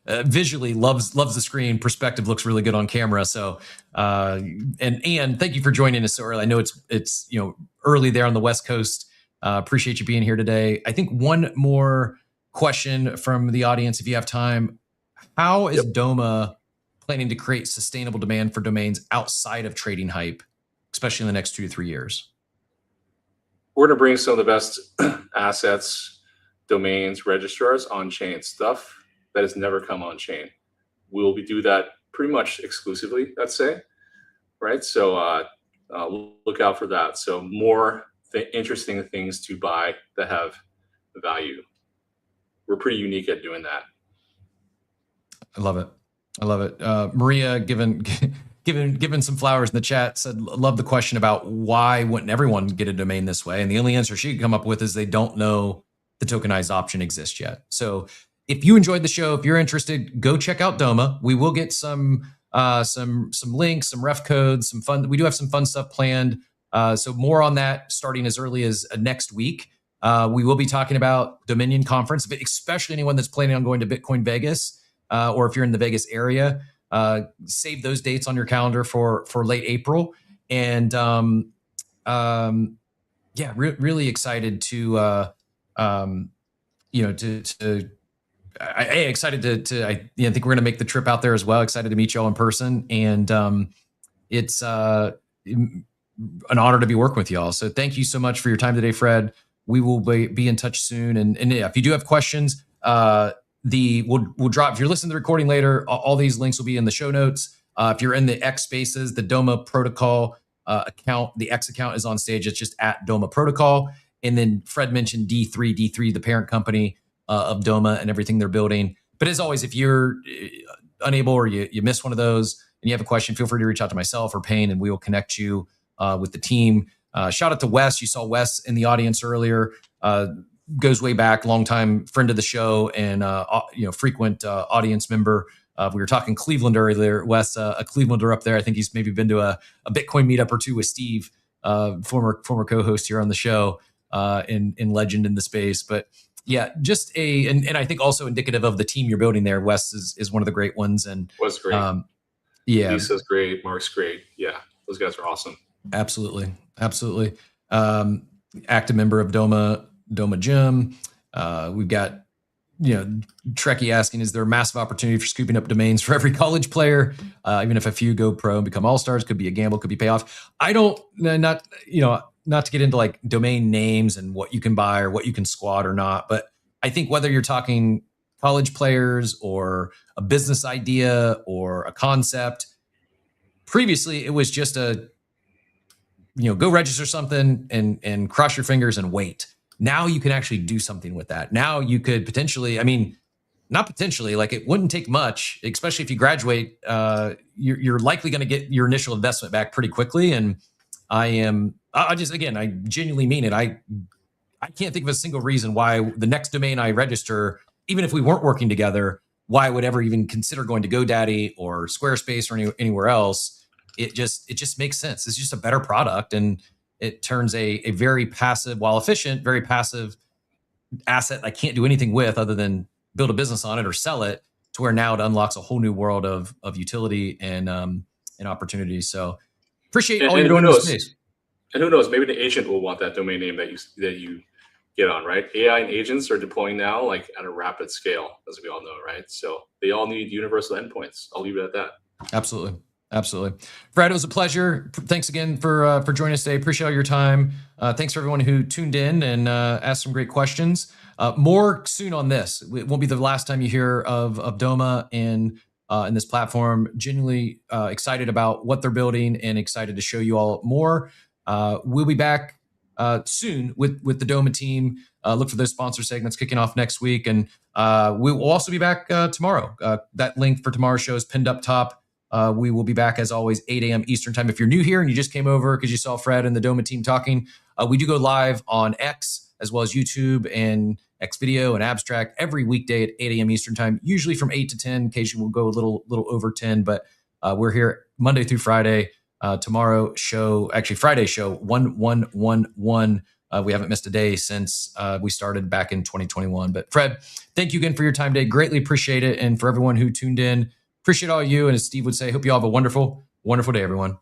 visually loves the screen. Perspective looks really good on camera. So, and thank you for joining us so early. I know it's early there on the West Coast. Appreciate you being here today. I think one more question from the audience, if you have time. How is Doma planning to create sustainable demand for domains outside of trading hype, especially in the next 2 to 3 years? We're going to bring some of the best assets, domains, registrars, on-chain stuff that has never come on-chain. We'll do that pretty much exclusively, let's say, right? So look out for that. So more interesting things to buy that have value. We're pretty unique at doing that. I love it. Maria, given some flowers in the chat, said, love the question about why wouldn't everyone get a domain this way? And the only answer she could come up with is they don't know the tokenized option exists yet. So if you enjoyed the show, if you're interested, go check out Doma. We will get some links, some ref codes, some fun. We do have some fun stuff planned. So more on that starting as early as next week. We will be talking about Dominion Conference, especially anyone that's planning on going to Bitcoin Vegas. Or if you're in the Vegas area, save those dates on your calendar for late April. And really excited to excited to I think we're going to make the trip out there as well. Excited to meet y'all in person, and it's an honor to be working with y'all. So thank you so much for your time today, Fred. We will be in touch soon, and if you do have questions. We'll drop, if you're listening to the recording later, all these links will be in the show notes. If you're in the X Spaces, the Doma Protocol account, the X account is on stage. It's just at Doma Protocol. And then Fred mentioned D3, the parent company of Doma and everything they're building. But as always, if you're unable or you miss one of those and you have a question, feel free to reach out to myself or Payne, and we will connect you with the team. Shout out to Wes. You saw Wes in the audience earlier. Goes way back, longtime friend of the show and frequent audience member. We were talking Cleveland earlier. Wes, a Clevelander up there. I think he's maybe been to a Bitcoin meetup or two with Steve, former co-host here on the show, in legend in the space. But yeah, just and I think also indicative of the team you're building there. Wes is one of the great ones, and was great. Lisa's great. Mark's great. Yeah, those guys are awesome. Absolutely. Active member of Doma Gym. We've got, Trekkie asking, is there a massive opportunity for scooping up domains for every college player? Even if a few go pro and become all-stars, could be a gamble, could be payoff. I don't, not to get into like domain names and what you can buy or what you can squat or not. But I think whether you're talking college players or a business idea or a concept, previously it was just go register something and cross your fingers and wait. Now you can actually do something with that. Now you could potentially, not potentially, like it wouldn't take much, especially if you graduate, you're likely going to get your initial investment back pretty quickly. And I genuinely mean it. I can't think of a single reason why the next domain I register, even if we weren't working together, why I would ever even consider going to GoDaddy or Squarespace or anywhere else. It just makes sense. It's just a better product, and it turns a very passive, while efficient, very passive asset I can't do anything with other than build a business on it or sell it, to where now it unlocks a whole new world of utility and opportunities. So appreciate all you're doing in this space. And who knows, maybe the agent will want that domain name that you get on, right? AI and agents are deploying now like at a rapid scale, as we all know, right? So they all need universal endpoints. I'll leave it at that. Absolutely. Absolutely. Fred, it was a pleasure. Thanks again for joining us today. Appreciate all your time. Thanks for everyone who tuned in and asked some great questions. More soon on this. It won't be the last time you hear of Doma in this platform. Genuinely excited about what they're building and excited to show you all more. We'll be back soon with the Doma team. Look for those sponsor segments kicking off next week. And we will also be back tomorrow. That link for tomorrow's show is pinned up top. We will be back as always, 8 a.m. Eastern time. If you're new here and you just came over because you saw Fred and the Doma team talking, we do go live on X as well as YouTube and X Video and Abstract every weekday at 8 a.m. Eastern time, usually from 8 to 10. Occasionally we'll go a little over 10, but we're here Monday through Friday. Tomorrow show, actually Friday show, 1111. We haven't missed a day since we started back in 2021. But Fred, thank you again for your time today. Greatly appreciate it. And for everyone who tuned in, appreciate all you. And as Steve would say, hope you all have a wonderful, wonderful day, everyone.